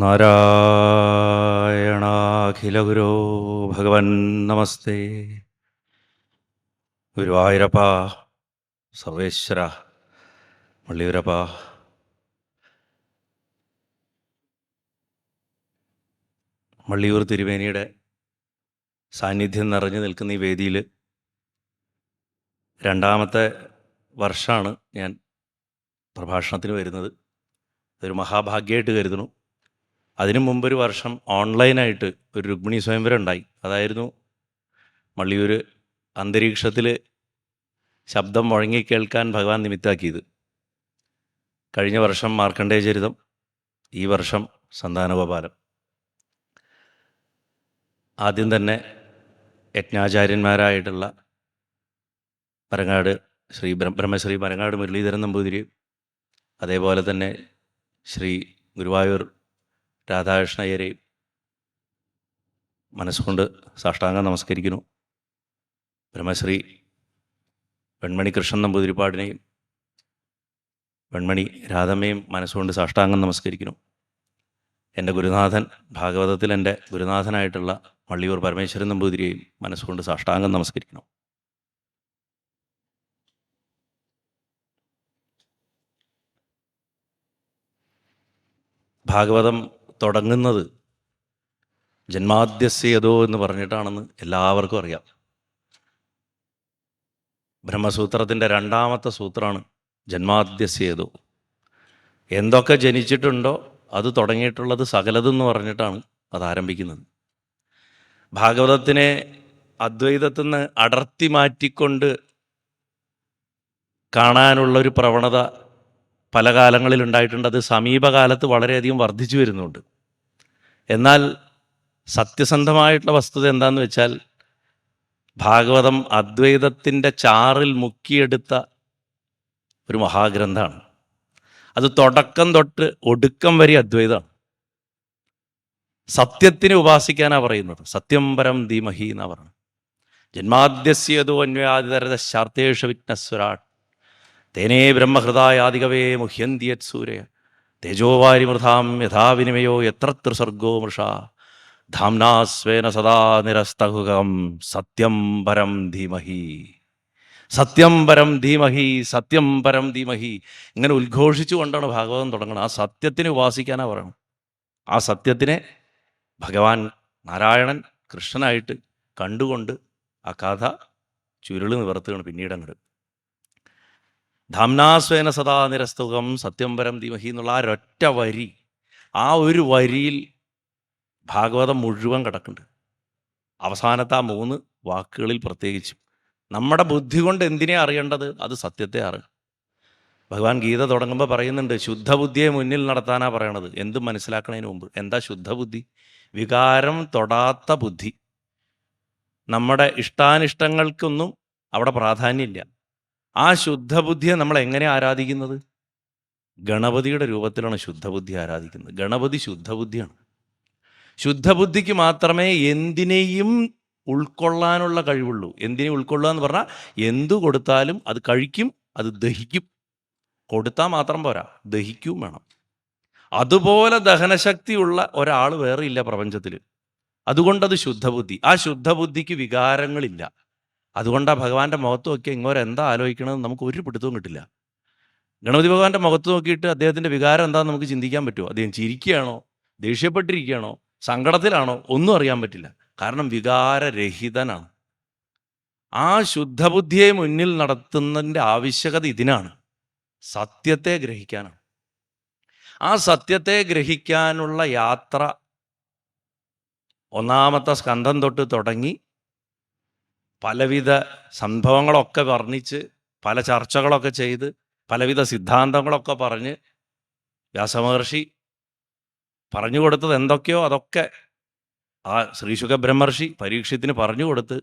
നാരായണാഖിലഗുരോ ഭഗവൻ നമസ്തേ. ഗുരുവായൂരപ്പ, സർവേശ്വര, വള്ളിയൂരപ്പ, വള്ളിയൂർ തിരുവേനിയുടെ സാന്നിധ്യം നിറഞ്ഞു നിൽക്കുന്ന ഈ വേദിയിൽ രണ്ടാമത്തെ വർഷമാണ് ഞാൻ പ്രഭാഷണത്തിന് വരുന്നത്. ഇതൊരു മഹാഭാഗ്യമായിട്ട് കരുതുന്നു. അതിനു മുമ്പൊരു വർഷം ഓൺലൈനായിട്ട് ഒരു രുക്മിണി സ്വയംവരം ഉണ്ടായി. അതായിരുന്നു വള്ളിയൂർ അന്തരീക്ഷത്തിൽ ശബ്ദം മുഴങ്ങി കേൾക്കാൻ ഭഗവാൻ നിമിത്താക്കിയത്. കഴിഞ്ഞ വർഷം മാർക്കണ്ഡേയചരിതം, ഈ വർഷം സന്താനഗോപാലം. ആദ്യം തന്നെ യജ്ഞാചാര്യന്മാരായിട്ടുള്ള പരങ്ങാട് ബ്രഹ്മശ്രീ പരങ്ങാട് മുരളീധരൻ നമ്പൂതിരി, അതേപോലെ തന്നെ ശ്രീ ഗുരുവായൂർ രാധാകൃഷ്ണ അയ്യരെയും മനസ്സുകൊണ്ട് സാഷ്ടാംഗം നമസ്കരിക്കുന്നു. ബ്രഹ്മശ്രീ വെൺമണി കൃഷ്ണൻ നമ്പൂതിരിപ്പാടിനെയും വെൺമണി രാധമ്മയും മനസ്സുകൊണ്ട് സാഷ്ടാംഗം നമസ്കരിക്കുന്നു. എൻ്റെ ഗുരുനാഥൻ, ഭാഗവതത്തിൽ എൻ്റെ ഗുരുനാഥനായിട്ടുള്ള വള്ളിയൂർ പരമേശ്വരൻ നമ്പൂതിരിയെയും മനസ്സുകൊണ്ട് സാഷ്ടാംഗം നമസ്കരിക്കുന്നു. ഭാഗവതം തുടങ്ങുന്നത് ജന്മാദ്യസ്യേതോ എന്ന് പറഞ്ഞിട്ടാണെന്ന് എല്ലാവർക്കും അറിയാം. ബ്രഹ്മസൂത്രത്തിൻ്റെ രണ്ടാമത്തെ സൂത്രമാണ് ജന്മാദ്യസ്യേതോ. എന്തൊക്കെ ജനിച്ചിട്ടുണ്ടോ അത് തുടങ്ങിയിട്ടുള്ളത് സകലതെന്ന് പറഞ്ഞിട്ടാണ് അത് ആരംഭിക്കുന്നത്. ഭാഗവതത്തിനെ അദ്വൈതത്തിൽ നിന്ന് അടർത്തി മാറ്റിക്കൊണ്ട് കാണാനുള്ളൊരു പ്രവണത പല കാലങ്ങളിൽ ഉണ്ടായിട്ടുണ്ട്. അത് സമീപകാലത്ത് വളരെയധികം വർദ്ധിച്ചു വരുന്നുണ്ട്. എന്നാൽ സത്യസന്ധമായിട്ടുള്ള വസ്തുത എന്താണെന്ന് വെച്ചാൽ, ഭാഗവതം അദ്വൈതത്തിൻ്റെ ചാറിൽ മുക്കിയെടുത്ത ഒരു മഹാഗ്രന്ഥമാണ്. അത് തുടക്കം തൊട്ട് ഒടുക്കം വരെ അദ്വൈതമാണ്. സത്യത്തിനെ ഉപാസിക്കാനാണ് പറയുന്നത്. സത്യം പരം ധീമഹി എന്നാണ് പറയുന്നത്. ജന്മാദ്യസ്യേതോ അന്വയാദിതരത ശാർത്തേഷ വിഘ്നസ്വരാട് തേനേ ബ്രഹ്മഹൃദായാദികവേ മുഹ്യന്തിയത് സൂര്യ തേജോവാരി മൃതാം യഥാ വിനിമയോ യത്ര ത്രിസർഗോ മൃഷ ധാംനാസ്വേന സദാ നിരസ്തകുകം സത്യം പരം ധീമഹി, സത്യം പരം ധീമഹി, സത്യം പരം ധീമഹി. ഇങ്ങനെ ഉദ്ഘോഷിച്ചു കൊണ്ടാണ് ഭാഗവതം തുടങ്ങുന്നത്. ആ സത്യത്തിനെ ഉപാസിക്കാനാണ് പറയണം. ആ സത്യത്തിനെ ഭഗവാൻ നാരായണൻ കൃഷ്ണനായിട്ട് കണ്ടുകൊണ്ട് ആ കഥ ചുരുള് നിവർത്തുകയാണ് പിന്നീട് അങ്ങോട്ട്. ധാംനാസ്വേന സദാ നിരസ്തുകം സത്യം പരം ധീമഹി എന്നുള്ള ആ ഒരൊറ്റ വരി, ആ ഒരു വരിയിൽ ഭാഗവതം മുഴുവൻ കിടക്കുന്നുണ്ട്. അവസാനത്തെ ആ 3 വാക്കുകളിൽ പ്രത്യേകിച്ചും നമ്മുടെ ബുദ്ധി കൊണ്ട് എന്തിനെ അറിയേണ്ടത്? അത് സത്യത്തെ അറിയണം. ഭഗവാൻ ഗീത തുടങ്ങുമ്പോൾ പറയുന്നുണ്ട്, ശുദ്ധബുദ്ധിയെ മുന്നിൽ നടത്താനാണ് പറയണത്. എന്തും മനസ്സിലാക്കണതിന് മുമ്പ്. എന്താ ശുദ്ധബുദ്ധി? വികാരം തൊടാത്ത ബുദ്ധി. നമ്മുടെ ഇഷ്ടാനിഷ്ടങ്ങൾക്കൊന്നും അവിടെ പ്രാധാന്യമില്ല. ആ ശുദ്ധബുദ്ധിയെ നമ്മൾ എങ്ങനെ ആരാധിക്കുന്നത്? ഗണപതിയുടെ രൂപത്തിലാണ് ശുദ്ധബുദ്ധി ആരാധിക്കുന്നത്. ഗണപതി ശുദ്ധബുദ്ധിയാണ്. ശുദ്ധബുദ്ധിക്ക് മാത്രമേ എന്തിനേയും ഉൾക്കൊള്ളാനുള്ള കഴിവുള്ളൂ. എന്തിനെ ഉൾക്കൊള്ളുക എന്ന് പറഞ്ഞാൽ, എന്തു കൊടുത്താലും അത് കഴിക്കും, അത് ദഹിക്കും. കൊടുത്താൽ മാത്രം പോരാ, ദഹിക്കും വേണം. അതുപോലെ ദഹനശക്തിയുള്ള ഒരാൾ വേറെ ഇല്ല പ്രപഞ്ചത്തിൽ. അതുകൊണ്ടത് ശുദ്ധബുദ്ധി. ആ ശുദ്ധബുദ്ധിക്ക് വികാരങ്ങളില്ല. അതുകൊണ്ടാണ് ഭഗവാന്റെ മുഖത്ത് നോക്കിയാൽ ഇങ്ങോട്ട് എന്താ ആലോചിക്കണമെന്ന് നമുക്ക് ഒരു പിടുത്തവും കിട്ടില്ല. ഗണപതി ഭഗവാന്റെ മുഖത്ത് നോക്കിയിട്ട് അദ്ദേഹത്തിൻ്റെ വികാരം എന്താണെന്ന് നമുക്ക് ചിന്തിക്കാൻ പറ്റുമോ? അദ്ദേഹം ചിരിക്കുകയാണോ, ദേഷ്യപ്പെട്ടിരിക്കുകയാണോ, സങ്കടത്തിലാണോ? ഒന്നും അറിയാൻ പറ്റില്ല. കാരണം വികാരരഹിതനാണ്. ആ ശുദ്ധബുദ്ധിയെ മുന്നിൽ നടത്തുന്നതിൻ്റെ ആവശ്യകത ഇതിനാണ്. സത്യത്തെ ഗ്രഹിക്കാനാണ്. ആ സത്യത്തെ ഗ്രഹിക്കാനുള്ള യാത്ര ഒന്നാമത്തെ സ്കന്ധം തൊട്ട് തുടങ്ങി പലവിധ സംഭവങ്ങളൊക്കെ വർണ്ണിച്ച്, പല ചർച്ചകളൊക്കെ ചെയ്ത്, പലവിധ സിദ്ധാന്തങ്ങളൊക്കെ പറഞ്ഞ് വ്യാസമഹർഷി പറഞ്ഞു കൊടുത്തത് എന്തൊക്കെയോ അതൊക്കെ ആ ശ്രീശുക ബ്രഹ്മർഷി പരീക്ഷത്തിന് പറഞ്ഞു കൊടുത്ത്,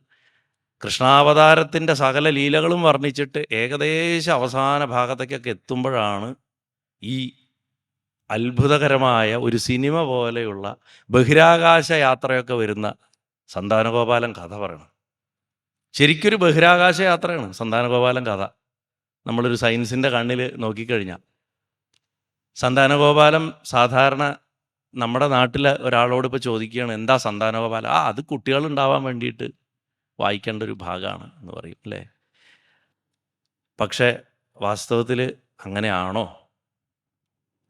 കൃഷ്ണാവതാരത്തിൻ്റെ സകല ലീലകളും വർണ്ണിച്ചിട്ട് ഏകദേശം അവസാന ഭാഗത്തേക്കൊക്കെ എത്തുമ്പോഴാണ് ഈ അത്ഭുതകരമായ ഒരു സിനിമ പോലെയുള്ള ബഹിരാകാശ യാത്രയൊക്കെ വരുന്ന സന്താനഗോപാലൻ കഥ പറയണം. ശരിക്കൊരു ബഹിരാകാശ യാത്രയാണ് സന്താനഗോപാലൻ കഥ. നമ്മളൊരു സയൻസിൻ്റെ കണ്ണിൽ നോക്കിക്കഴിഞ്ഞാൽ സന്താനഗോപാലം സാധാരണ നമ്മുടെ നാട്ടിലെ ഒരാളോട് ഇപ്പോൾ ചോദിക്കുകയാണ് എന്താ സന്താനോപാല, അത് കുട്ടികളുണ്ടാവാൻ വേണ്ടിയിട്ട് വായിക്കേണ്ട ഒരു ഭാഗമാണ് എന്ന് പറയും അല്ലേ. പക്ഷേ വാസ്തവത്തിൽ അങ്ങനെയാണോ?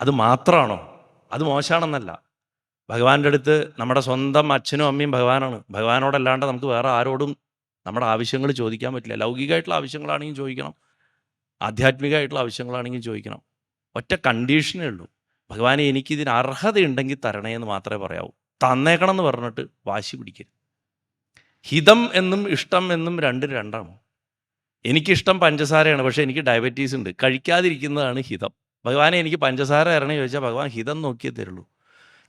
അത് മാത്രമാണോ? അത് മോശമാണെന്നല്ല. ഭഗവാന്റെ അടുത്ത് നമ്മുടെ സ്വന്തം അച്ഛനും അമ്മയും ഭഗവാനാണ്. ഭഗവാനോടല്ലാണ്ട് നമുക്ക് വേറെ ആരോടും നമ്മുടെ ആവശ്യങ്ങൾ ചോദിക്കാൻ പറ്റില്ല. ലൗകികമായിട്ടുള്ള ആവശ്യങ്ങളാണെങ്കിൽ ചോദിക്കണം, ആധ്യാത്മികമായിട്ടുള്ള ആവശ്യങ്ങളാണെങ്കിൽ ചോദിക്കണം. ഒറ്റ കണ്ടീഷനേ ഉള്ളൂ, ഭഗവാനെ എനിക്കിതിന് അർഹതയുണ്ടെങ്കിൽ തരണേ എന്ന് മാത്രമേ പറയാവൂ. തന്നേക്കണം എന്ന് പറഞ്ഞിട്ട് വാശി പിടിക്കരുത്. ഹിതം എന്നും ഇഷ്ടം എന്നും രണ്ടാണ്. എനിക്കിഷ്ടം പഞ്ചസാരയാണ്, പക്ഷേ എനിക്ക് ഡയബറ്റീസ് ഉണ്ട്, കഴിക്കാതിരിക്കുന്നതാണ് ഹിതം. ഭഗവാനെ എനിക്ക് പഞ്ചസാര തരണേ ചോദിച്ചാൽ ഭഗവാൻ ഹിതം നോക്കിയേ തരുള്ളൂ.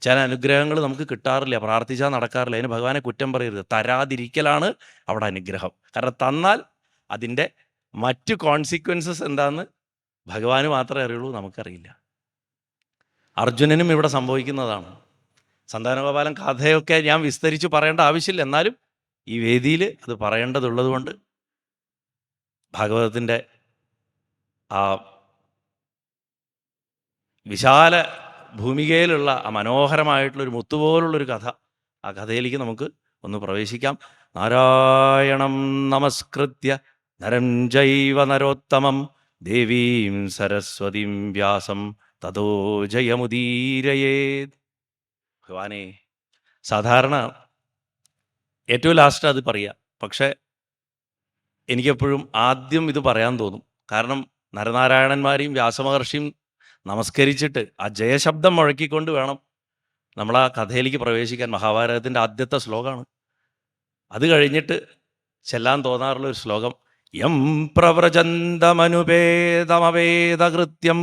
ചില അനുഗ്രഹങ്ങൾ നമുക്ക് കിട്ടാറില്ല, പ്രാർത്ഥിച്ചാൽ നടക്കാറില്ല. അതിന് ഭഗവാനെ കുറ്റം പറയരുത്. തരാതിരിക്കലാണ് അവിടെ അനുഗ്രഹം. കാരണം തന്നാൽ അതിൻ്റെ മറ്റു കോൺസിക്വൻസസ് എന്താണെന്ന് ഭഗവാന് മാത്രമേ അറിയുള്ളൂ, നമുക്കറിയില്ല. അർജുനനും ഇവിടെ സംഭവിക്കുന്നതാണ്. സന്താനഗോപാലൻ കഥയൊക്കെ ഞാൻ വിസ്തരിച്ച് പറയേണ്ട ആവശ്യമില്ല, എന്നാലും ഈ വേദിയിൽ അത് പറയേണ്ടതുള്ളത് കൊണ്ട് ഭാഗവതത്തിൻ്റെ ആ വിശാല ഭൂമികയിലുള്ള ആ മനോഹരമായിട്ടുള്ളൊരു മുത്തുപോലുള്ളൊരു കഥ, ആ കഥയിലേക്ക് നമുക്ക് ഒന്ന് പ്രവേശിക്കാം. നാരായണം നമസ്കൃത്യ നരം ചൈവ നരോത്തമം ദേവീം സരസ്വതീം വ്യാസം തതോ ജയമുദീരയേത്. ഭഗവാനെ, സാധാരണ ഏറ്റവും ലാസ്റ്റ് അത് പറയാം, പക്ഷേ എനിക്കെപ്പോഴും ആദ്യം ഇത് പറയാൻ തോന്നും. കാരണം നരനാരായണന്മാരെയും വ്യാസമഹർഷിയും നമസ്കരിച്ചിട്ട് ആ ജയശബ്ദം മുഴക്കിക്കൊണ്ട് വേണം നമ്മൾ ആ കഥയിലേക്ക് പ്രവേശിക്കാൻ. മഹാഭാരതത്തിൻ്റെ ആദ്യത്തെ ശ്ലോകമാണ്. അത് കഴിഞ്ഞിട്ട് ചെല്ലാൻ തോന്നാറുള്ളൊരു ശ്ലോകം, യം പ്രവ്രജന്തമനുപേതമവേദകൃത്യം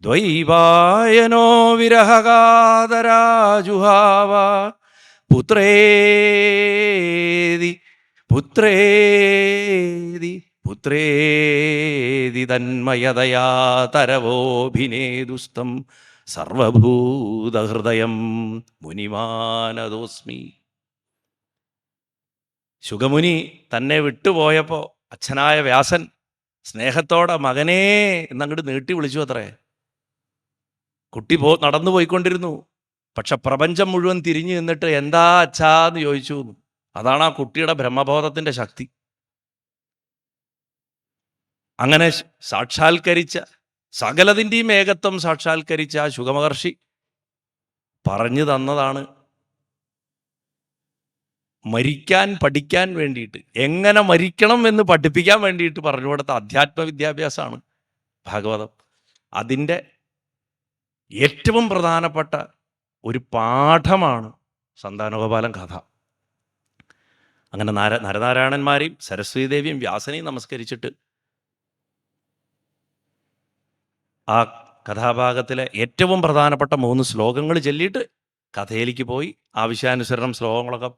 ദ്വൈവായനോ വിരഹകാതരാജുഹാവ പുത്രേതി പുത്രേതി പുത്രേതി തന്മയതയാ തരവോഭിനേദുസ്തം സർവഭൂതഹൃദയം മുനിമാനതോസ്മി. ശുഗമുനി തന്നെ വിട്ടുപോയപ്പോൾ അച്ഛനായ വ്യാസൻ സ്നേഹത്തോടെ മകനേ എന്നങ്ങോട്ട് നീട്ടി വിളിച്ചു അത്രേ. കുട്ടി നടന്നു പോയിക്കൊണ്ടിരുന്നു, പക്ഷെ പ്രപഞ്ചം മുഴുവൻ തിരിഞ്ഞു നിന്നിട്ട് എന്താ അച്ഛാന്ന് ചോദിച്ചു. അതാണ് ആ കുട്ടിയുടെ ബ്രഹ്മബോധത്തിൻ്റെ ശക്തി. അങ്ങനെ സാക്ഷാത്കരിച്ച സകലതിൻ്റെയും ഏകത്വം സാക്ഷാത്കരിച്ച ആ ശുഗമഹർഷി പറഞ്ഞു തന്നതാണ് മരിക്കാൻ പഠിക്കാൻ വേണ്ടിയിട്ട്, എങ്ങനെ മരിക്കണം എന്ന് പഠിപ്പിക്കാൻ വേണ്ടിയിട്ട് പറഞ്ഞു കൊടുത്ത അധ്യാത്മ വിദ്യാഭ്യാസമാണ് ഭാഗവതം. അതിൻ്റെ ഏറ്റവും പ്രധാനപ്പെട്ട ഒരു പാഠമാണ് സന്താനഗോപാലൻ കഥ. അങ്ങനെ നരനാരായണന്മാരെയും സരസ്വതീദേവിയും വ്യാസനെയും നമസ്കരിച്ചിട്ട് ആ കഥാഭാഗത്തിലെ ഏറ്റവും പ്രധാനപ്പെട്ട 3 ശ്ലോകങ്ങൾ ചൊല്ലിയിട്ട് കഥയിലേക്ക് പോയി ആവശ്യാനുസരണം ശ്ലോകങ്ങളൊക്കെ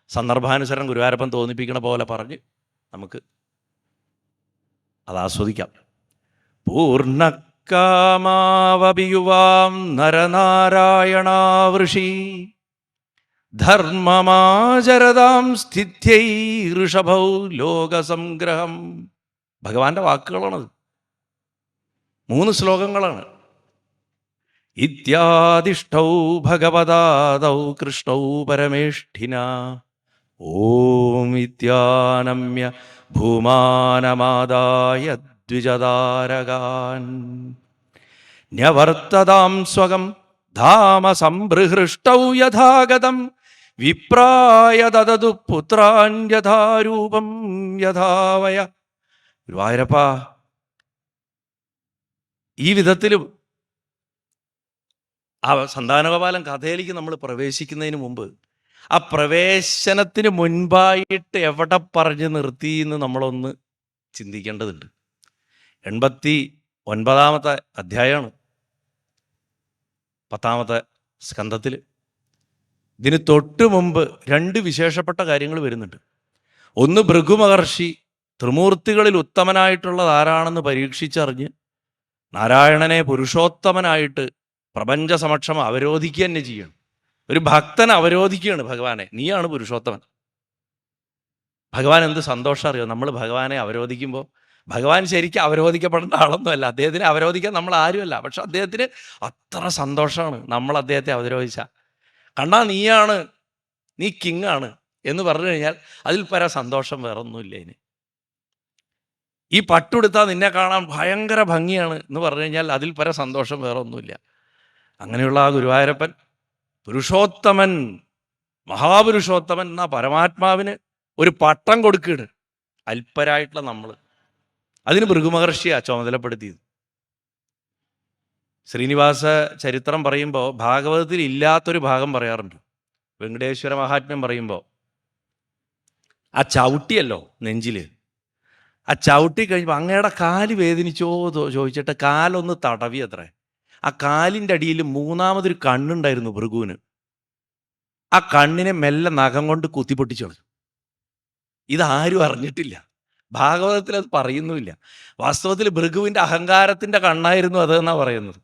സന്ദർഭാനുസരണം ഗുരുവായൂരപ്പൻ തോന്നിപ്പിക്കണ പോലെ പറഞ്ഞ് നമുക്ക് അത് ആസ്വദിക്കാം. പൂർണ്ണകാമാവപിയുവാം നരനാരായണാവൃഷി ധർമ്മമാചരതാം സ്ഥിത്യൈ ഋഷഭൗ ലോകസംഗ്രഹം. ഭഗവാന്റെ വാക്കുകളാണത്. 3 ശ്ലോകങ്ങളാണ്. ഇത്യാദിഷ്ടൗ ഭഗവതാദൗ കൃഷ്ണൗ പരമേഷ്ഠിന ഓം ഇത്യാനമ്യ ഭൂമാനമാദായ ദ്വിജതാരകാൻ ന്യവർത്തതാം സ്വകം ധാമ സംബൃഹൃഷ്ടൗ യഥാഗതം വിപ്രായ ദദതു പുത്രാൻ യഥാരൂപം യഥാവയ. ഗുരുവായൂരപ്പാ, ഈ വിധത്തിലും ആ സന്താനഗോപാലൻ കഥയിലേക്ക് നമ്മൾ പ്രവേശിക്കുന്നതിന് മുമ്പ് ആ പ്രവേശനത്തിന് മുൻപായിട്ട് എവിടെ പറഞ്ഞു നിർത്തി എന്ന് നമ്മളൊന്ന് ചിന്തിക്കേണ്ടതുണ്ട്. 89-ാമത്തെ അധ്യായമാണ് 10-ാമത്തെ സ്കന്ധത്തിൽ. ഇതിന് തൊട്ട് മുമ്പ് 2 വിശേഷപ്പെട്ട കാര്യങ്ങൾ വരുന്നുണ്ട്. ഒന്ന്, ഭൃഗുമഹർഷി ത്രിമൂർത്തികളിൽ ഉത്തമനായിട്ടുള്ളത് ആരാണെന്ന് പരീക്ഷിച്ചറിഞ്ഞ് നാരായണനെ പുരുഷോത്തമനായിട്ട് പ്രപഞ്ച സമക്ഷം അവരോധിക്കുക തന്നെ ചെയ്യണം. ഒരു ഭക്തൻ അവരോധിക്കുകയാണ് ഭഗവാനെ, നീയാണ് പുരുഷോത്തമൻ. ഭഗവാൻ എന്ത് സന്തോഷം അറിയോ നമ്മൾ ഭഗവാനെ അവരോധിക്കുമ്പോൾ. ഭഗവാൻ ശരിക്കും അവരോധിക്കപ്പെടേണ്ട ആളൊന്നുമല്ല. അദ്ദേഹത്തിനെ അവരോധിക്കാൻ നമ്മൾ ആരുമല്ല. പക്ഷെ അദ്ദേഹത്തിന് അത്ര സന്തോഷമാണ് നമ്മൾ അദ്ദേഹത്തെ അവരോധിച്ച. കണ്ടാ നീയാണ്, നീ കിങ്ങാണ് എന്ന് പറഞ്ഞു കഴിഞ്ഞാൽ അതിൽ പര സന്തോഷം വേറൊന്നുമില്ല. ഇനി ഈ പട്ടുടുത്താൽ നിന്നെ കാണാൻ ഭയങ്കര ഭംഗിയാണ് എന്ന് പറഞ്ഞു കഴിഞ്ഞാൽ അതിൽ പര സന്തോഷം വേറൊന്നുമില്ല. അങ്ങനെയുള്ള ആ ഗുരുവായൂരപ്പൻ പുരുഷോത്തമൻ, മഹാപുരുഷോത്തമൻ എന്ന പരമാത്മാവിന് ഒരു പട്ടം കൊടുക്കുകയാണ് അല്പരായിട്ടുള്ള നമ്മൾ. അതിന് ഭൃഗുമഹർഷിയാണ് ചുമതലപ്പെടുത്തിയത്. ശ്രീനിവാസ ചരിത്രം പറയുമ്പോൾ ഭാഗവതത്തിൽ ഇല്ലാത്തൊരു ഭാഗം പറയാറുണ്ട്. വെങ്കടേശ്വര മഹാത്മ്യം പറയുമ്പോൾ ആ ചവിട്ടിയല്ലോ നെഞ്ചിൽ, ആ ചവിട്ടി കഴിയുമ്പോൾ അങ്ങയുടെ കാല് വേദനിച്ചോ ചോദിച്ചിട്ട് കാലൊന്ന് തടവി അത്രേ. ആ കാലിൻ്റെ അടിയിൽ മൂന്നാമതൊരു കണ്ണുണ്ടായിരുന്നു ഭൃഗുവിന്. ആ കണ്ണിനെ മെല്ലെ നഖം കൊണ്ട് കുത്തിപ്പൊട്ടിച്ചു കളഞ്ഞു. ഇതാരും അറിഞ്ഞിട്ടില്ല, ഭാഗവതത്തിൽ അത് പറയുന്നുമില്ല. വാസ്തവത്തിൽ ഭൃഗുവിൻ്റെ അഹങ്കാരത്തിൻ്റെ കണ്ണായിരുന്നു അതെന്നാണ് പറയുന്നത്.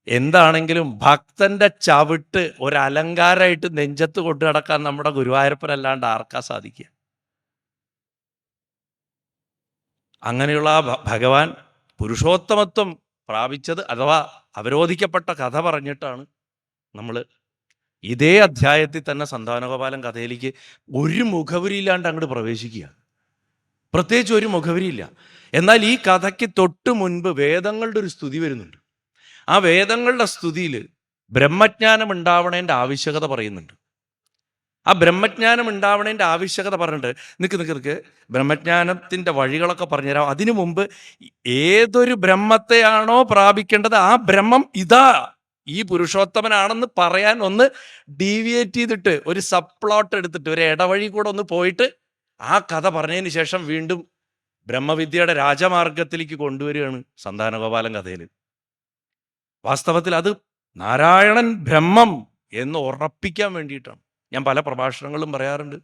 എന്താണെങ്കിലും ഭക്തന്റെ ചവിട്ട് ഒരലങ്കാരമായിട്ട് നെഞ്ചത്ത് കൊണ്ടു നടക്കാൻ നമ്മുടെ ഗുരുവായൂരപ്പനല്ലാണ്ട് ആർക്കാ സാധിക്കുക? അങ്ങനെയുള്ള ഭഗവാൻ പുരുഷോത്തമത്വം പ്രാപിച്ചത് അഥവാ അവരോധിക്കപ്പെട്ട കഥ പറഞ്ഞിട്ടാണ് നമ്മൾ ഇതേ അധ്യായത്തിൽ തന്നെ സന്താനഗോപാലൻ കഥയിലേക്ക് ഒരു മുഖവരിയില്ലാണ്ട് അങ്ങോട്ട് പ്രവേശിക്കുക. പ്രത്യേകിച്ച് ഒരു മുഖവരിയില്ല. എന്നാൽ ഈ കഥയ്ക്ക് തൊട്ട് മുൻപ് വേദങ്ങളുടെ ഒരു സ്തുതി വരുന്നുണ്ട്. ആ വേദങ്ങളുടെ സ്തുതിയിൽ ബ്രഹ്മജ്ഞാനം ഉണ്ടാവണേൻ്റെ ആവശ്യകത പറയുന്നുണ്ട്. ആ ബ്രഹ്മജ്ഞാനം ഉണ്ടാവണേൻ്റെ ആവശ്യകത പറഞ്ഞിട്ട് നിൽക്ക് ബ്രഹ്മജ്ഞാനത്തിൻ്റെ വഴികളൊക്കെ പറഞ്ഞുതരാം. അതിനു മുമ്പ് ഏതൊരു ബ്രഹ്മത്തെയാണോ പ്രാപിക്കേണ്ടത് ആ ബ്രഹ്മം ഇതാ ഈ പുരുഷോത്തമനാണെന്ന് പറയാൻ ഒന്ന് ഡീവിയേറ്റ് ചെയ്തിട്ട് ഒരു സബ്പ്ലോട്ട് എടുത്തിട്ട് ഒരു ഇടവഴി കൂടെ ഒന്ന് പോയിട്ട് ആ കഥ പറഞ്ഞതിന് ശേഷം വീണ്ടും ബ്രഹ്മവിദ്യയുടെ രാജമാർഗത്തിലേക്ക് കൊണ്ടുവരികയാണ് സന്താനഗോപാലൻ കഥയിൽ. വാസ്തവത്തിൽ അത് നാരായണൻ ബ്രഹ്മം എന്ന് ഉറപ്പിക്കാൻ വേണ്ടിയിട്ടാണ്. ഞാൻ പല പ്രഭാഷണങ്ങളും പറയാറുണ്ട്.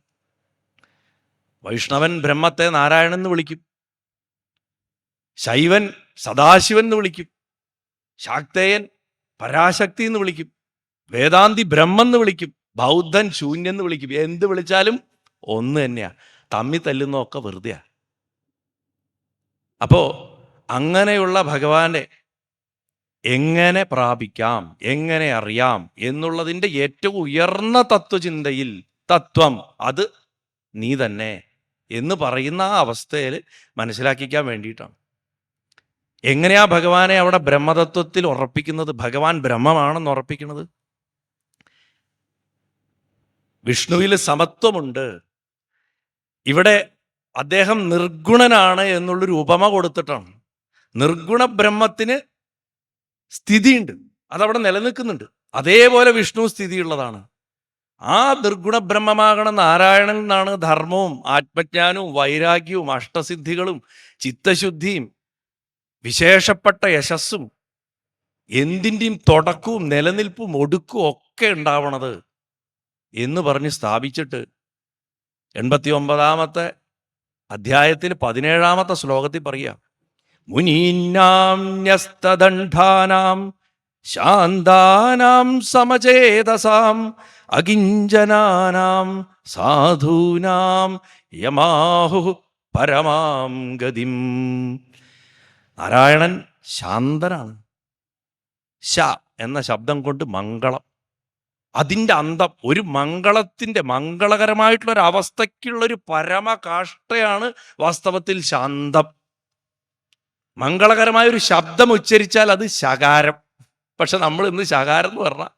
വൈഷ്ണവൻ ബ്രഹ്മത്തെ നാരായണൻ എന്ന് വിളിക്കും, ശൈവൻ സദാശിവൻ എന്ന് വിളിക്കും, ശാക്തേയൻ പരാശക്തി എന്ന് വിളിക്കും, വേദാന്തി ബ്രഹ്മം എന്ന് വിളിക്കും, ബൗദ്ധൻ ശൂന്യം എന്ന് വിളിക്കും. എന്ത് വിളിച്ചാലും ഒന്ന് തന്നെയാ, തമ്മി തല്ലുന്നതൊക്കെ വെറുതെയാ. അപ്പോ അങ്ങനെയുള്ള ഭഗവാനെ എങ്ങനെ പ്രാപിക്കാം, എങ്ങനെ അറിയാം എന്നുള്ളതിൻ്റെ ഏറ്റവും ഉയർന്ന തത്വചിന്തയിൽ തത്വം അത് നീ തന്നെ എന്ന് പറയുന്ന ആ അവസ്ഥയിൽ മനസ്സിലാക്കിക്കാൻ വേണ്ടിയിട്ടാണ്. എങ്ങനെയാ ഭഗവാനെ അവിടെ ബ്രഹ്മതത്വത്തിൽ ഉറപ്പിക്കുന്നത്, ഭഗവാൻ ബ്രഹ്മമാണെന്ന് ഉറപ്പിക്കുന്നത്? വിഷ്ണുവിൽ സമത്വമുണ്ട്. ഇവിടെ അദ്ദേഹം നിർഗുണനാണ് എന്നുള്ളൊരു ഉപമ കൊടുത്തിട്ടാണ്. നിർഗുണ ബ്രഹ്മത്തിന് സ്ഥിതിയുണ്ട്, അതവിടെ നിലനിൽക്കുന്നുണ്ട്. അതേപോലെ വിഷ്ണു സ്ഥിതിയുള്ളതാണ്. ആ നിർഗുണ ബ്രഹ്മമാകണ നാരായണൻ എന്നാണ് ധർമ്മവും ആത്മജ്ഞാനവും വൈരാഗ്യവും അഷ്ടസിദ്ധികളും ചിത്തശുദ്ധിയും വിശേഷപ്പെട്ട യശസ്സും എന്തിൻ്റെയും തുടക്കവും നിലനിൽപ്പും ഒടുക്കും ഒക്കെ ഉണ്ടാവണത് എന്ന് പറഞ്ഞ് സ്ഥാപിച്ചിട്ട് 89 അധ്യായത്തിൽ 17 ശ്ലോകത്തിൽ പറയാം, മുനീനാം ന്യസ്തദണ്ഡാനാം ശാന്താനാം സമചേതസാം അകിഞ്ചനാനാം സാധൂനാം യമാഹു പരമാം ഗതിം. നാരായണൻ ശാന്തനാണ്. ശ എന്ന ശബ്ദം കൊണ്ട് മംഗളം, അതിൻ്റെ അന്തം, ഒരു മംഗളത്തിൻ്റെ മംഗളകരമായിട്ടുള്ളൊരു അവസ്ഥയ്ക്കുള്ളൊരു പരമകാഷ്ഠയാണ് വാസ്തവത്തിൽ ശാന്തം. മംഗളകരമായൊരു ശബ്ദം ഉച്ചരിച്ചാൽ അത് ശകാരം. പക്ഷെ നമ്മൾ ഇന്ന് ശകാരം എന്ന് പറഞ്ഞാൽ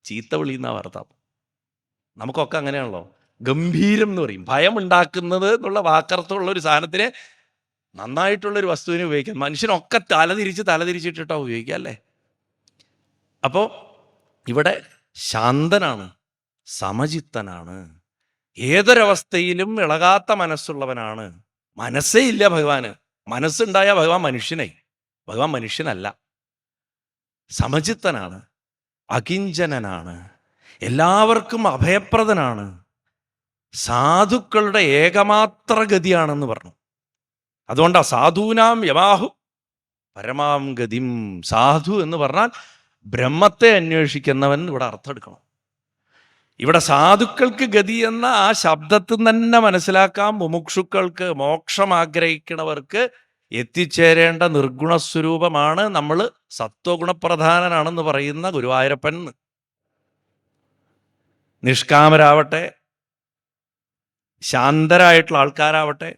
ചീത്ത വിളിയെന്നാണ് അർത്ഥം. നമുക്കൊക്കെ അങ്ങനെയാണല്ലോ. ഗംഭീരം എന്ന് പറയും, ഭയമുണ്ടാക്കുന്നത് എന്നുള്ള വാക്കർത്ഥമുള്ള ഒരു സാധനത്തിന് നന്നായിട്ടുള്ളൊരു വസ്തുവിനെ ഉപയോഗിക്കാം. മനുഷ്യനൊക്കെ തലതിരിച്ചിട്ടാണ് ഉപയോഗിക്കുക അല്ലേ? അപ്പോൾ ഇവിടെ ശാന്തനാണ്, സമചിത്തനാണ്, ഏതൊരവസ്ഥയിലും ഇളകാത്ത മനസ്സുള്ളവനാണ്. മനസ്സേ ഇല്ല ഭഗവാന്. മനസ്സുണ്ടായ ഭഗവാൻ മനുഷ്യനായി. ഭഗവാൻ മനുഷ്യനല്ല. സമചിത്തനാണ്, അകിഞ്ചനനാണ്, എല്ലാവർക്കും അഭയപ്രദനാണ്, സാധുക്കളുടെ ഏകമാത്ര ഗതിയാണെന്ന് പറഞ്ഞു. അതുകൊണ്ടാ സാധൂനാം യമാഹു പരമാം ഗതിം. സാധു എന്ന് പറഞ്ഞാൽ ബ്രഹ്മത്തെ അന്വേഷിക്കുന്നവൻ ഇവിടെ അർത്ഥം എടുക്കണം. ഇവിടെ സാധുക്കൾക്ക് ഗതി എന്ന ആ ശബ്ദത്തിൽ തന്നെ മനസ്സിലാക്കാം, മുമുക്ഷുക്കൾക്ക്, മോക്ഷം ആഗ്രഹിക്കുന്നവർക്ക് എത്തിച്ചേരേണ്ട നിർഗുണ സ്വരൂപമാണ് നമ്മൾ സത്വഗുണപ്രധാനനാണെന്ന് പറയുന്ന ഗുരുവായൂരപ്പൻ. നിഷ്കാമരാവട്ടെ, ശാന്തരായിട്ടുള്ള ആൾക്കാരാവട്ടെ,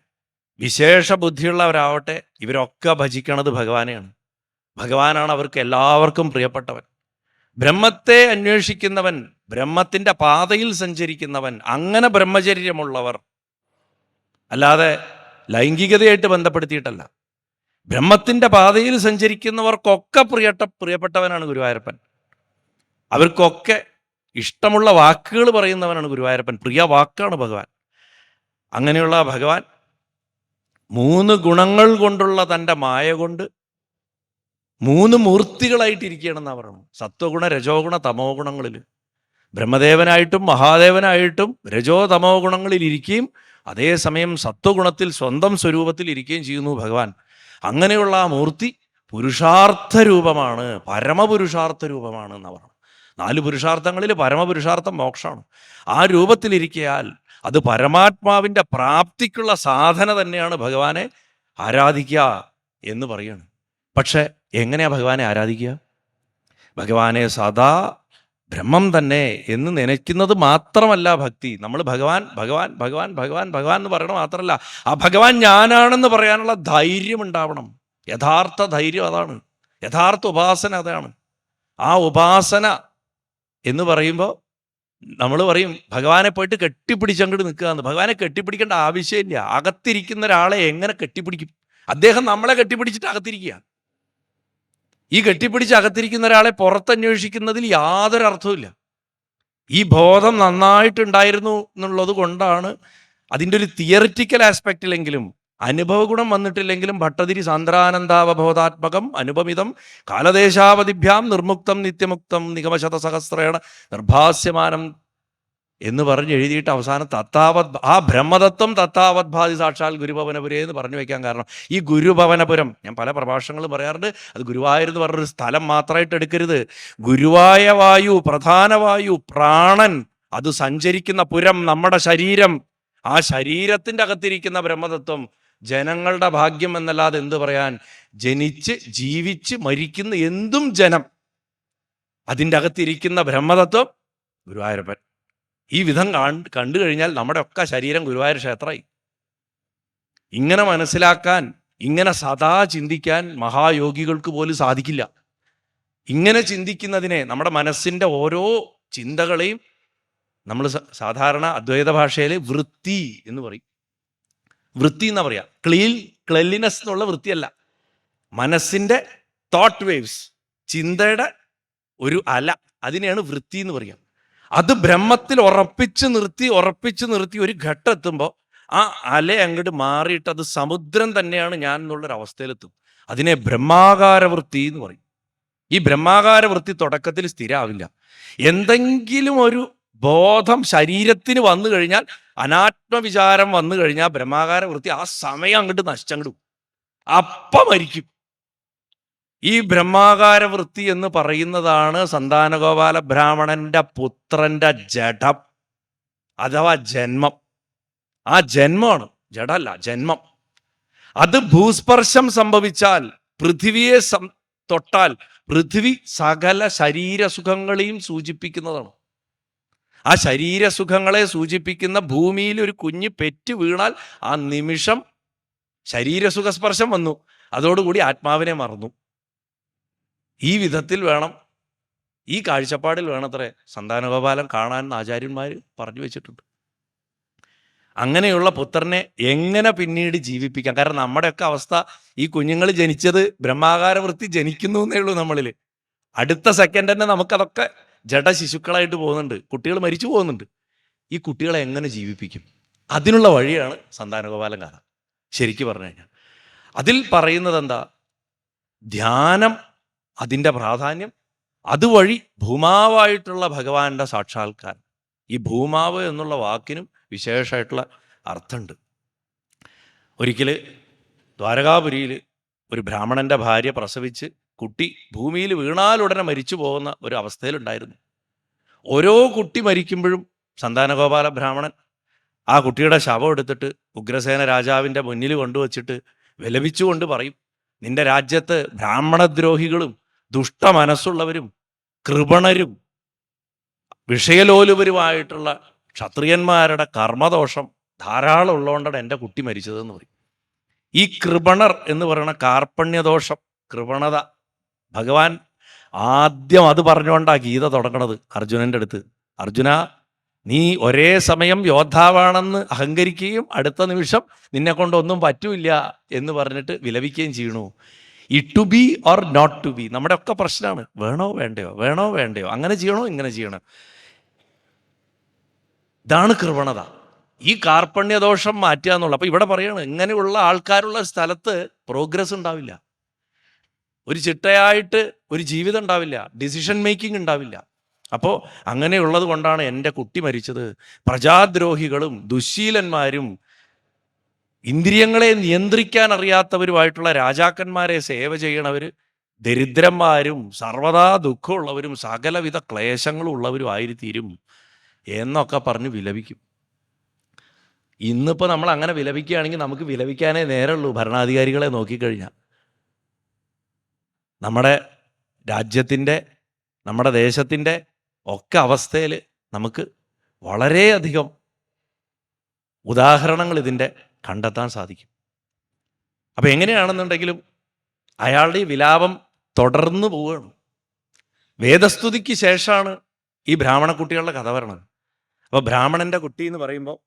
വിശേഷ ബുദ്ധിയുള്ളവരാവട്ടെ, ഇവരൊക്കെ ഭജിക്കണത് ഭഗവാനെയാണ്. ഭഗവാനാണ് അവർക്ക് എല്ലാവർക്കും പ്രിയപ്പെട്ടവൻ. ബ്രഹ്മത്തെ അന്വേഷിക്കുന്നവൻ, ബ്രഹ്മത്തിൻ്റെ പാതയിൽ സഞ്ചരിക്കുന്നവൻ, അങ്ങനെ ബ്രഹ്മചര്യമുള്ളവർ, അല്ലാതെ ലൈംഗികതയായിട്ട് ബന്ധപ്പെടുത്തിയിട്ടല്ല, ബ്രഹ്മത്തിൻ്റെ പാതയിൽ സഞ്ചരിക്കുന്നവർക്കൊക്കെ പ്രിയപ്പെട്ടവനാണ് ഗുരുവായൂരപ്പൻ. അവർക്കൊക്കെ ഇഷ്ടമുള്ള വാക്കുകൾ പറയുന്നവനാണ് ഗുരുവായൂരപ്പൻ. പ്രിയ വാക്കാണ് ഭഗവാൻ. അങ്ങനെയുള്ള ഭഗവാൻ 3 ഗുണങ്ങൾ കൊണ്ടുള്ള തൻ്റെ മായ കൊണ്ട് 3 മൂർത്തികളായിട്ടിരിക്കുകയാണെന്നാണ് പറയുന്നത്. സത്വഗുണ, രജോ ഗുണ, തമോ ഗുണങ്ങളിൽ ബ്രഹ്മദേവനായിട്ടും മഹാദേവനായിട്ടും രജോ തമോ ഗുണങ്ങളിൽ ഇരിക്കുകയും അതേസമയം സത്വഗുണത്തിൽ സ്വന്തം സ്വരൂപത്തിൽ ഇരിക്കുകയും ചെയ്യുന്നു ഭഗവാൻ. അങ്ങനെയുള്ള ആ മൂർത്തി പുരുഷാർത്ഥ രൂപമാണ്, പരമപുരുഷാർത്ഥ രൂപമാണ് എന്നാണ് പറയുന്നത്. 4 പുരുഷാർത്ഥങ്ങളിൽ പരമപുരുഷാർത്ഥം മോക്ഷമാണ്. ആ രൂപത്തിലിരിക്കയാൽ അത് പരമാത്മാവിൻ്റെ പ്രാപ്തിക്കുള്ള സാധന തന്നെയാണ് ഭഗവാനെ ആരാധിക്കുക എന്ന് പറയുകയാണ്. പക്ഷെ എങ്ങനെയാ ഭഗവാനെ ആരാധിക്കുക? ഭഗവാനെ സദാ ബ്രഹ്മം തന്നെ എന്ന് നനയ്ക്കുന്നത് മാത്രമല്ല ഭക്തി. നമ്മൾ ഭഗവാൻ ഭഗവാൻ ഭഗവാൻ ഭഗവാൻ ഭഗവാൻ എന്ന് പറയണത് മാത്രമല്ല, ആ ഭഗവാൻ ഞാനാണെന്ന് പറയാനുള്ള ധൈര്യം ഉണ്ടാവണം. യഥാർത്ഥ ധൈര്യം അതാണ്, യഥാർത്ഥ ഉപാസന അതാണ്. ആ ഉപാസന എന്ന് പറയുമ്പോൾ നമ്മൾ പറയും ഭഗവാനെ പോയിട്ട് കെട്ടിപ്പിടിച്ചങ്ങോട്ട് നിൽക്കുക എന്ന്. ഭഗവാനെ കെട്ടിപ്പിടിക്കേണ്ട ആവശ്യമില്ല. അകത്തിരിക്കുന്ന ഒരാളെ എങ്ങനെ കെട്ടിപ്പിടിക്കും? അദ്ദേഹം നമ്മളെ കെട്ടിപ്പിടിച്ചിട്ട് അകത്തിരിക്കുക. ഈ കെട്ടിപ്പിടിച്ച് അകത്തിരിക്കുന്ന ഒരാളെ പുറത്തന്വേഷിക്കുന്നതിൽ യാതൊരു അർത്ഥവുമില്ല. ഈ ബോധം നന്നായിട്ടുണ്ടായിരുന്നു എന്നുള്ളത് കൊണ്ടാണ് അതിൻ്റെ ഒരു തിയറിറ്റിക്കൽ ആസ്പെക്റ്റിലെങ്കിലും അനുഭവ ഗുണം വന്നിട്ടില്ലെങ്കിലും ഭട്ടതിരി സാന്ദ്രാനന്ദാവബോധാത്മകം അനുപമിതം കാലദേശാവധിഭ്യാം നിർമുക്തം നിത്യമുക്തം നിഗമശതസഹസ്രേണ നിർഭാസ്യമാനം എന്ന് പറഞ്ഞ് എഴുതിയിട്ട് അവസാനം തത്താവത്, ആ ബ്രഹ്മതത്വം തത്താവത് ഭാതി സാക്ഷാൽ ഗുരുഭവനപുരേ എന്ന് പറഞ്ഞു വയ്ക്കാൻ കാരണം ഈ ഗുരുഭവനപുരം, ഞാൻ പല പ്രഭാഷണങ്ങളും പറയാറുണ്ട്, അത് ഗുരുവായൂർ എന്ന് പറഞ്ഞൊരു സ്ഥലം മാത്രമായിട്ട് എടുക്കരുത്. ഗുരുവായ വായു, പ്രധാന വായു, പ്രാണൻ, അത് സഞ്ചരിക്കുന്ന പുരം നമ്മുടെ ശരീരം. ആ ശരീരത്തിൻ്റെ അകത്തിരിക്കുന്ന ബ്രഹ്മതത്വം ജനങ്ങളുടെ ഭാഗ്യം എന്നല്ലാതെ എന്ത് പറയാൻ? ജനിച്ച് ജീവിച്ച് മരിക്കുന്ന എന്തും ജനം. അതിൻ്റെ അകത്തിരിക്കുന്ന ബ്രഹ്മതത്വം ഗുരുവായൂരപ്പൻ. ഈ വിധം കണ്ടു കഴിഞ്ഞാൽ നമ്മുടെ ഒക്കെ ശരീരം ഗുരുവായൂർ ക്ഷേത്രമായി. ഇങ്ങനെ മനസ്സിലാക്കാൻ, ഇങ്ങനെ സദാ ചിന്തിക്കാൻ മഹായോഗികൾക്ക് പോലും സാധിക്കില്ല. ഇങ്ങനെ ചിന്തിക്കുന്നതിനെ, നമ്മുടെ മനസ്സിൻ്റെ ഓരോ ചിന്തകളെയും നമ്മൾ സാധാരണ അദ്വൈത ഭാഷയിൽ വൃത്തി എന്ന് പറയും. വൃത്തി എന്നാ പറയാ, ക്ലെൻലിനെസ് എന്നുള്ള വൃത്തിയല്ല. മനസ്സിൻ്റെ തോട്ട് വേവ്സ്, ചിന്തയുടെ ഒരു അല, അതിനെയാണ് വൃത്തി എന്ന് പറയാം. അത് ബ്രഹ്മത്തിൽ ഉറപ്പിച്ച് നിർത്തി ഒരു ഘട്ടം എത്തുമ്പോൾ ആ അല അങ്ങോട്ട് മാറിയിട്ട് അത് സമുദ്രം തന്നെയാണ് ഞാൻ എന്നുള്ളൊരവസ്ഥയിലെത്തും. അതിനെ ബ്രഹ്മാകാര വൃത്തി എന്ന് പറയും. ഈ ബ്രഹ്മാകാര വൃത്തി തുടക്കത്തിൽ സ്ഥിരമാവില്ല. എന്തെങ്കിലും ഒരു ബോധം ശരീരത്തിന് വന്നു കഴിഞ്ഞാൽ, അനാത്മവിചാരം വന്നു കഴിഞ്ഞാൽ ബ്രഹ്മാകാര വൃത്തി ആ സമയം അങ്ങോട്ട് നശിച്ചങ്ങടും, അപ്പം മരിക്കും. ഈ ബ്രഹ്മാകാര വൃത്തി എന്ന് പറയുന്നതാണ് സന്താനഗോപാല ബ്രാഹ്മണന്റെ പുത്രന്റെ ജഡം അഥവാ ജന്മം. ആ ജന്മമാണ്, ജഡമല്ല, ജന്മം. അത് ഭൂസ്പർശം സംഭവിച്ചാൽ, പൃഥിവിയെ തൊട്ടാൽ, പൃഥിവി സകല ശരീരസുഖങ്ങളെയും സൂചിപ്പിക്കുന്നതാണ്. ആ ശരീരസുഖങ്ങളെ സൂചിപ്പിക്കുന്ന ഭൂമിയിൽ ഒരു കുഞ്ഞ് പെറ്റ് വീണാൽ ആ നിമിഷം ശരീരസുഖസ്പർശം വന്നു, അതോടുകൂടി ആത്മാവിനെ മറന്നു. ഈ വിധത്തിൽ വേണം, ഈ കാഴ്ചപ്പാടിൽ വേണത്രേ സന്താനഗോപാലൻ കാണാൻ ആചാര്യന്മാർ പറഞ്ഞു വെച്ചിട്ടുണ്ട്. അങ്ങനെയുള്ള പുത്രനെ എങ്ങനെ പിന്നീട് ജീവിപ്പിക്കാം? കാരണം നമ്മുടെയൊക്കെ അവസ്ഥ, ഈ കുഞ്ഞുങ്ങൾ ജനിച്ചത് ബ്രഹ്മാകാര വൃത്തി ജനിക്കുന്നു എന്നേ ഉള്ളൂ. നമ്മളിൽ അടുത്ത സെക്കൻഡ് തന്നെ നമുക്കതൊക്കെ ജഡശിശുക്കളായിട്ട് പോകുന്നുണ്ട്, കുട്ടികൾ മരിച്ചു പോകുന്നുണ്ട്. ഈ കുട്ടികളെ എങ്ങനെ ജീവിപ്പിക്കും? അതിനുള്ള വഴിയാണ് സന്താനഗോപാലൻ കഥ. ശരിക്കും പറഞ്ഞു കഴിഞ്ഞാൽ അതിൽ പറയുന്നത് എന്താ? ധ്യാനം, അതിൻ്റെ പ്രാധാന്യം, അതുവഴി ഭൂമാവായിട്ടുള്ള ഭഗവാന്റെ സാക്ഷാത്കാരം. ഈ ഭൂമാവ് എന്നുള്ള വാക്കിനും വിശേഷമായിട്ടുള്ള അർത്ഥമുണ്ട്. ഒരിക്കൽ ദ്വാരകാപുരിയിൽ ഒരു ബ്രാഹ്മണൻ്റെ ഭാര്യ പ്രസവിച്ച് കുട്ടി ഭൂമിയിൽ വീണാലുടനെ മരിച്ചു പോകുന്ന ഒരു അവസ്ഥയിലുണ്ടായിരുന്നു. ഓരോ കുട്ടി മരിക്കുമ്പോഴും സന്താനഗോപാല ബ്രാഹ്മണൻ ആ കുട്ടിയുടെ ശവം എടുത്തിട്ട് ഉഗ്രസേന രാജാവിൻ്റെ മുന്നിൽ കൊണ്ടുവച്ചിട്ട് വിലപിച്ചുകൊണ്ട് പറയും, നിന്റെ രാജ്യത്ത് ബ്രാഹ്മണദ്രോഹികളും ദുഷ്ടമനസ്സുള്ളവരും കൃപണരും വിഷയലോലുപരുമായിട്ടുള്ള ക്ഷത്രിയന്മാരുടെ കർമ്മദോഷം ധാരാളം ഉള്ളതുകൊണ്ടാണ് എൻ്റെ കുട്ടി മരിച്ചതെന്ന് പറയും. ഈ കൃപണർ എന്ന് പറയുന്ന കാർപ്പണ്യദോഷം, കൃപണത, ഭഗവാൻ ആദ്യം അത് പറഞ്ഞുകൊണ്ടാണ് ഗീത തുടങ്ങണത് അർജുനൻ്റെ അടുത്ത്. അർജുന, നീ ഒരേ സമയം യോദ്ധാവാണെന്ന് അഹങ്കരിക്കുകയും അടുത്ത നിമിഷം നിന്നെ കൊണ്ടൊന്നും പറ്റൂല എന്ന് പറഞ്ഞിട്ട് വിലപിക്കുകയും ചെയ്യണു. ഈ to be or not to be നമ്മുടെ ഒക്കെ പ്രശ്നമാണ്. വേണോ വേണ്ടയോ, വേണോ വേണ്ടയോ, അങ്ങനെ ചെയ്യണോ ഇങ്ങനെ ചെയ്യണം. ഇതാണ് കൃപണത. ഈ കാർപ്പണ്യദോഷം മാറ്റുക എന്നുള്ളത്. അപ്പോൾ ഇവിടെ പറയാണ്, ഇങ്ങനെയുള്ള ആൾക്കാരുള്ള സ്ഥലത്ത് പ്രോഗ്രസ് ഉണ്ടാവില്ല, ഒരു ചിട്ടയായിട്ട് ഒരു ജീവിതം ഉണ്ടാവില്ല, ഡിസിഷൻ മേക്കിംഗ് ഉണ്ടാവില്ല. അപ്പോൾ അങ്ങനെയുള്ളത് കൊണ്ടാണ് എൻ്റെ കുട്ടി മരിച്ചത്. പ്രജാദ്രോഹികളും ദുശ്ശീലന്മാരും ഇന്ദ്രിയങ്ങളെ നിയന്ത്രിക്കാൻ അറിയാത്തവരുമായിട്ടുള്ള രാജാക്കന്മാരെ സേവ ചെയ്യണവർ ദരിദ്രന്മാരും സർവദാ ദുഃഖമുള്ളവരും സകലവിധ ക്ലേശങ്ങളും ഉള്ളവരും ആയിത്തീരും എന്നൊക്കെ പറഞ്ഞ് വിലപിക്കും. ഇന്നിപ്പോൾ നമ്മൾ അങ്ങനെ വിലപിക്കുകയാണെങ്കിൽ നമുക്ക് വിലപിക്കാനേ നേരമുള്ളൂ. ഭരണാധികാരികളെ നോക്കിക്കഴിഞ്ഞാൽ നമ്മുടെ രാജ്യത്തിൻ്റെ, നമ്മുടെ ദേശത്തിൻ്റെ ഒക്കെ അവസ്ഥയിൽ നമുക്ക് വളരെയധികം ഉദാഹരണങ്ങൾ ഇതിൻ്റെ കണ്ടെത്താൻ സാധിക്കും. അപ്പം എങ്ങനെയാണെന്നുണ്ടെങ്കിലും അയാളുടെ ഈ വിലാപം തുടർന്നു പോവുകയാണ്. വേദസ്തുതിക്ക് ശേഷമാണ് ഈ ബ്രാഹ്മണ കുട്ടികളുടെ കഥ പറയണത്. അപ്പോൾ ബ്രാഹ്മണൻ്റെ കുട്ടി എന്ന് പറയുമ്പോൾ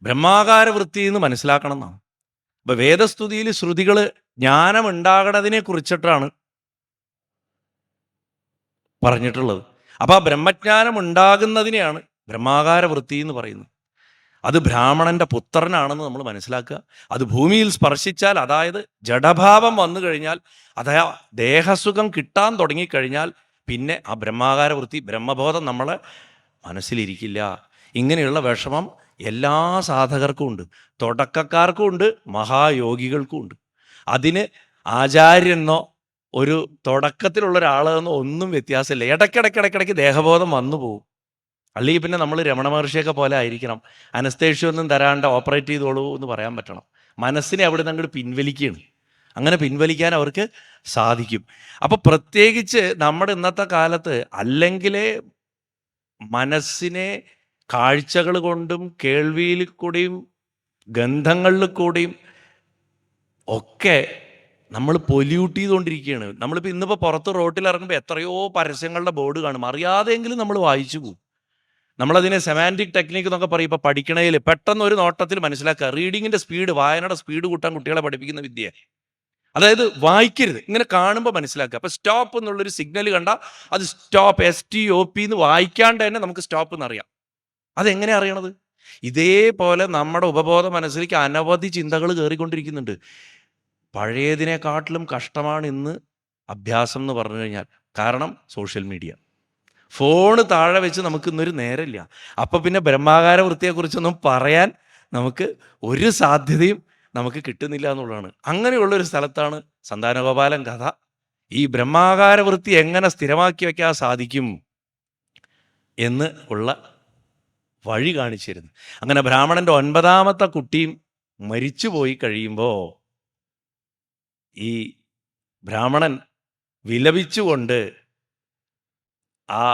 ബ്രഹ്മാകാര വൃത്തി എന്ന് മനസ്സിലാക്കണം എന്നാണ്. അപ്പോൾ വേദസ്തുതിയിൽ ശ്രുതികൾ ജ്ഞാനം ഉണ്ടാകണതിനെ കുറിച്ചിട്ടാണ് പറഞ്ഞിട്ടുള്ളത്. അപ്പോൾ ആ ബ്രഹ്മജ്ഞാനം ഉണ്ടാകുന്നതിനെയാണ് ബ്രഹ്മാകാര വൃത്തി എന്ന് പറയുന്നത്. അത് ബ്രാഹ്മണൻ്റെ പുത്രനാണെന്ന് നമ്മൾ മനസ്സിലാക്കുക. അത് ഭൂമിയിൽ സ്പർശിച്ചാൽ, അതായത് ജഡഭാവം വന്നു കഴിഞ്ഞാൽ, അതായത് ദേഹസുഖം കിട്ടാൻ തുടങ്ങിക്കഴിഞ്ഞാൽ പിന്നെ ആ ബ്രഹ്മാകാര വൃത്തി, ബ്രഹ്മബോധം നമ്മളെ മനസ്സിലിരിക്കില്ല. ഇങ്ങനെയുള്ള വിഷമം എല്ലാ സാധകർക്കും ഉണ്ട്, തുടക്കക്കാർക്കും ഉണ്ട്, മഹായോഗികൾക്കും ഉണ്ട്. അതിന് ആചാര്യനോ ഒരു തുടക്കത്തിലുള്ള ഒരാളെന്നോ ഒന്നും വ്യത്യാസമില്ല. ഇടയ്ക്കിടയ്ക്ക് ദേഹബോധം വന്നു പോകും. അല്ലെങ്കിൽ പിന്നെ നമ്മൾ രമണ മഹർഷിയൊക്കെ പോലെ ആയിരിക്കണം. അനസ്തേഷ്യൊന്നും തരാണ്ട് ഓപ്പറേറ്റ് ചെയ്തോളൂ എന്ന് പറയാൻ പറ്റണം. മനസ്സിനെ അവിടെ നിന്ന് അങ്ങോട്ട് പിൻവലിക്കുകയാണ്. അങ്ങനെ പിൻവലിക്കാൻ അവർക്ക് സാധിക്കും. അപ്പോൾ പ്രത്യേകിച്ച് നമ്മുടെ ഇന്നത്തെ കാലത്ത് അല്ലെങ്കിലേ മനസ്സിനെ കാഴ്ചകൾ കൊണ്ടും കേൾവിയിൽ കൂടിയും ഗന്ധങ്ങളിൽ കൂടിയും ഒക്കെ നമ്മൾ പൊല്യൂട്ട് ചെയ്തുകൊണ്ടിരിക്കുകയാണ്. നമ്മളിപ്പോൾ ഇന്നിപ്പോൾ പുറത്ത് റോട്ടിൽ ഇറങ്ങുമ്പോൾ എത്രയോ പരസ്യങ്ങളുടെ ബോർഡ് കാണും, അറിയാതെങ്കിലും നമ്മൾ വായിച്ചു പോകും. നമ്മളതിനെ സെമാൻറ്റിക് ടെക്നിക്ക് എന്നൊക്കെ പറയും. ഇപ്പോൾ പഠിക്കണതിൽ പെട്ടെന്ന് ഒരു നോട്ടത്തിൽ മനസ്സിലാക്കുക. റീഡിങ്ങിൻ്റെ സ്പീഡ്, വായനയുടെ സ്പീഡ് കൂട്ടാൻ കുട്ടികളെ പഠിപ്പിക്കുന്ന വിദ്യ. അതായത് വായിക്കരുത്, ഇങ്ങനെ കാണുമ്പോൾ മനസ്സിലാക്കുക. അപ്പോൾ സ്റ്റോപ്പ് എന്നുള്ളൊരു സിഗ്നൽ കണ്ടാൽ അത് സ്റ്റോപ്പ്, STOP എന്ന് വായിക്കാണ്ട് തന്നെ നമുക്ക് സ്റ്റോപ്പ് എന്നറിയാം. അതെങ്ങനെ അറിയണത്? ഇതേപോലെ നമ്മുടെ ഉപബോധ മനസ്സിലേക്ക് അനവധി ചിന്തകൾ കയറിക്കൊണ്ടിരിക്കുന്നുണ്ട്. പഴയതിനെക്കാട്ടിലും കഷ്ടമാണ് ഇന്ന് അഭ്യാസം എന്ന് പറഞ്ഞു കഴിഞ്ഞാൽ. കാരണം സോഷ്യൽ മീഡിയ, ഫോണ് താഴെ വെച്ച് നമുക്ക് ഇന്നൊരു നേരമില്ല. അപ്പം പിന്നെ ബ്രഹ്മാകാര വൃത്തിയെക്കുറിച്ചൊന്നും പറയാൻ നമുക്ക് ഒരു സാധ്യതയും നമുക്ക് കിട്ടുന്നില്ല എന്നുള്ളതാണ്. അങ്ങനെയുള്ളൊരു സ്ഥലത്താണ് സന്താനഗോപാലൻ കഥ. ഈ ബ്രഹ്മാകാര വൃത്തി എങ്ങനെ സ്ഥിരമാക്കി വയ്ക്കാൻ സാധിക്കും എന്ന് ഉള്ള വഴി കാണിച്ചിരുന്നു. അങ്ങനെ ബ്രാഹ്മണൻ്റെ 9ാമത്തെ കുട്ടിയും മരിച്ചു പോയി കഴിയുമ്പോൾ ഈ ബ്രാഹ്മണൻ വിലപിച്ചുകൊണ്ട് ആ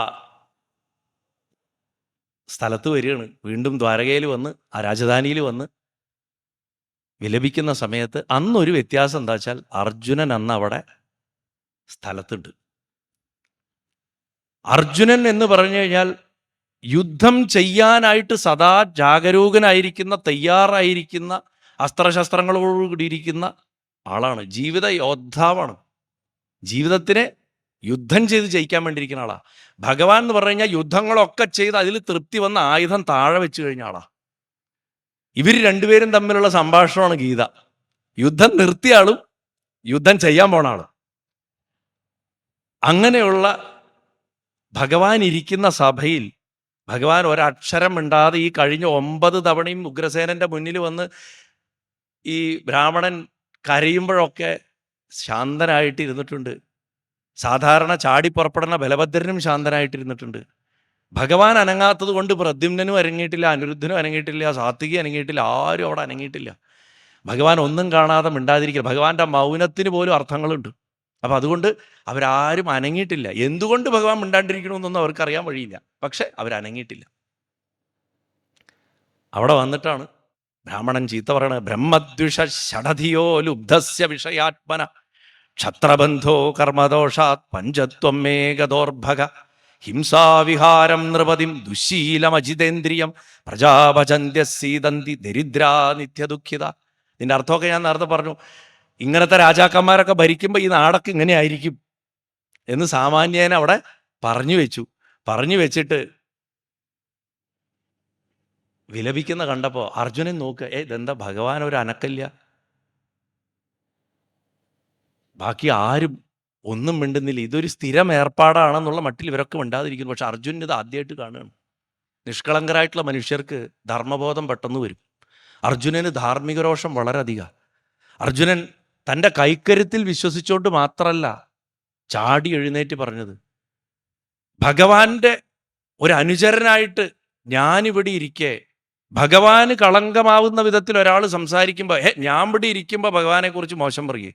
സ്ഥലത്ത് വരികയാണ്. വീണ്ടും ദ്വാരകയിൽ വന്ന്, ആ രാജധാനിയിൽ വന്ന് വിലപിക്കുന്ന സമയത്ത് അന്നൊരു വ്യത്യാസം എന്താ വെച്ചാൽ, അർജുനൻ അന്ന് അവിടെ സ്ഥലത്തുണ്ട്. അർജുനൻ എന്ന് പറഞ്ഞു കഴിഞ്ഞാൽ യുദ്ധം ചെയ്യാനായിട്ട് സദാ ജാഗരൂകനായിരിക്കുന്ന, തയ്യാറായിരിക്കുന്ന, അസ്ത്രശസ്ത്രങ്ങളോടുകൂടിയിരിക്കുന്ന ആളാണ്. ജീവിത യോദ്ധാവാണ്. ജീവിതത്തിനെ യുദ്ധം ചെയ്ത് ജയിക്കാൻ വേണ്ടിയിരിക്കുന്ന ആളാണ്. ഭഗവാൻ എന്ന് പറഞ്ഞു കഴിഞ്ഞാൽ യുദ്ധങ്ങളൊക്കെ ചെയ്ത് അതിൽ തൃപ്തി വന്ന ആയുധം താഴെ വെച്ച് കഴിഞ്ഞ ആളാണ്. ഇവർ രണ്ടുപേരും തമ്മിലുള്ള സംഭാഷണമാണ് ഗീത. യുദ്ധം നിർത്തിയ ആളും യുദ്ധം ചെയ്യാൻ പോണ ആളും. അങ്ങനെയുള്ള ഭഗവാൻ ഇരിക്കുന്ന സഭയിൽ ഭഗവാൻ ഒരക്ഷരം മിണ്ടാതെ ഈ കഴിഞ്ഞ 9 തവണയും ഉഗ്രസേനൻ്റെ മുന്നിൽ വന്ന് ഈ ബ്രാഹ്മണൻ കരയുമ്പോഴൊക്കെ ശാന്തനായിട്ടിരുന്നിട്ടുണ്ട്. സാധാരണ ചാടി പുറപ്പെടുന്ന ബലഭദ്രനും ശാന്തനായിട്ടിരുന്നിട്ടുണ്ട്. ഭഗവാൻ അനങ്ങാത്തത് കൊണ്ട് പ്രദ്യുമ്നനും അനങ്ങിയിട്ടില്ല, അനിരുദ്ധനും അനങ്ങിയിട്ടില്ല, സാത്വികി അനങ്ങിയിട്ടില്ല, ആരും അവിടെ അനങ്ങിയിട്ടില്ല. ഭഗവാൻ ഒന്നും കാണാതെ മിണ്ടാതിരിക്കുക. ഭഗവാന്റെ മൗനത്തിന് പോലും അർത്ഥങ്ങളുണ്ട്. അപ്പം അതുകൊണ്ട് അവരാരും അനങ്ങിയിട്ടില്ല. എന്തുകൊണ്ട് ഭഗവാൻ മിണ്ടാണ്ടിരിക്കണമെന്നൊന്നും അവർക്കറിയാൻ വഴിയില്ല. പക്ഷെ അവരനങ്ങിയിട്ടില്ല. അവിടെ വന്നിട്ടാണ് ബ്രാഹ്മണൻ ചീത്ത പറയണത്. ബ്രഹ്മദ്വിഷ ഷഡധിയോ ലുബ്ധസ്യ വിഷയാത്മന ക്ഷത്രബന്ധോ കർമ്മദോഷാത് പഞ്ചത്വം മേ ഗതോർഭക ഹിംസാവിഹാരം നൃപതിം ദുശീലമജിതേന്ദ്രിയം പ്രജാപചന്ത്യസീതന്തി ദരിദ്രാ നിത്യദുഃഖിത. ഇതിൻ്റെ അർത്ഥമൊക്കെ ഞാൻ നേരത്തെ പറഞ്ഞു. ഇങ്ങനത്തെ രാജാക്കന്മാരൊക്കെ ഭരിക്കുമ്പോൾ ഈ നാടൊക്കെ ഇങ്ങനെ ആയിരിക്കും എന്ന് സാമാന്യേന അവിടെ പറഞ്ഞു വെച്ചിട്ട് വിലപിക്കുന്ന കണ്ടപ്പോൾ അർജുനൻ നോക്കുക, ഇതെന്താ ഭഗവാൻ ഒരു അനക്കല്ല, ബാക്കി ആരും ഒന്നും മിണ്ടുന്നില്ല, ഇതൊരു സ്ഥിരം ഏർപ്പാടാണെന്നുള്ള മട്ടിൽ ഇവരൊക്കെ മിണ്ടാതിരിക്കുന്നു. പക്ഷെ അർജുനൻ ഇത് ആദ്യമായിട്ട് കാണുകയാണ്. നിഷ്കളങ്കരായിട്ടുള്ള മനുഷ്യർക്ക് ധർമ്മബോധം പെട്ടെന്ന് വരും. അർജുനന് ധാർമ്മിക രോഷം വളരെ അധികം. അർജുനൻ തൻ്റെ കൈക്കരുത്തിൽ വിശ്വസിച്ചുകൊണ്ട് മാത്രമല്ല ചാടി എഴുന്നേറ്റ് പറഞ്ഞത്, ഭഗവാന്റെ ഒരു അനുചരനായിട്ട് ഞാനിവിടെ ഇരിക്കെ ഭഗവാന് കളങ്കമാവുന്ന വിധത്തിൽ ഒരാൾ സംസാരിക്കുമ്പോൾ ഞാൻ ഇവിടെ ഇരിക്കുമ്പോൾ ഭഗവാനെക്കുറിച്ച് മോശം പറയേ,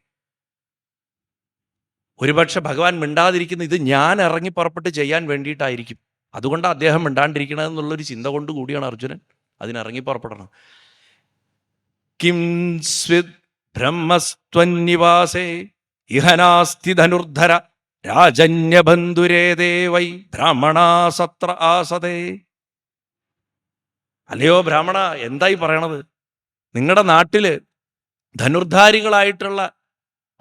ഒരുപക്ഷെ ഭഗവാൻ മിണ്ടാതിരിക്കുന്ന ഇത് ഞാൻ ഇറങ്ങി പുറപ്പെട്ട് ചെയ്യാൻ വേണ്ടിയിട്ടായിരിക്കും, അതുകൊണ്ട് അദ്ദേഹം മിണ്ടാണ്ടിരിക്കണമെന്നുള്ളൊരു ചിന്ത കൊണ്ട് കൂടിയാണ് അർജുനൻ അതിനിറങ്ങി പുറപ്പെടണം. കിം സ്വിദ് ബ്രഹ്മസ്ത്വന്നിവാസേ ഇഹനാസ്തി ധനുർധര രാജന്യബന്ധുരേ വൈ ബ്രാഹ്മണാ സത്ര ആസതേ. അല്ലയോ ബ്രാഹ്മണ, എന്തായി പറയണത്? നിങ്ങളുടെ നാട്ടില് ധനുർധാരികളായിട്ടുള്ള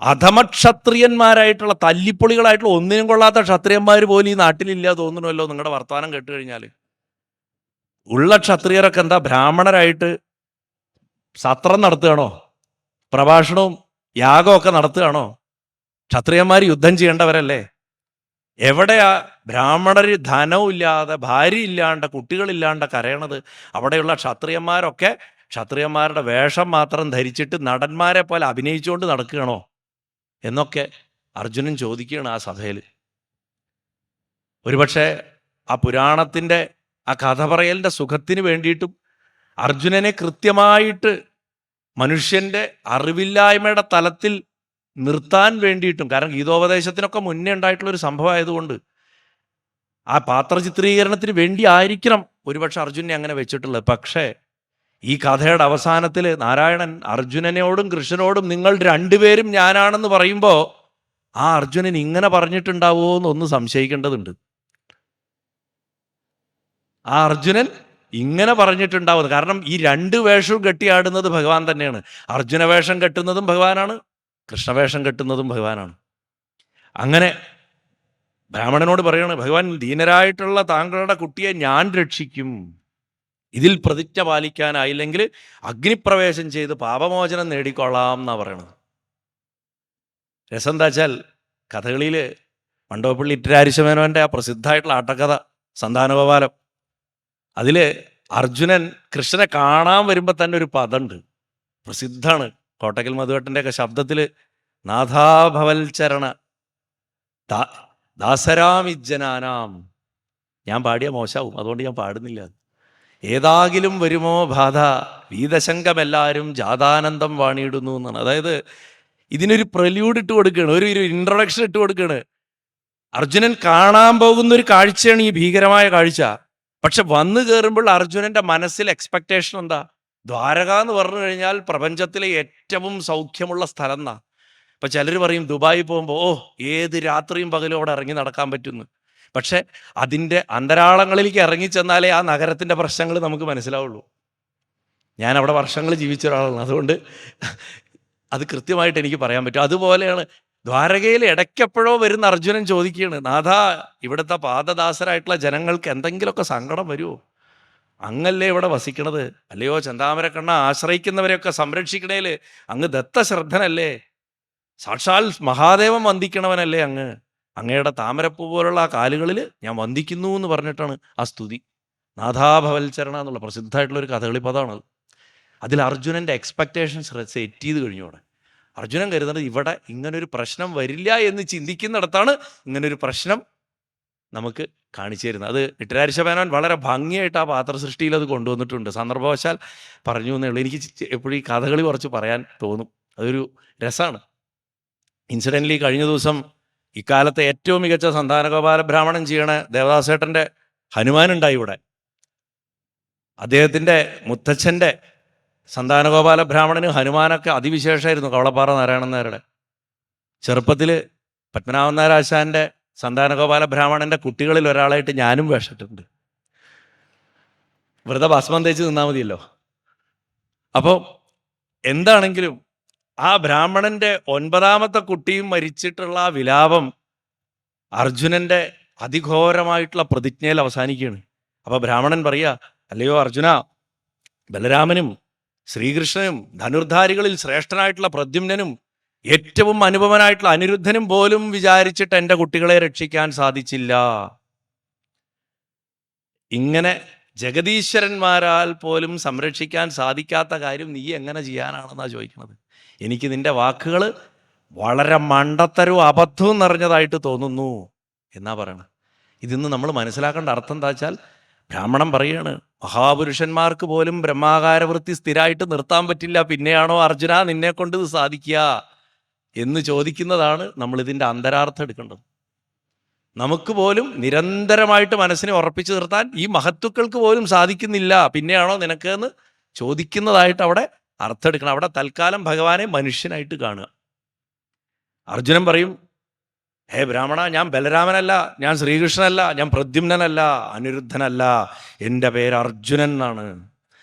അധമക്ഷത്രിയന്മാരായിട്ടുള്ള തല്ലിപ്പൊളികളായിട്ടുള്ള ഒന്നിനും കൊള്ളാത്ത ക്ഷത്രിയന്മാർ പോലും ഈ നാട്ടിലില്ല തോന്നണമല്ലോ നിങ്ങളുടെ വർത്തമാനം കേട്ട് കഴിഞ്ഞാൽ. ഉള്ള ക്ഷത്രിയരൊക്കെ എന്താ ബ്രാഹ്മണരായിട്ട് സത്രം നടത്തുകയാണോ, പ്രഭാഷണവും യാഗമൊക്കെ നടത്തുകയാണോ? ക്ഷത്രിയന്മാർ യുദ്ധം ചെയ്യേണ്ടവരല്ലേ? എവിടെയാ ബ്രാഹ്മണർ ധനവും ഇല്ലാതെ ഭാര്യ ഇല്ലാണ്ട് കുട്ടികളില്ലാണ്ട് കരയണത്? അവിടെയുള്ള ക്ഷത്രിയന്മാരൊക്കെ ക്ഷത്രിയന്മാരുടെ വേഷം മാത്രം ധരിച്ചിട്ട് നടന്മാരെ പോലെ അഭിനയിച്ചുകൊണ്ട് നടക്കുകയാണോ എന്നൊക്കെ അർജുനൻ ചോദിക്കുകയാണ് ആ സഭയിൽ. ഒരുപക്ഷെ ആ പുരാണത്തിൻ്റെ ആ കഥ പറയലിൻ്റെ സുഖത്തിന് വേണ്ടിയിട്ടും അർജുനനെ കൃത്യമായിട്ട് മനുഷ്യൻ്റെ അറിവില്ലായ്മയുടെ തലത്തിൽ നിർത്താൻ വേണ്ടിയിട്ടും, കാരണം ഗീതോപദേശത്തിനൊക്കെ മുന്നേ ഉണ്ടായിട്ടുള്ളൊരു സംഭവം ആയതുകൊണ്ട് ആ പാത്രചിത്രീകരണത്തിന് വേണ്ടി ആയിരിക്കണം ഒരുപക്ഷെ അർജുനെ അങ്ങനെ വെച്ചിട്ടുള്ളത്. പക്ഷേ ഈ കഥയുടെ അവസാനത്തിൽ നാരായണൻ അർജുനനോടും കൃഷ്ണനോടും നിങ്ങൾ രണ്ടുപേരും ഞാനാണെന്ന് പറയുമ്പോൾ ആ അർജുനൻ ഇങ്ങനെ പറഞ്ഞിട്ടുണ്ടാവുമോ എന്നൊന്ന് സംശയിക്കേണ്ടതുണ്ട്. ആ അർജുനൻ ഇങ്ങനെ പറഞ്ഞിട്ടുണ്ടാവുന്നത് കാരണം ഈ രണ്ട് വേഷവും കെട്ടിയാടുന്നത് ഭഗവാൻ തന്നെയാണ്. അർജുന വേഷം കെട്ടുന്നതും ഭഗവാനാണ്, കൃഷ്ണവേഷം കെട്ടുന്നതും ഭഗവാനാണ്. അങ്ങനെ ബ്രാഹ്മണനോട് പറയാണ്, ഭഗവാൻ ദീനരായിട്ടുള്ള താങ്കളുടെ കുട്ടിയെ ഞാൻ രക്ഷിക്കും, ഇതിൽ പ്രതിജ്ഞ പാലിക്കാനായില്ലെങ്കിൽ അഗ്നിപ്രവേശം ചെയ്ത് പാപമോചനം നേടിക്കൊള്ളാം എന്നാ പറയണത്. രസം എന്താ വെച്ചാൽ കഥകളിയിൽ മണ്ഡോപ്പള്ളി ഇറ്റരാരിശമേനോൻ്റെ ആ പ്രസിദ്ധമായിട്ടുള്ള ആട്ടക്കഥ സന്താനഗോപാലം, അതിൽ അർജുനൻ കൃഷ്ണനെ കാണാൻ വരുമ്പോൾ തന്നെ ഒരു പദമുണ്ട്, പ്രസിദ്ധമാണ്. കോട്ടക്കൽ മധുവട്ടൻ്റെയൊക്കെ ശബ്ദത്തിൽ നാഥാഭവൽചരണ ദാസരാമിജ്ജനാനാം. ഞാൻ പാടിയ മോശമാവും, അതുകൊണ്ട് ഞാൻ പാടുന്നില്ല. ഏതാകിലും വരുമോ ബാധ വീതശങ്കമെല്ലാവരും ജാതാനന്ദം വാണിയിടുന്നു എന്നാണ്. അതായത് ഇതിനൊരു പ്രല്യൂഡ് ഇട്ട് കൊടുക്കുകയാണ്, ഒരു ഇൻട്രൊഡക്ഷൻ ഇട്ട് കൊടുക്കുകയാണ്. അർജുനൻ കാണാൻ പോകുന്ന ഒരു കാഴ്ചയാണ് ഈ ഭീകരമായ കാഴ്ച. പക്ഷെ വന്നു കയറുമ്പോൾ അർജുനൻ്റെ മനസ്സിൽ എക്സ്പെക്റ്റേഷൻ എന്താ? ദ്വാരക എന്ന് പറഞ്ഞു കഴിഞ്ഞാൽ പ്രപഞ്ചത്തിലെ ഏറ്റവും സൗഖ്യമുള്ള സ്ഥലം എന്നാ. ഇപ്പം ചിലർ പറയും ദുബായി പോകുമ്പോൾ ഏത് രാത്രിയും പകലും അവിടെ ഇറങ്ങി നടക്കാൻ പറ്റുന്നു. പക്ഷെ അതിൻ്റെ അന്തരാളങ്ങളിലേക്ക് ഇറങ്ങിച്ചെന്നാലേ ആ നഗരത്തിൻ്റെ പ്രശ്നങ്ങൾ നമുക്ക് മനസ്സിലാവുള്ളൂ. ഞാൻ അവിടെ വർഷങ്ങൾ ജീവിച്ച ഒരാളാണ്, അതുകൊണ്ട് അത് കൃത്യമായിട്ട് എനിക്ക് പറയാൻ പറ്റും. അതുപോലെയാണ് ദ്വാരകയിൽ ഇടയ്ക്കെപ്പോഴോ വരുന്ന അർജുനൻ ചോദിക്കുകയാണ്, നാഥാ ഇവിടുത്തെ പാദദാസരായിട്ടുള്ള ജനങ്ങൾക്ക് എന്തെങ്കിലുമൊക്കെ സങ്കടം വരുമോ? അങ്ങല്ലേ ഇവിടെ വസിക്കണത്, അല്ലയോ ചെന്താമരക്കണ്ണ, ആശ്രയിക്കുന്നവരെയൊക്കെ സംരക്ഷിക്കണേൽ അങ്ങ് ദത്തശ്രദ്ധനല്ലേ, സാക്ഷാൽ മഹാദേവൻ വന്ദിക്കണവനല്ലേ അങ്ങ്, അങ്ങയുടെ താമരപ്പൂ പോലുള്ള ആ കാലുകളിൽ ഞാൻ വന്ദിക്കുന്നു എന്ന് പറഞ്ഞിട്ടാണ് ആ സ്തുതി. നാഥാഭവൽചരണ എന്നുള്ള പ്രസിദ്ധമായിട്ടുള്ളൊരു കഥകളി പദമാണത്. അതിൽ അർജുനൻ്റെ എക്സ്പെക്റ്റേഷൻസ് സെറ്റ് ചെയ്ത് കഴിഞ്ഞു. അവിടെ അർജുനൻ കരുതുന്നത് ഇവിടെ ഇങ്ങനൊരു പ്രശ്നം വരില്ല എന്ന് ചിന്തിക്കുന്നിടത്താണ് ഇങ്ങനൊരു പ്രശ്നം നമുക്ക് കാണിച്ചു തരുന്നത്. അത് ഇട്ടരാരിശമേനോൻ വളരെ ഭംഗിയായിട്ട് ആ പാത്രസൃഷ്ടിയിൽ അത് കൊണ്ടുവന്നിട്ടുണ്ട്. സന്ദർഭവശാൽ പറഞ്ഞു എന്നേ ഉള്ളൂ. എനിക്ക് എപ്പോഴും ഈ കഥകളി കുറച്ച് പറയാൻ തോന്നും. അതൊരു രസമാണ്. ഇൻസിഡൻ്റലി കഴിഞ്ഞ ദിവസം ഇക്കാലത്തെ ഏറ്റവും മികച്ച സന്താനഗോപാല ബ്രാഹ്മണൻ ചെയ്യണ ദേവദാസേട്ടൻ്റെ ഹനുമാനുണ്ടായി ഇവിടെ. അദ്ദേഹത്തിൻ്റെ മുത്തച്ഛൻ്റെ സന്താനഗോപാല ബ്രാഹ്മണന് ഹനുമാനൊക്കെ അതിവിശേഷമായിരുന്നു. കവളപ്പാറ നാരായണൻ നായരുടെ ചെറുപ്പത്തിൽ പത്മനാഭൻ നായരാശാൻ്റെ സന്താനഗോപാല ബ്രാഹ്മണൻ്റെ കുട്ടികളിൽ ഒരാളായിട്ട് ഞാനും വേഷിട്ടുണ്ട്. വെറുതെ ഭസ്മം തേച്ച് നിന്നാൽ മതിയല്ലോ. അപ്പോൾ എന്താണെങ്കിലും ആ ബ്രാഹ്മണൻ്റെ 9ാമത്തെ കുട്ടിയും മരിച്ചിട്ടുള്ള ആ വിലാപം അർജുനൻ്റെ അതിഘോരമായിട്ടുള്ള പ്രതിജ്ഞയിൽ അവസാനിക്കുകയാണ്. അപ്പോൾ ബ്രാഹ്മണൻ പറയുക, അല്ലയോ അർജുന, ബലരാമനും ശ്രീകൃഷ്ണനും ധനുർധാരികളിൽ ശ്രേഷ്ഠനായിട്ടുള്ള പ്രദ്യുമ്നനും ഏറ്റവും അനുപമനായിട്ടുള്ള അനിരുദ്ധനും പോലും വിചാരിച്ചിട്ട് എൻ്റെ കുട്ടികളെ രക്ഷിക്കാൻ സാധിച്ചില്ല. ഇങ്ങനെ ജഗദീശ്വരന്മാരാൽ പോലും സംരക്ഷിക്കാൻ സാധിക്കാത്ത കാര്യം നീ എങ്ങനെ ചെയ്യാനാണെന്നാണ് ചോദിക്കുന്നത്. എനിക്ക് നിന്റെ വാക്കുകൾ വളരെ മണ്ടത്തരവും അബദ്ധവും നിറഞ്ഞതായിട്ട് തോന്നുന്നു എന്നാ പറയണത്. ഇതിന്ന് നമ്മൾ മനസ്സിലാക്കേണ്ട അർത്ഥം എന്താ വെച്ചാൽ, ബ്രാഹ്മണൻ പറയാണ്, മഹാപുരുഷന്മാർക്ക് പോലും ബ്രഹ്മാകാരവൃത്തി സ്ഥിരമായിട്ട് നിർത്താൻ പറ്റില്ല, പിന്നെയാണോ അർജുന നിന്നെ കൊണ്ട് ഇത് സാധിക്കുക എന്ന് ചോദിക്കുന്നതാണ് നമ്മളിതിൻ്റെ അന്തരാർത്ഥം എടുക്കേണ്ടത്. നമുക്ക് പോലും നിരന്തരമായിട്ട് മനസ്സിനെ ഉറപ്പിച്ചു നിർത്താൻ ഈ മഹത്തുക്കൾക്ക് പോലും സാധിക്കുന്നില്ല, പിന്നെയാണോ നിനക്ക് എന്ന് ചോദിക്കുന്നതായിട്ട് അവിടെ അർത്ഥം എടുക്കണം. അവിടെ തൽക്കാലം ഭഗവാനെ മനുഷ്യനായിട്ട് കാണുക. അർജുനൻ പറയും, ഹേ ബ്രാഹ്മണ, ഞാൻ ബലരാമനല്ല, ഞാൻ ശ്രീകൃഷ്ണനല്ല, ഞാൻ പ്രദ്യുമ്നനല്ല, അനിരുദ്ധനല്ല, എൻ്റെ പേര് അർജുനൻ എന്നാണ്.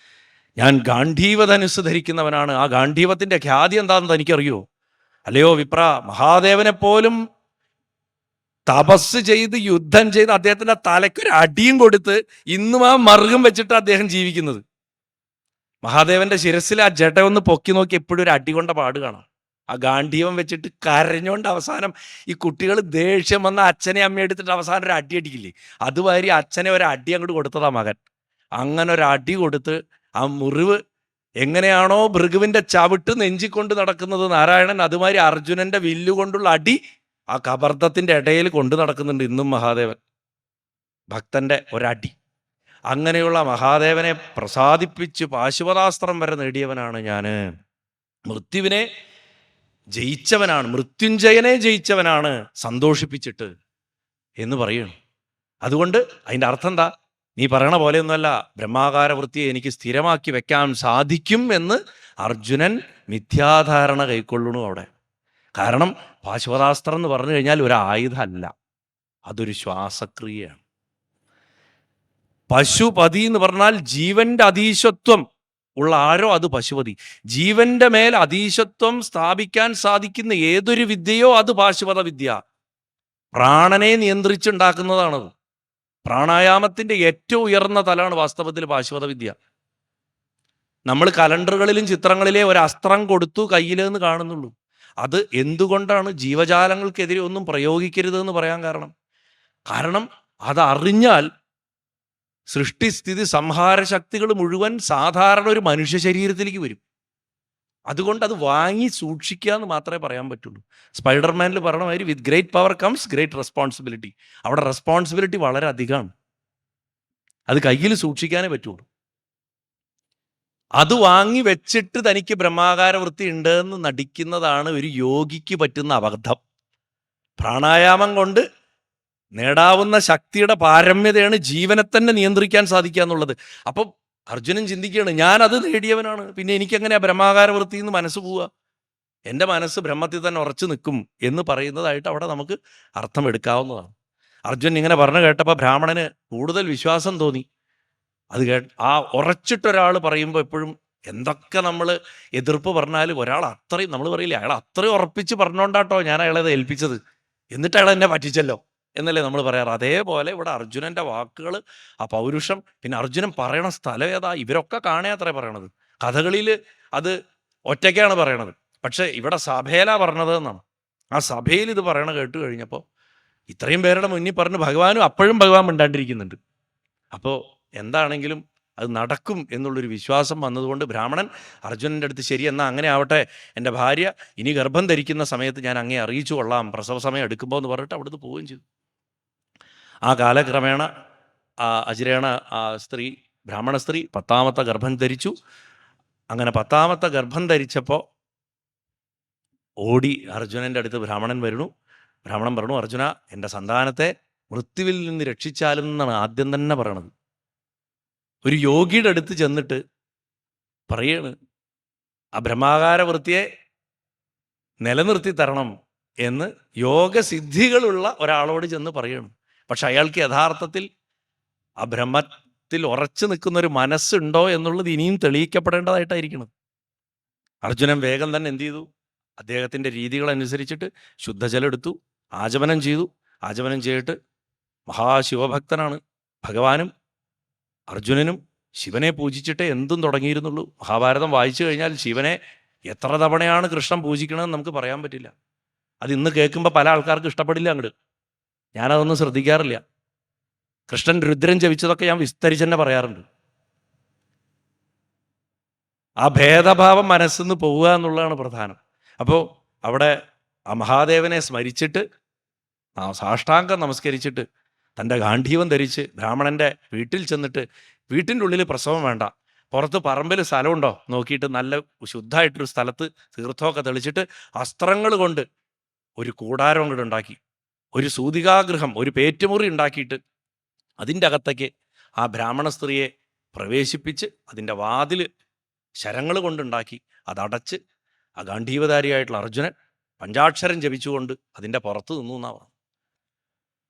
ഞാൻ ഗാന്ധീവധനുസ് ധരിക്കുന്നവനാണ്. ആ ഗാന്ധീവത്തിൻ്റെ ഖ്യാതി എന്താണെന്ന് എനിക്കറിയോ? അല്ലയോ വിപ്ര, മഹാദേവനെ പോലും തപസ് ചെയ്ത് യുദ്ധം ചെയ്ത് അദ്ദേഹത്തിൻ്റെ തലയ്ക്കൊരു അടിയും കൊടുത്ത് ഇന്നും ആ മറുകം വെച്ചിട്ട് അദ്ദേഹം ജീവിക്കുന്നത്. മഹാദേവന്റെ ശിരസിൽ ആ ജട ഒന്ന് പൊക്കി നോക്കി എപ്പോഴും ഒരു അടി കൊണ്ട പാട് കാണാം. ആ ഗാന്ധീവം വെച്ചിട്ട് കരഞ്ഞുകൊണ്ട് അവസാനം ഈ കുട്ടികൾ ദേഷ്യം വന്ന അച്ഛനെ അമ്മയെ എടുത്തിട്ട് അവസാനം ഒരു അടി അടിക്കില്ലേ, അതുമാതിരി അച്ഛനെ ഒരു അടി അങ്ങോട്ട് കൊടുത്തതാ മകൻ. അങ്ങനെ ഒരു അടി കൊടുത്ത് ആ മുറിവ് എങ്ങനെയാണോ ഭൃഗുവിൻ്റെ ചവിട്ട് നെഞ്ചിക്കൊണ്ട് നടക്കുന്നത് നാരായണൻ, അതുമാതിരി അർജുനന്റെ വില്ലുകൊണ്ടുള്ള അടി ആ കബർദത്തിൻ്റെ ഇടയിൽ കൊണ്ടു നടക്കുന്നുണ്ട് ഇന്നും മഹാദേവൻ. ഭക്തന്റെ ഒരടി. അങ്ങനെയുള്ള മഹാദേവനെ പ്രസാദിപ്പിച്ച് പാശുപതാസ്ത്രം വരെ നേടിയവനാണ് ഞാൻ. മൃത്യുവിനെ ജയിച്ചവനാണ്, മൃത്യുഞ്ജയനെ ജയിച്ചവനാണ് സന്തോഷിപ്പിച്ചിട്ട് എന്ന് പറയുന്നു. അതുകൊണ്ട് അതിൻ്റെ അർത്ഥം എന്താ? നീ പറയണ പോലെയൊന്നുമല്ല, ബ്രഹ്മാകാര വൃത്തിയെ എനിക്ക് സ്ഥിരമാക്കി വെക്കാൻ സാധിക്കും എന്ന് അർജുനൻ മിഥ്യാധാരണ കൈക്കൊള്ളണു അവിടെ. കാരണം പാശുപതാസ്ത്രം എന്ന് പറഞ്ഞു കഴിഞ്ഞാൽ ഒരു ആയുധമല്ല, അതൊരു ശ്വാസക്രിയയാണ്. പശുപതി എന്ന് പറഞ്ഞാൽ ജീവന്റെ അധീശത്വം ഉള്ള ആരോ അത് പശുപതി. ജീവന്റെ മേൽ അധീശത്വം സ്ഥാപിക്കാൻ സാധിക്കുന്ന ഏതൊരു വിദ്യയോ അത് പാശുപത വിദ്യ. പ്രാണനെ നിയന്ത്രിച്ചുണ്ടാക്കുന്നതാണത്. പ്രാണായാമത്തിന്റെ ഏറ്റവും ഉയർന്ന തലമാണ് വാസ്തവത്തിൽ പാശുപത വിദ്യ. നമ്മൾ കലണ്ടറുകളിലും ചിത്രങ്ങളിലെ ഒരു അസ്ത്രം കൊടുത്തു കയ്യിലെന്ന് കാണുന്നുള്ളൂ. അത് എന്തുകൊണ്ടാണ് ജീവജാലങ്ങൾക്കെതിരെ ഒന്നും പ്രയോഗിക്കരുതെന്ന് പറയാൻ കാരണം അതറിഞ്ഞാൽ സൃഷ്ടിസ്ഥിതി സംഹാര ശക്തികൾ മുഴുവൻ സാധാരണ ഒരു മനുഷ്യ ശരീരത്തിലേക്ക് വരും. അതുകൊണ്ട് അത് വാങ്ങി സൂക്ഷിക്കുക എന്ന് മാത്രമേ പറയാൻ പറ്റുള്ളൂ. സ്പൈഡർമാനിൽ പറഞ്ഞ മാതിരി with great power comes great responsibility. അവിടെ റെസ്പോൺസിബിലിറ്റി വളരെ അധികമാണ്. അത് കയ്യിൽ സൂക്ഷിക്കാനേ പറ്റുള്ളൂ. അത് വാങ്ങി വെച്ചിട്ട് തനിക്ക് ബ്രഹ്മാകാര വൃത്തി ഉണ്ട് എന്ന് നടിക്കുന്നതാണ് ഒരു യോഗിക്ക് പറ്റുന്ന അബദ്ധം. പ്രാണായാമം കൊണ്ട് നേടാവുന്ന ശക്തിയുടെ പാരമ്യതയാണ് ജീവനെ തന്നെ നിയന്ത്രിക്കാൻ സാധിക്കുക എന്നുള്ളത്. അപ്പം അർജുനൻ ചിന്തിക്കുകയാണ്, ഞാനത് നേടിയവനാണ്, പിന്നെ എനിക്കെങ്ങനെയാ ബ്രഹ്മാകാര വൃത്തി എന്ന് മനസ്സ് പോവുക? എൻ്റെ മനസ്സ് ബ്രഹ്മത്തിൽ തന്നെ ഉറച്ചു നിൽക്കും എന്ന് പറയുന്നതായിട്ട് അവിടെ നമുക്ക് അർത്ഥം എടുക്കാവുന്നതാണ്. അർജുനൻ ഇങ്ങനെ പറഞ്ഞു കേട്ടപ്പോൾ ബ്രാഹ്മണന് കൂടുതൽ വിശ്വാസം തോന്നി. അത് ആ ഉറച്ചിട്ടൊരാൾ പറയുമ്പോൾ എപ്പോഴും എന്തൊക്കെ നമ്മൾ എതിർപ്പ് പറഞ്ഞാലും ഒരാൾ അത്രയും, നമ്മൾ പറയില്ലേ, അയാൾ അത്രയും ഉറപ്പിച്ച് പറഞ്ഞോണ്ടാട്ടോ ഞാൻ അയാളത് ഏൽപ്പിച്ചത്, എന്നിട്ട് അയാൾ എന്നെ പറ്റിച്ചല്ലോ എന്നല്ലേ നമ്മൾ പറയാറ്. അതേപോലെ ഇവിടെ അർജുനൻ്റെ വാക്കുകൾ, ആ പൗരുഷം, പിന്നെ അർജുനൻ പറയണ സ്ഥലം ഏതാ? ഇവരൊക്കെ കാണേ അത്രേ പറയണത്. കഥകളിൽ അത് ഒറ്റയ്ക്കാണ് പറയണത്, പക്ഷെ ഇവിടെ സഭയിലാ പറഞ്ഞത് എന്നാണ്. ആ സഭയിൽ ഇത് പറയണ കേട്ട് കഴിഞ്ഞപ്പോൾ ഇത്രയും പേരുടെ മുന്നിൽ പറഞ്ഞ് ഭഗവാനും അപ്പോഴും ഭഗവാൻ മിണ്ടാണ്ടിരിക്കുന്നുണ്ട്. അപ്പോൾ എന്താണെങ്കിലും അത് നടക്കും എന്നുള്ളൊരു വിശ്വാസം വന്നതുകൊണ്ട് ബ്രാഹ്മണൻ അർജുനൻ്റെ അടുത്ത്, ശരി എന്നാൽ അങ്ങനെ ആവട്ടെ, എൻ്റെ ഭാര്യ ഇനി ഗർഭം ധരിക്കുന്ന സമയത്ത് ഞാൻ അങ്ങേ അറിയിച്ചു കൊള്ളാം, പ്രസവ സമയം എടുക്കുമ്പോൾ എന്ന് പറഞ്ഞിട്ട് അവിടുന്ന് പോവുകയും ചെയ്തു. ആ കാലക്രമേണ അജിരേണ സ്ത്രീ, ബ്രാഹ്മണ സ്ത്രീ 10ാമത്തെ ഗർഭം ധരിച്ചു. അങ്ങനെ 10ാമത്തെ ഗർഭം ധരിച്ചപ്പോൾ ഓടി അർജുനൻ്റെ അടുത്ത് ബ്രാഹ്മണൻ വരുന്നു. ബ്രാഹ്മണൻ പറഞ്ഞു, അർജുന, എൻ്റെ സന്താനത്തെ മൃത്യുവിൽ നിന്ന് രക്ഷിച്ചാലും എന്നാണ് ആദ്യം തന്നെ പറയണത്. ഒരു യോഗിയുടെ അടുത്ത് ചെന്നിട്ട് പറയാണ്, ആ ബ്രഹ്മാകാര വൃത്തിയെ നിലനിർത്തി തരണം എന്ന് യോഗസിദ്ധികളുള്ള ഒരാളോട് ചെന്ന് പറയണം. പക്ഷെ അയാൾക്ക് യഥാർത്ഥത്തിൽ ആ ബ്രഹ്മത്തിൽ ഉറച്ചു നിൽക്കുന്നൊരു മനസ്സുണ്ടോ എന്നുള്ളത് ഇനിയും തെളിയിക്കപ്പെടേണ്ടതായിട്ടായിരിക്കണം. അർജുനൻ വേഗം തന്നെ എന്ത് ചെയ്തു? അദ്ദേഹത്തിൻ്റെ രീതികളനുസരിച്ചിട്ട് ശുദ്ധജലം എടുത്തു, ആചമനം ചെയ്തു. ആചമനം ചെയ്തിട്ട് മഹാശിവഭക്തനാണ്. ഭഗവാനും അർജുനനും ശിവനെ പൂജിച്ചിട്ടേ എന്തും തുടങ്ങിയിരുന്നുള്ളൂ. മഹാഭാരതം വായിച്ചു കഴിഞ്ഞാൽ ശിവനെ എത്ര തവണയാണ് കൃഷ്ണൻ പൂജിക്കണമെന്ന് നമുക്ക് പറയാൻ പറ്റില്ല. അത് ഇന്ന് കേൾക്കുമ്പോൾ പല ആൾക്കാർക്ക് ഇഷ്ടപ്പെടില്ല അങ്ങോട്ട്. ഞാനതൊന്നും ശ്രദ്ധിക്കാറില്ല. കൃഷ്ണൻ രുദ്രൻ ജപിച്ചതൊക്കെ ഞാൻ വിസ്തരിച്ച് തന്നെ പറയാറുണ്ട്. ആ ഭേദഭാവം മനസ്സിൽ നിന്ന് പോവുക എന്നുള്ളതാണ് പ്രധാനം. അപ്പോൾ അവിടെ ആ മഹാദേവനെ സ്മരിച്ചിട്ട് സാഷ്ടാംഗം നമസ്കരിച്ചിട്ട് തൻ്റെ ഗാന്ധീവം ധരിച്ച് ബ്രാഹ്മണൻ്റെ വീട്ടിൽ ചെന്നിട്ട്, വീട്ടിൻ്റെ ഉള്ളിൽ പ്രസവം വേണ്ട, പുറത്ത് പറമ്പിൽ സ്ഥലമുണ്ടോ നോക്കിയിട്ട് നല്ല ശുദ്ധമായിട്ടൊരു സ്ഥലത്ത് തീർത്ഥമൊക്കെ തെളിച്ചിട്ട് അസ്ത്രങ്ങൾ കൊണ്ട് ഒരു കൂടാരം അങ്ങോട്ട് ഉണ്ടാക്കി, ഒരു സൂതികാഗൃഹം, ഒരു പേറ്റുമുറി ഉണ്ടാക്കിയിട്ട് അതിൻ്റെ അകത്തേക്ക് ആ ബ്രാഹ്മണ സ്ത്രീയെ പ്രവേശിപ്പിച്ച് അതിൻ്റെ വാതിൽ ശരങ്ങൾ കൊണ്ടുണ്ടാക്കി അതടച്ച് ആ ഗാന്ധീവധാരിയായിട്ടുള്ള അർജുനൻ പഞ്ചാക്ഷരം ജപിച്ചുകൊണ്ട് അതിൻ്റെ പുറത്ത് നിന്നു എന്നാണ് പറഞ്ഞു.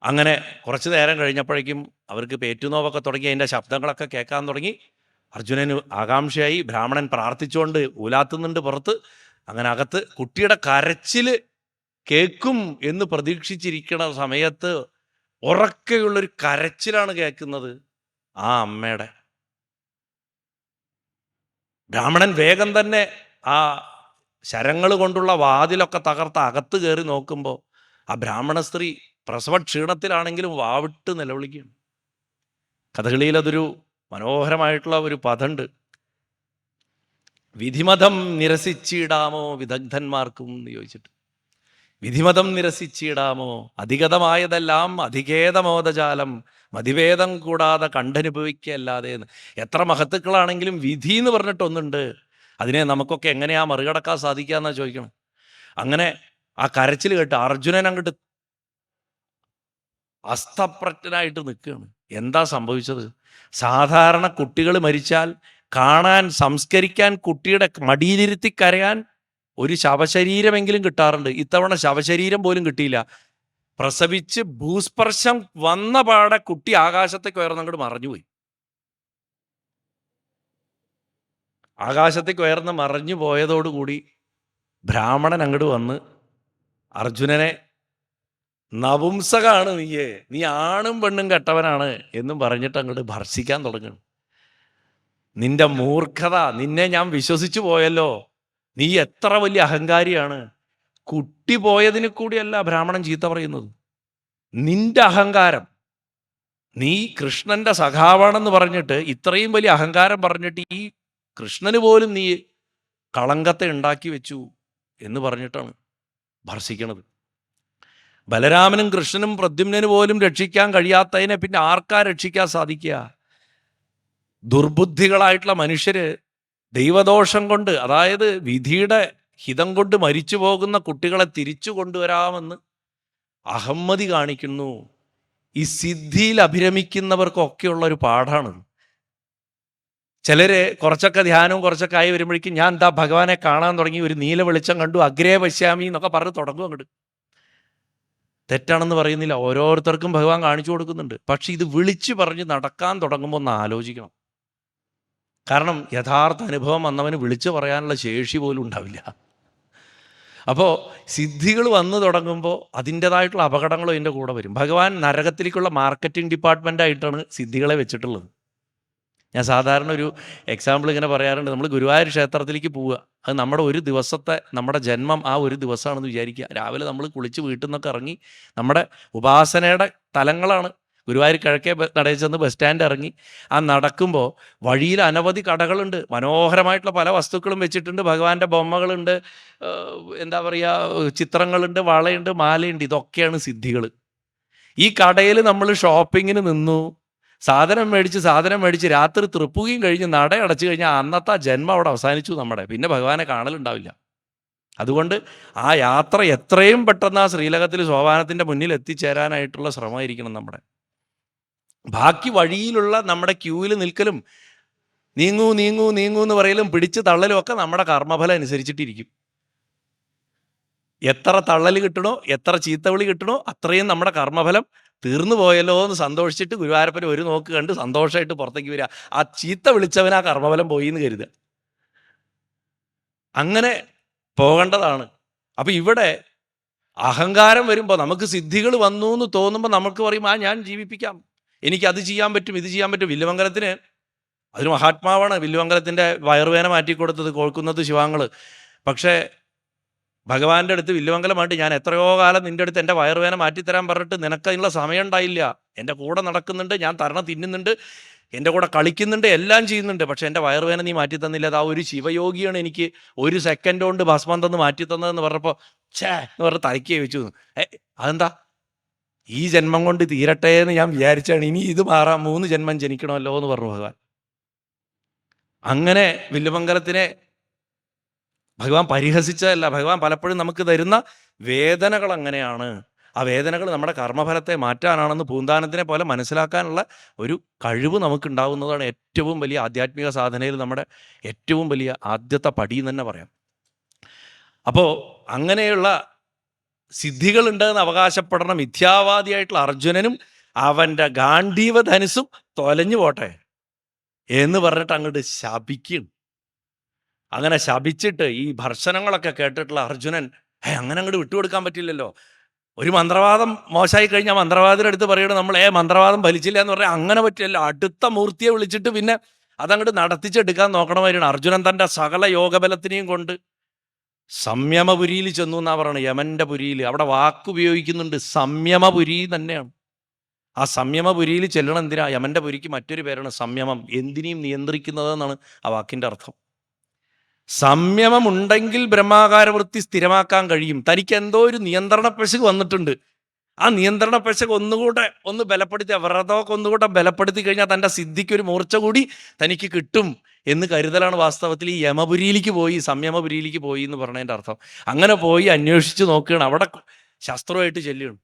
അങ്ങനെ കുറച്ച് നേരം കഴിഞ്ഞപ്പോഴേക്കും അവർക്ക് പേറ്റുനോവൊക്കെ തുടങ്ങി, അതിൻ്റെ ശബ്ദങ്ങളൊക്കെ കേൾക്കാൻ തുടങ്ങി. അർജുനന് ആകാംക്ഷയായി. ബ്രാഹ്മണൻ പ്രാർത്ഥിച്ചുകൊണ്ട് ഊലാത്തുന്നുണ്ട് പുറത്ത്. അങ്ങനെ അകത്ത് കുട്ടിയുടെ കരച്ചിൽ കേൾക്കും എന്ന് പ്രതീക്ഷിച്ചിരിക്കുന്ന സമയത്ത് ഉറക്കെയുള്ളൊരു കരച്ചിലാണ് കേൾക്കുന്നത് ആ അമ്മയുടെ. ബ്രാഹ്മണൻ വേഗം തന്നെ ആ ശരങ്ങൾ കൊണ്ടുള്ള വാതിലൊക്കെ തകർത്ത് അകത്ത് കയറി നോക്കുമ്പോൾ ആ ബ്രാഹ്മണ സ്ത്രീ പ്രസവ ക്ഷീണത്തിലാണെങ്കിലും വാവിട്ട് നിലവിളിക്കുകയാണ്. കഥകളിയിൽ അതൊരു മനോഹരമായിട്ടുള്ള ഒരു പദമുണ്ട്. വിധിമതം നിരസിച്ചിടാമോ വിദഗ്ധന്മാർക്കും എന്ന് ചോദിച്ചിട്ട്. വിധിമതം നിരസിച്ചിടാമോ, അധികതമായതെല്ലാം അധികേതമോദജാലം, മതിവേദം കൂടാതെ കണ്ടനുഭവിക്കല്ലാതെ എന്ന്. എത്ര മഹത്തുക്കളാണെങ്കിലും വിധി എന്ന് പറഞ്ഞിട്ടൊന്നുണ്ട്. അതിനെ നമുക്കൊക്കെ എങ്ങനെയാ മറികടക്കാൻ സാധിക്കുക എന്നാ ചോദിക്കണം. അങ്ങനെ ആ കരച്ചിൽ കേട്ട് അർജുനൻ അങ്ങോട്ട് അസ്തപ്രജ്ഞനായിട്ട് നിൽക്കുകയാണ്. എന്താ സംഭവിച്ചത്? സാധാരണ കുട്ടികൾ മരിച്ചാൽ കാണാൻ, സംസ്കരിക്കാൻ, കുട്ടിയുടെ മടിയിലിരുത്തി കരയാൻ ഒരു ശവശരീരമെങ്കിലും കിട്ടാറുണ്ട്. ഇത്തവണ ശവശരീരം പോലും കിട്ടിയില്ല. പ്രസവിച്ച് ഭൂസ്പർശം വന്ന പാടെ കുട്ടി ആകാശത്തേക്ക് ഉയർന്നങ്ങോട്ട് മറഞ്ഞുപോയി. ആകാശത്തേക്ക് ഉയർന്ന് മറഞ്ഞു പോയതോടുകൂടി ബ്രാഹ്മണൻ അങ്ങോട്ട് വന്ന് അർജുനനെ, നപുംസകാണ് നീയേ, നീ ആണും പെണ്ണും കെട്ടവനാണ് എന്നും പറഞ്ഞിട്ട് അങ്ങോട്ട് ഭർഷിക്കാൻ തുടങ്ങണം. നിന്റെ മൂർഖത, നിന്നെ ഞാൻ വിശ്വസിച്ചു പോയല്ലോ, നീ എത്ര വലിയ അഹങ്കാരിയാണ്. കുട്ടി പോയതിന് കൂടിയല്ല ബ്രാഹ്മണൻ ചീത്ത പറയുന്നത്, നിന്റെ അഹങ്കാരം. നീ കൃഷ്ണന്റെ സഖാവാണെന്ന് പറഞ്ഞിട്ട് ഇത്രയും വലിയ അഹങ്കാരം പറഞ്ഞിട്ട് ഈ കൃഷ്ണന് പോലും നീ കളങ്കത്തെ ഉണ്ടാക്കി വെച്ചു എന്ന് പറഞ്ഞിട്ടാണ് ഭർഷിക്കണത്. ബലരാമനും കൃഷ്ണനും പ്രദ്യുമ്നന് പോലും രക്ഷിക്കാൻ കഴിയാത്തതിനെ പിന്നെ ആർക്കാ രക്ഷിക്കാൻ സാധിക്കുക? ദുർബുദ്ധികളായിട്ടുള്ള മനുഷ്യര് ദൈവദോഷം കൊണ്ട്, അതായത് വിധിയുടെ ഹിതം കൊണ്ട് മരിച്ചു പോകുന്ന കുട്ടികളെ തിരിച്ചു കൊണ്ടുവരാമെന്ന് അഹമ്മതി കാണിക്കുന്നു. ഈ സിദ്ധിയിൽ അഭിരമിക്കുന്നവർക്കൊക്കെയുള്ള ഒരു പാഠാണ്. ചിലര് കുറച്ചൊക്കെ ധ്യാനവും കുറച്ചൊക്കെ ആയി വരുമ്പോഴേക്കും ഞാൻ എന്താ ഭഗവാനെ കാണാൻ തുടങ്ങി, ഒരു നീല വെളിച്ചം കണ്ടു, അഗ്രേ പശ്യാമി എന്നൊക്കെ പറഞ്ഞ് തുടങ്ങും അങ്ങോട്ട്. തെറ്റാണെന്ന് പറയുന്നില്ല, ഓരോരുത്തർക്കും ഭഗവാൻ കാണിച്ചു കൊടുക്കുന്നുണ്ട്. പക്ഷെ ഇത് വിളിച്ചു പറഞ്ഞ് നടക്കാൻ തുടങ്ങുമ്പോൾ ഒന്ന് ആലോചിക്കണം. കാരണം യഥാർത്ഥ അനുഭവം വന്നവന് വിളിച്ചു പറയാനുള്ള ശേഷി പോലും ഉണ്ടാവില്ല. അപ്പോൾ സിദ്ധികൾ വന്നു തുടങ്ങുമ്പോൾ അതിൻ്റെതായിട്ടുള്ള അപകടങ്ങളും അതിൻ്റെ കൂടെ വരും. ഭഗവാൻ നരകത്തിലേക്കുള്ള മാർക്കറ്റിംഗ് ഡിപ്പാർട്ട്മെൻ്റായിട്ടാണ് സിദ്ധികളെ വെച്ചിട്ടുള്ളത്. ഞാൻ സാധാരണ ഒരു എക്സാമ്പിൾ ഇങ്ങനെ പറയാറുണ്ട്. നമ്മൾ ഗുരുവായൂർ ക്ഷേത്രത്തിലേക്ക് പോവുക, അത് നമ്മുടെ ഒരു ദിവസത്തെ, നമ്മുടെ ജന്മം ആ ഒരു ദിവസമാണെന്ന് വിചാരിക്കുക. രാവിലെ നമ്മൾ കുളിച്ച് വീട്ടിൽ നിന്നൊക്കെ ഇറങ്ങി, നമ്മുടെ ഉപാസനയുടെ തലങ്ങളാണ്. ഗുരുവായൂർ കിഴക്കേ നടയിൽ ചെന്ന് ബസ് സ്റ്റാൻഡ് ഇറങ്ങി ആ നടക്കുമ്പോൾ വഴിയിൽ അനവധി കടകളുണ്ട്. മനോഹരമായിട്ടുള്ള പല വസ്തുക്കളും വെച്ചിട്ടുണ്ട്. ഭഗവാന്റെ ബൊമ്മകളുണ്ട്, എന്താ പറയുക, ചിത്രങ്ങളുണ്ട്, വളയുണ്ട്, മാലയുണ്ട്. ഇതൊക്കെയാണ് സിദ്ധികൾ. ഈ കടയിൽ നമ്മൾ ഷോപ്പിങ്ങിന് നിന്നു, സാധനം മേടിച്ച് രാത്രി തൃപ്പുകയും കഴിഞ്ഞ് നട അടച്ചു കഴിഞ്ഞാൽ അന്നത്തെ ജന്മം അവിടെ അവസാനിച്ചു നമ്മുടെ. പിന്നെ ഭഗവാനെ കാണലുണ്ടാവില്ല. അതുകൊണ്ട് ആ യാത്ര എത്രയും പെട്ടെന്ന് ആ ശ്രീലകത്തിൽ സോപാനത്തിൻ്റെ മുന്നിൽ എത്തിച്ചേരാനായിട്ടുള്ള ശ്രമമായിരിക്കണം നമ്മുടെ. ബാക്കി വഴിയിലുള്ള നമ്മുടെ ക്യൂവിൽ നിൽക്കലും നീങ്ങൂ നീങ്ങൂ നീങ്ങൂ എന്ന് പറയലും പിടിച്ച് തള്ളലും ഒക്കെ നമ്മുടെ കർമ്മഫലം അനുസരിച്ചിട്ടിരിക്കും. എത്ര തള്ളൽ കിട്ടണോ, എത്ര ചീത്തവിളി കിട്ടണോ, അത്രയും നമ്മുടെ കർമ്മഫലം തീർന്നു പോയല്ലോ എന്ന് സന്തോഷിച്ചിട്ട് ഗുരുവായൂരപ്പന് ഒരു നോക്ക് കണ്ട് സന്തോഷമായിട്ട് പുറത്തേക്ക് വരിക. ആ ചീത്ത വിളിച്ചവൻ ആ കർമ്മഫലം പോയി എന്ന് കരുതുക. അങ്ങനെ പോകേണ്ടതാണ്. അപ്പം ഇവിടെ അഹങ്കാരം വരുമ്പോൾ, നമുക്ക് സിദ്ധികൾ വന്നു എന്ന് തോന്നുമ്പോൾ നമുക്ക് പറയും ഞാൻ ജീവിപ്പിക്കാം, എനിക്കത് ചെയ്യാൻ പറ്റും, ഇത് ചെയ്യാൻ പറ്റും. വില്ലുമംഗലത്തിന് അതൊരു മഹാത്മാവാണ്. വില്ലുമംഗലത്തിൻ്റെ വയറുവേന മാറ്റിക്കൊടുത്തത് കോഴിക്കുന്നത് ശിവാങ്ങൾ. പക്ഷേ ഭഗവാന്റെ അടുത്ത് വില്ലുമംഗലമായിട്ട് ഞാൻ എത്രയോ കാലം നിൻ്റെ അടുത്ത് എൻ്റെ വയറുവേന മാറ്റിത്തരാൻ പറഞ്ഞിട്ട് നിനക്കതിനുള്ള സമയം ഉണ്ടായില്ല. എൻ്റെ കൂടെ നടക്കുന്നുണ്ട്, ഞാൻ തരണം തിന്നുന്നുണ്ട്, എൻ്റെ കൂടെ കളിക്കുന്നുണ്ട്, എല്ലാം ചെയ്യുന്നുണ്ട്, പക്ഷെ എൻ്റെ വയറുവേന നീ മാറ്റി തന്നില്ല. അത് ആ ഒരു ശിവയോഗിയാണ് എനിക്ക് ഒരു സെക്കൻഡ് കൊണ്ട് ഭസ്മം തന്ന് മാറ്റി തന്നതെന്ന് പറഞ്ഞപ്പോൾ ഛേ എന്ന് പറഞ്ഞ് തലയ്ക്ക് വെച്ചു. അതെന്താ, ഈ ജന്മം കൊണ്ട് തീരട്ടെ എന്ന് ഞാൻ വിചാരിച്ചാണ്, ഇനി ഇത് മാറാം, 3 ജന്മം ജനിക്കണമല്ലോ എന്ന് പറഞ്ഞു ഭഗവാൻ. അങ്ങനെ വില്ലുമംഗലത്തിനെ ഭഗവാൻ പരിഹസിച്ചതല്ല. ഭഗവാൻ പലപ്പോഴും നമുക്ക് തരുന്ന വേദനകൾ അങ്ങനെയാണ്. ആ വേദനകൾ നമ്മുടെ കർമ്മഫലത്തെ മാറ്റാനാണെന്ന് പൂന്താനത്തിനെ പോലെ മനസ്സിലാക്കാനുള്ള ഒരു കഴിവ് നമുക്കുണ്ടാവുന്നതാണ് ഏറ്റവും വലിയ ആധ്യാത്മിക സാധനയിൽ നമ്മുടെ ഏറ്റവും വലിയ ആദ്യത്തെ പടി എന്ന് തന്നെ പറയാം. അപ്പോൾ അങ്ങനെയുള്ള സിദ്ധികളുണ്ടെന്ന് അവകാശപ്പെടുന്ന മിഥ്യാവാദിയായിട്ടുള്ള അർജുനനും അവൻ്റെ ഗാണ്ഡീവ ധനുസും തൊലഞ്ഞു പോട്ടെ എന്ന് പറഞ്ഞിട്ട് അങ്ങോട്ട് ശപിക്കും. അങ്ങനെ ശപിച്ചിട്ട് ഈ ഭർസനങ്ങളൊക്കെ കേട്ടിട്ടുള്ള അർജുനൻ അങ്ങനെ അങ്ങോട്ട് വിട്ടുകൊടുക്കാൻ പറ്റില്ലല്ലോ. ഒരു മന്ത്രവാദം മോശമായി കഴിഞ്ഞാൽ മന്ത്രവാദിയുടെ അടുത്ത് പറയണം നമ്മൾ മന്ത്രവാദം ഫലിച്ചില്ല എന്ന് പറഞ്ഞാൽ അങ്ങനെ പറ്റില്ലല്ലോ. അടുത്ത മൂർത്തിയെ വിളിച്ചിട്ട് പിന്നെ അതങ്ങോട്ട് നടത്തിച്ചെടുക്കാൻ നോക്കണമായിരുന്നു. അർജുനൻ തൻ്റെ സകല യോഗബലത്തിനെയും കൊണ്ട് സംയമപുരിയിൽ ചെന്നു എന്നാ പറയണത്. യമൻ്റെ പുരിയിൽ അവിടെ വാക്കുപയോഗിക്കുന്നുണ്ട്, സംയമപുരി തന്നെയാണ്. ആ സംയമപുരിയിൽ ചെല്ലണം എന്തിനാ? യമൻ്റെ പുരിക്ക് മറ്റൊരു പേരാണ് സംയമം, എന്തിനേയും നിയന്ത്രിക്കുന്നത് എന്നാണ് ആ വാക്കിൻ്റെ അർത്ഥം. സംയമം ഉണ്ടെങ്കിൽ ബ്രഹ്മാകാരവൃത്തി സ്ഥിരമാക്കാൻ കഴിയും. തനിക്ക് എന്തോ ഒരു നിയന്ത്രണ പിശക് വന്നിട്ടുണ്ട്. ആ നിയന്ത്രണ പിശക് ഒന്ന് ബലപ്പെടുത്തി, വ്രതമൊക്കെ ഒന്നുകൂടെ ബലപ്പെടുത്തി കഴിഞ്ഞാൽ തൻ്റെ സിദ്ധിക്കൊരു മൂർച്ച കൂടി തനിക്ക് കിട്ടും എന്ന് കരുതലാണ് വാസ്തവത്തിൽ ഈ യമപുരിയിലേക്ക് പോയി, സംയമപുരിയിലേക്ക് പോയി എന്ന് പറഞ്ഞതിൻ്റെ അർത്ഥം. അങ്ങനെ പോയി അന്വേഷിച്ച് നോക്കുകയാണ്. അവിടെ ശസ്ത്രമായിട്ട് ചെല്ലുകയാണ്.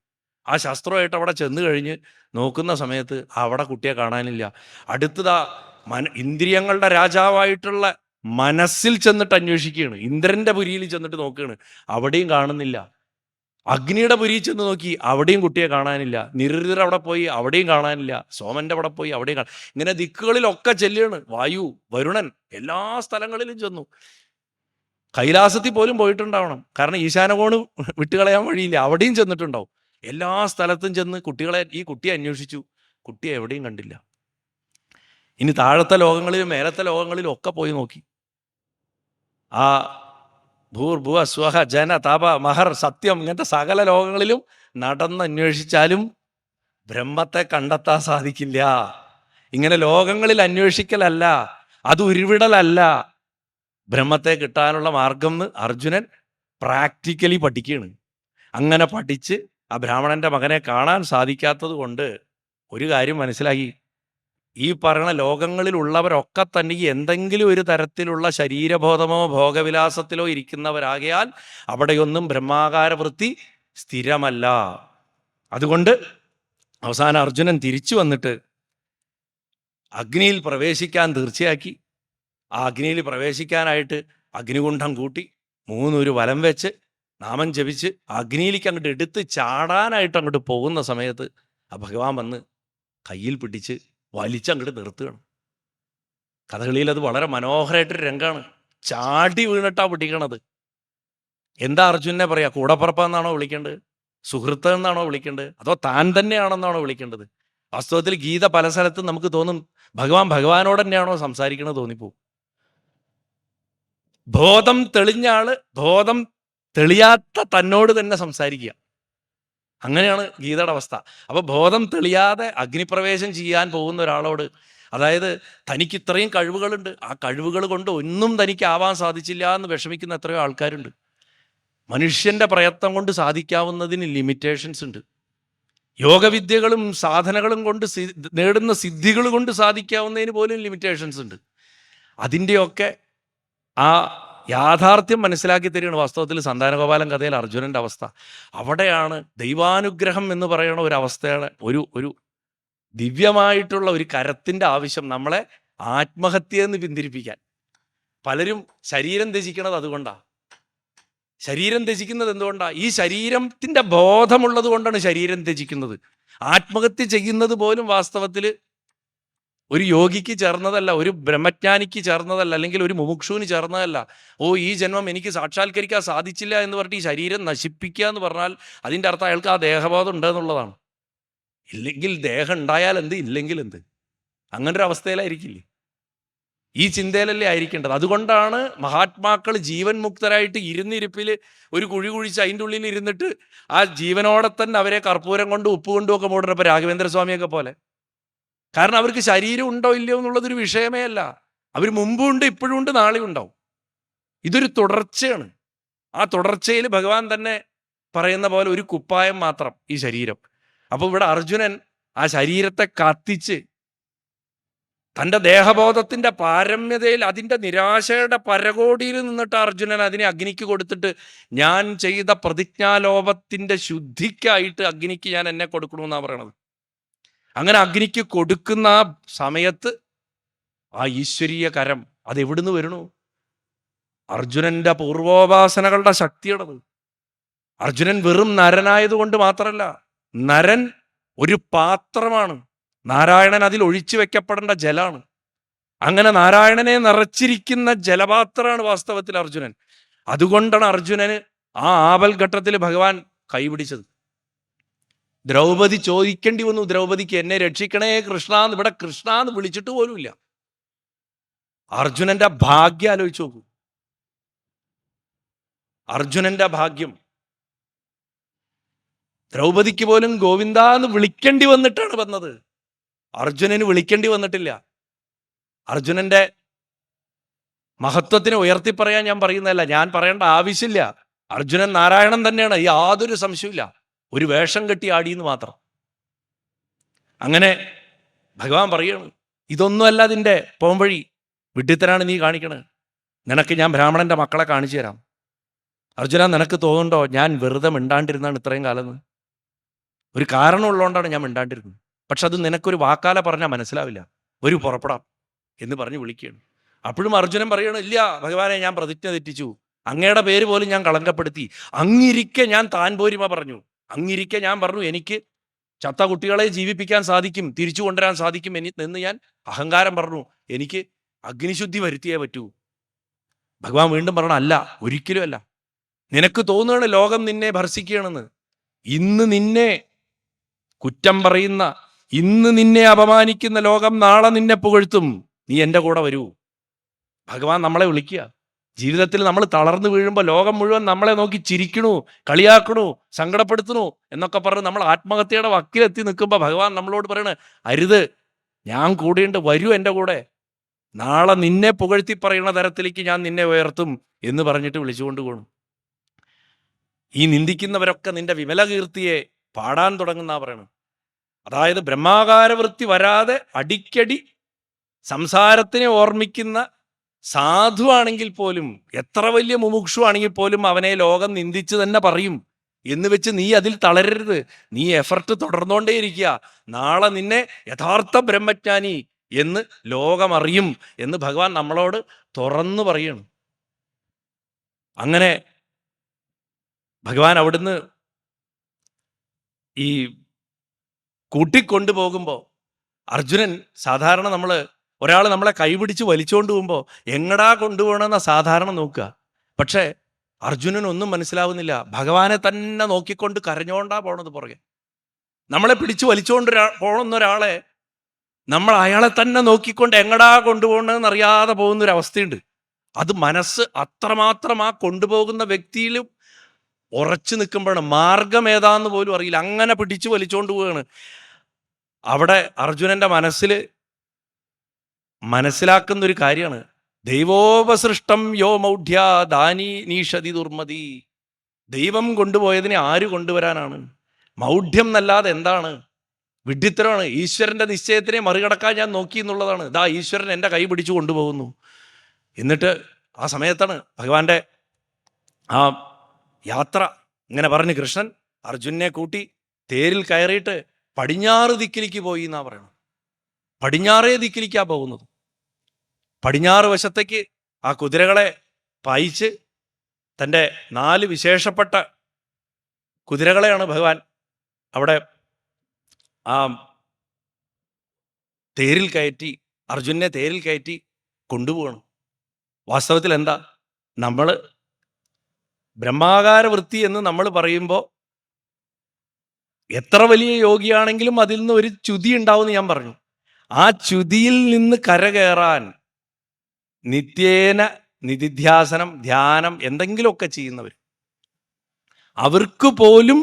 ആ ശസ്ത്രമായിട്ട് അവിടെ ചെന്ന് കഴിഞ്ഞ് നോക്കുന്ന സമയത്ത് അവിടെ കുട്ടിയെ കാണാനില്ല. അടുത്തതാ ഇന്ദ്രിയങ്ങളുടെ രാജാവായിട്ടുള്ള മനസ്സിൽ ചെന്നിട്ട് അന്വേഷിക്കുകയാണ്. ഇന്ദ്രൻ്റെ പുരിയിൽ ചെന്നിട്ട് നോക്കുകയാണ്, അവിടെയും കാണുന്നില്ല. അഗ്നിയുടെ പുരിയിൽ ചെന്ന് നോക്കി, അവിടെയും കുട്ടിയെ കാണാനില്ല. നിരുദ്ധർ അവിടെ പോയി, അവിടെയും കാണാനില്ല. സോമൻ്റെ അവിടെ പോയി, അവിടെയും ഇങ്ങനെ ദിക്കുകളിലൊക്കെ ചെല്ലുകയാണ്. വായു, വരുണൻ, എല്ലാ സ്ഥലങ്ങളിലും ചെന്നു. കൈലാസത്തിൽ പോലും പോയിട്ടുണ്ടാവണം, കാരണം ഈശാനകോണ് വിട്ടുകളയാൻ വഴിയില്ല, അവിടെയും ചെന്നിട്ടുണ്ടാവും. എല്ലാ സ്ഥലത്തും ചെന്ന് ഈ കുട്ടിയെ അന്വേഷിച്ചു. കുട്ടിയെ എവിടെയും കണ്ടില്ല. ഇനി താഴത്തെ ലോകങ്ങളിലും മേലത്തെ ലോകങ്ങളിലും ഒക്കെ പോയി നോക്കി. ആ ഭൂർഭുവ സ്വഹ ജന തപ മഹർ സത്യം ഇങ്ങനത്തെ സകല ലോകങ്ങളിലും നടന്നന്വേഷിച്ചാലും ബ്രഹ്മത്തെ കണ്ടെത്താൻ സാധിക്കില്ല. ഇങ്ങനെ ലോകങ്ങളിൽ അന്വേഷിക്കലല്ല, അത് ഉരുവിടലല്ല ബ്രഹ്മത്തെ കിട്ടാനുള്ള മാർഗം എന്ന് അർജുനൻ പ്രാക്ടിക്കലി പഠിക്കുകയാണ്. അങ്ങനെ പഠിച്ച് ആ ബ്രാഹ്മണൻ്റെ മകനെ കാണാൻ സാധിക്കാത്തത് കൊണ്ട് ഒരു കാര്യം മനസ്സിലാക്കി. ഈ പറയുന്ന ലോകങ്ങളിലുള്ളവരൊക്കെ തന്നെ എന്തെങ്കിലും ഒരു തരത്തിലുള്ള ശരീരബോധമോ ഭോഗവിലാസത്തിലോ ഇരിക്കുന്നവരാകയാൽ അവിടെയൊന്നും ബ്രഹ്മാകാര വൃത്തി സ്ഥിരമല്ല. അതുകൊണ്ട് അവസാനം അർജുനൻ തിരിച്ചു വന്നിട്ട് അഗ്നിയിൽ പ്രവേശിക്കാൻ തീർച്ചയാക്കി. ആ അഗ്നിയിൽ പ്രവേശിക്കാനായിട്ട് അഗ്നികുണ്ഠം കൂട്ടി 3 വലം വെച്ച് നാമം ജപിച്ച് അഗ്നിയിലേക്ക് അങ്ങോട്ട് എടുത്ത് ചാടാനായിട്ട് അങ്ങോട്ട് പോകുന്ന സമയത്ത് ആ ഭഗവാൻ വന്ന് കയ്യിൽ പിടിച്ച് വലിച്ചങ്ങോട്ട് നിർത്തുകയാണ്. കഥകളിയിൽ അത് വളരെ മനോഹരമായിട്ടൊരു രംഗമാണ്. ചാടി വീണിട്ടാ പിടിക്കണത്. എന്താ അർജുനെ പറയാ? കൂടപ്പുറപ്പെന്നാണോ വിളിക്കേണ്ടത്? സുഹൃത്ത് എന്നാണോ വിളിക്കേണ്ടത്? അതോ താൻ തന്നെയാണെന്നാണോ വിളിക്കേണ്ടത്? വാസ്തവത്തിൽ ഗീത പല സ്ഥലത്തും നമുക്ക് തോന്നും ഭഗവാനോട് തന്നെയാണോ സംസാരിക്കണത് തോന്നിപ്പോവും. ബോധം തെളിഞ്ഞ ആള് ബോധം തെളിയാത്ത തന്നോട് തന്നെ സംസാരിക്കുക, അങ്ങനെയാണ് ഗീതയുടെ അവസ്ഥ. അപ്പോൾ ബോധം തെളിയാതെ അഗ്നിപ്രവേശം ചെയ്യാൻ പോകുന്ന ഒരാളോട്, അതായത് തനിക്ക് ഇത്രയും കഴിവുകളുണ്ട്, ആ കഴിവുകൾ കൊണ്ട് ഒന്നും തനിക്ക് ആവാൻ സാധിച്ചില്ല എന്ന് വിഷമിക്കുന്ന എത്രയോ ആൾക്കാരുണ്ട്. മനുഷ്യൻ്റെ പ്രയത്നം കൊണ്ട് സാധിക്കാവുന്നതിന് ലിമിറ്റേഷൻസ് ഉണ്ട്. യോഗവിദ്യകളും സാധനകളും കൊണ്ട് നേടുന്ന സിദ്ധികൾ കൊണ്ട് സാധിക്കാവുന്നതിന് പോലും ലിമിറ്റേഷൻസ് ഉണ്ട്. അതിൻ്റെയൊക്കെ ആ യാഥാർത്ഥ്യം മനസ്സിലാക്കി തരികയാണ് വാസ്തവത്തിൽ സന്താനഗോപാലൻ കഥയിൽ അർജുനൻ്റെ അവസ്ഥ. അവിടെയാണ് ദൈവാനുഗ്രഹം എന്ന് പറയുന്ന ഒരവസ്ഥയുടെ ഒരു ദിവ്യമായിട്ടുള്ള ഒരു കരത്തിൻ്റെ ആവശ്യം, നമ്മളെ ആത്മഹത്യയെന്ന് പിന്തിരിപ്പിക്കാൻ. പലരും ശരീരം ത്യജിക്കണത് അതുകൊണ്ടാണ്. ശരീരം ത്യജിക്കുന്നത് എന്തുകൊണ്ടാണ്? ഈ ശരീരത്തിൻ്റെ ബോധമുള്ളത് കൊണ്ടാണ് ശരീരം ത്യജിക്കുന്നത്. ആത്മഹത്യ ചെയ്യുന്നത് പോലും വാസ്തവത്തിൽ ഒരു യോഗിക്ക് ചേർന്നതല്ല, ഒരു ബ്രഹ്മജ്ഞാനിക്ക് ചേർന്നതല്ല, അല്ലെങ്കിൽ ഒരു മുമുക്ഷുവിന് ചേർന്നതല്ല. ഈ ജന്മം എനിക്ക് സാക്ഷാത്കരിക്കാൻ സാധിച്ചില്ല എന്ന് പറഞ്ഞിട്ട് ഈ ശരീരം നശിപ്പിക്കുക എന്ന് പറഞ്ഞാൽ അതിൻ്റെ അർത്ഥം അയാൾക്ക് ആ ദേഹബോധം ഉണ്ട് എന്നുള്ളതാണ്. ഇല്ലെങ്കിൽ ദേഹം ഉണ്ടായാൽ എന്ത്, ഇല്ലെങ്കിൽ എന്ത്, അങ്ങനൊരു അവസ്ഥയിലായിരിക്കില്ലേ? ഈ ചിന്തയിലല്ലേ ആയിരിക്കേണ്ടത്. അതുകൊണ്ടാണ് മഹാത്മാക്കൾ ജീവൻ മുക്തരായിട്ട് ഇരുന്നിരിപ്പിൽ ഒരു കുഴി കുഴിച്ച് അതിൻ്റെ ഉള്ളിൽ ഇരുന്നിട്ട് ആ ജീവനോടെ തന്നെ അവരെ കർപ്പൂരം കൊണ്ട് ഉപ്പ് കൊണ്ടും ഒക്കെ മൂടുന്നപ്പോൾ രാഘവേന്ദ്ര സ്വാമിയൊക്കെ പോലെ. കാരണം അവർക്ക് ശരീരം ഉണ്ടോ ഇല്ലയോ എന്നുള്ളതൊരു വിഷയമേ അല്ല. അവർ മുമ്പും ഉണ്ട്, ഇപ്പോഴും ഉണ്ട്, നാളെയും ഉണ്ടാവും. ഇതൊരു തുടർച്ചയാണ്. ആ തുടർച്ചയിൽ ഭഗവാൻ തന്നെ പറയുന്ന പോലെ ഒരു കുപ്പായം മാത്രം ഈ ശരീരം. അപ്പോൾ ഇവിടെ അർജുനൻ ആ ശരീരത്തെ കത്തിച്ച് തൻ്റെ ദേഹബോധത്തിൻ്റെ പാരമ്യതയിൽ അതിൻ്റെ നിരാശയുടെ പരകോടിയിൽ നിന്നിട്ട് അർജുനൻ അതിനെ അഗ്നിക്ക് കൊടുത്തിട്ട്, ഞാൻ ചെയ്ത പ്രതിജ്ഞാലോപത്തിൻ്റെ ശുദ്ധിക്കായിട്ട് അഗ്നിക്ക് ഞാൻ എന്നെ കൊടുക്കണമെന്നാണ് പറയണത്. അങ്ങനെ അഗ്നിക്ക് കൊടുക്കുന്ന ആ സമയത്ത് ആ ഈശ്വരീയ കരം അതെവിടുന്ന് വരണു? അർജുനന്റെ പൂർവോപാസനകളുടെ ശക്തിയാണത്. അർജുനൻ വെറും നരനായതുകൊണ്ട് മാത്രമല്ല, നരൻ ഒരു പാത്രമാണ്, നാരായണൻ അതിൽ ഒഴിച്ചു വെക്കപ്പെടേണ്ട ജലാണ്. അങ്ങനെ നാരായണനെ നിറച്ചിരിക്കുന്ന ജലപാത്രമാണ് വാസ്തവത്തിൽ അർജുനൻ. അതുകൊണ്ടാണ് അർജുനന് ആ ആപൽഘട്ടത്തിൽ ഭഗവാൻ കൈപിടിച്ചത്. ദ്രൗപദി ചോദിക്കേണ്ടി വന്നു, ദ്രൗപദിക്ക് എന്നെ രക്ഷിക്കണേ കൃഷ്ണ എന്ന്. ഇവിടെ കൃഷ്ണ എന്ന് വിളിച്ചിട്ട് പോലുമില്ല. അർജുനന്റെ ഭാഗ്യം ആലോചിച്ച് നോക്കൂ. അർജുനന്റെ ഭാഗ്യം. ദ്രൗപദിക്ക് പോലും ഗോവിന്ദ എന്ന് വിളിക്കേണ്ടി വന്നിട്ടാണ് വന്നത്. അർജുനന് വിളിക്കേണ്ടി വന്നിട്ടില്ല. അർജുനന്റെ മഹത്വത്തിനെ ഉയർത്തിപ്പറയാൻ ഞാൻ പറയുന്നതല്ല, ഞാൻ പറയേണ്ട ആവശ്യമില്ല. അർജുനൻ നാരായണൻ തന്നെയാണ്, യാതൊരു സംശയമില്ല. ഒരു വേഷം കെട്ടി ആടിയെന്ന് മാത്രം. അങ്ങനെ ഭഗവാൻ പറയാണ്, ഇതൊന്നുമല്ല അതിൻ്റെ പോംവഴി, വിഡ്ഢിത്തരാണ് നീ കാണിക്കണത്. നിനക്ക് ഞാൻ ബ്രാഹ്മണന്റെ മക്കളെ കാണിച്ചു തരാം. അർജുന, നിനക്ക് തോന്നുന്നുണ്ടോ ഞാൻ വെറുതെ മിണ്ടാണ്ടിരുന്നാണ് ഇത്രയും കാലം? ഒരു കാരണമുള്ളതുകൊണ്ടാണ് ഞാൻ മിണ്ടാണ്ടിരുന്നത്. പക്ഷെ അത് നിനക്കൊരു വാക്കാല പറഞ്ഞാൽ മനസ്സിലാവില്ല. ഒരു പുറപ്പെടാം എന്ന് പറഞ്ഞ് വിളിക്കുകയാണ്. അപ്പോഴും അർജുനൻ പറയണം, ഇല്ല ഭഗവാനെ, ഞാൻ പ്രതിജ്ഞ തെറ്റിച്ചു, അങ്ങയുടെ പേര് പോലും ഞാൻ കളങ്കപ്പെടുത്തി. അങ്ങിരിക്കെ ഞാൻ താൻ പോരിമ പറഞ്ഞു. അങ്ങിരിക്കെ ഞാൻ പറഞ്ഞു എനിക്ക് ചത്ത കുട്ടികളെ ജീവിപ്പിക്കാൻ സാധിക്കും, തിരിച്ചു കൊണ്ടുവരാൻ സാധിക്കും എന്ന് ഞാൻ അഹങ്കാരം പറഞ്ഞു. എനിക്ക് അഗ്നിശുദ്ധി വരുത്തിയേ പറ്റൂ. ഭഗവാൻ വീണ്ടും പറഞ്ഞു, അല്ല, ഒരിക്കലും അല്ല. നിനക്ക് തോന്നുകയാണ് ലോകം നിന്നെ ഭർഷിക്കുകയാണെന്ന്. ഇന്ന് നിന്നെ കുറ്റം പറയുന്ന, ഇന്ന് നിന്നെ അപമാനിക്കുന്ന ലോകം നാളെ നിന്നെ പുകഴ്ത്തും. നീ എൻ്റെ കൂടെ വരൂ. ഭഗവാൻ നമ്മളെ വിളിക്കുക. ജീവിതത്തിൽ നമ്മൾ തളർന്നു വീഴുമ്പോൾ ലോകം മുഴുവൻ നമ്മളെ നോക്കി ചിരിക്കണു, കളിയാക്കണു, സങ്കടപ്പെടുത്തണു എന്നൊക്കെ പറഞ്ഞ് നമ്മൾ ആത്മഹത്യയുടെ വക്കിലെത്തി നിൽക്കുമ്പോൾ ഭഗവാൻ നമ്മളോട് പറയണ, അരുത്, ഞാൻ കൂടെയുണ്ട്, വരൂ എൻ്റെ കൂടെ. നാളെ നിന്നെ പുകഴ്ത്തി പറയുന്ന തരത്തിലേക്ക് ഞാൻ നിന്നെ ഉയർത്തും എന്ന് പറഞ്ഞിട്ട് വിളിച്ചുകൊണ്ട് പോകണം. ഈ നിന്ദിക്കുന്നവരൊക്കെ നിന്റെ വിമല കീർത്തിയെ പാടാൻ തുടങ്ങുന്ന പറയണം. അതായത് ബ്രഹ്മാകാരവൃത്തി വരാതെ അടിക്കടി സംസാരത്തിനെ ഓർമ്മിക്കുന്ന സാധുവാണെങ്കിൽ പോലും, എത്ര വലിയ മുമുക്ഷു ആണെങ്കിൽ പോലും അവനെ ലോകം നിന്ദിച്ച് തന്നെ പറയും എന്ന് വെച്ച് നീ അതിൽ തളരരുത്. നീ എഫർട്ട് തുടർന്നുകൊണ്ടേയിരിക്കുക. നാളെ നിന്നെ യഥാർത്ഥ ബ്രഹ്മജ്ഞാനി എന്ന് ലോകം അറിയും എന്ന് ഭഗവാൻ നമ്മളോട് തുറന്നു പറയണം. അങ്ങനെ ഭഗവാൻ അവിടുന്ന് ഈ കൂട്ടിക്കൊണ്ടുപോകുമ്പോൾ അർജുനൻ, സാധാരണ ഒരാൾ നമ്മളെ കൈപിടിച്ച് വലിച്ചുകൊണ്ട് പോകുമ്പോൾ എങ്ങടാ കൊണ്ടുപോകണമെന്ന സാധാരണ നോക്കുക. പക്ഷേ അർജുനൻ ഒന്നും മനസ്സിലാവുന്നില്ല. ഭഗവാനെ തന്നെ നോക്കിക്കൊണ്ട് കരഞ്ഞോണ്ടാ പോണത് പുറകെ. നമ്മളെ പിടിച്ച് വലിച്ചുകൊണ്ട് പോകുന്ന ഒരാളെ നമ്മൾ അയാളെ തന്നെ നോക്കിക്കൊണ്ട് എങ്ങടാ കൊണ്ടുപോകണമെന്ന് അറിയാതെ പോകുന്നൊരവസ്ഥയുണ്ട്. അത് മനസ്സ് അത്രമാത്രം ആ കൊണ്ടുപോകുന്ന വ്യക്തിയിലും ഉറച്ചു നിൽക്കുമ്പോഴാണ്. മാർഗം ഏതാന്ന് പോലും അറിയില്ല, അങ്ങനെ പിടിച്ചു വലിച്ചുകൊണ്ട് പോവുകയാണ്. അവിടെ അർജുനന്റെ മനസ്സിൽ മനസ്സിലാക്കുന്നൊരു കാര്യമാണ്, ദൈവോപസൃഷ്ടം യോ മൗഢ്യ ദാനി നീഷതി ദുർമതി. ദൈവം കൊണ്ടുപോയതിനെ ആര് കൊണ്ടുവരാനാണ്? മൗഢ്യം എന്നല്ലാതെ എന്താണ്? വിഡ്ഢിത്തരമാണ്. ഈശ്വരൻ്റെ നിശ്ചയത്തിനെ മറികടക്കാൻ ഞാൻ നോക്കി എന്നുള്ളതാണ്. ഇതാ ഈശ്വരൻ എൻ്റെ കൈ പിടിച്ചു കൊണ്ടുപോകുന്നു. എന്നിട്ട് ആ സമയത്താണ് ഭഗവാന്റെ ആ യാത്ര. ഇങ്ങനെ പറഞ്ഞ് കൃഷ്ണൻ അർജുനെ കൂട്ടി തേരിൽ കയറിയിട്ട് പടിഞ്ഞാറ് ദിക്കിലേക്ക് പോയി എന്നാ പറയണം. പടിഞ്ഞാറേ ദിക്കിലേക്കാ പോകുന്നത്. പടിഞ്ഞാറ് വശത്തേക്ക് ആ കുതിരകളെ പായിച്ച് തൻ്റെ 4 വിശേഷപ്പെട്ട കുതിരകളെയാണ് ഭഗവാൻ അവിടെ ആ തേരിൽ കയറ്റി, അർജുനെ തേരിൽ കയറ്റി കൊണ്ടുപോകണം. വാസ്തവത്തിൽ എന്താ, നമ്മൾ ബ്രഹ്മാകാര വൃത്തി എന്ന് നമ്മൾ പറയുമ്പോൾ എത്ര വലിയ യോഗിയാണെങ്കിലും അതിൽ നിന്ന് ഒരു ച്യുതി ഉണ്ടാവുമെന്ന് ഞാൻ പറഞ്ഞു. ആ ച്യുതിയിൽ നിന്ന് കരകയറാൻ നിത്യേന നിധിധ്യാസനം, ധ്യാനം എന്തെങ്കിലുമൊക്കെ ചെയ്യുന്നവർ, അവർക്ക് പോലും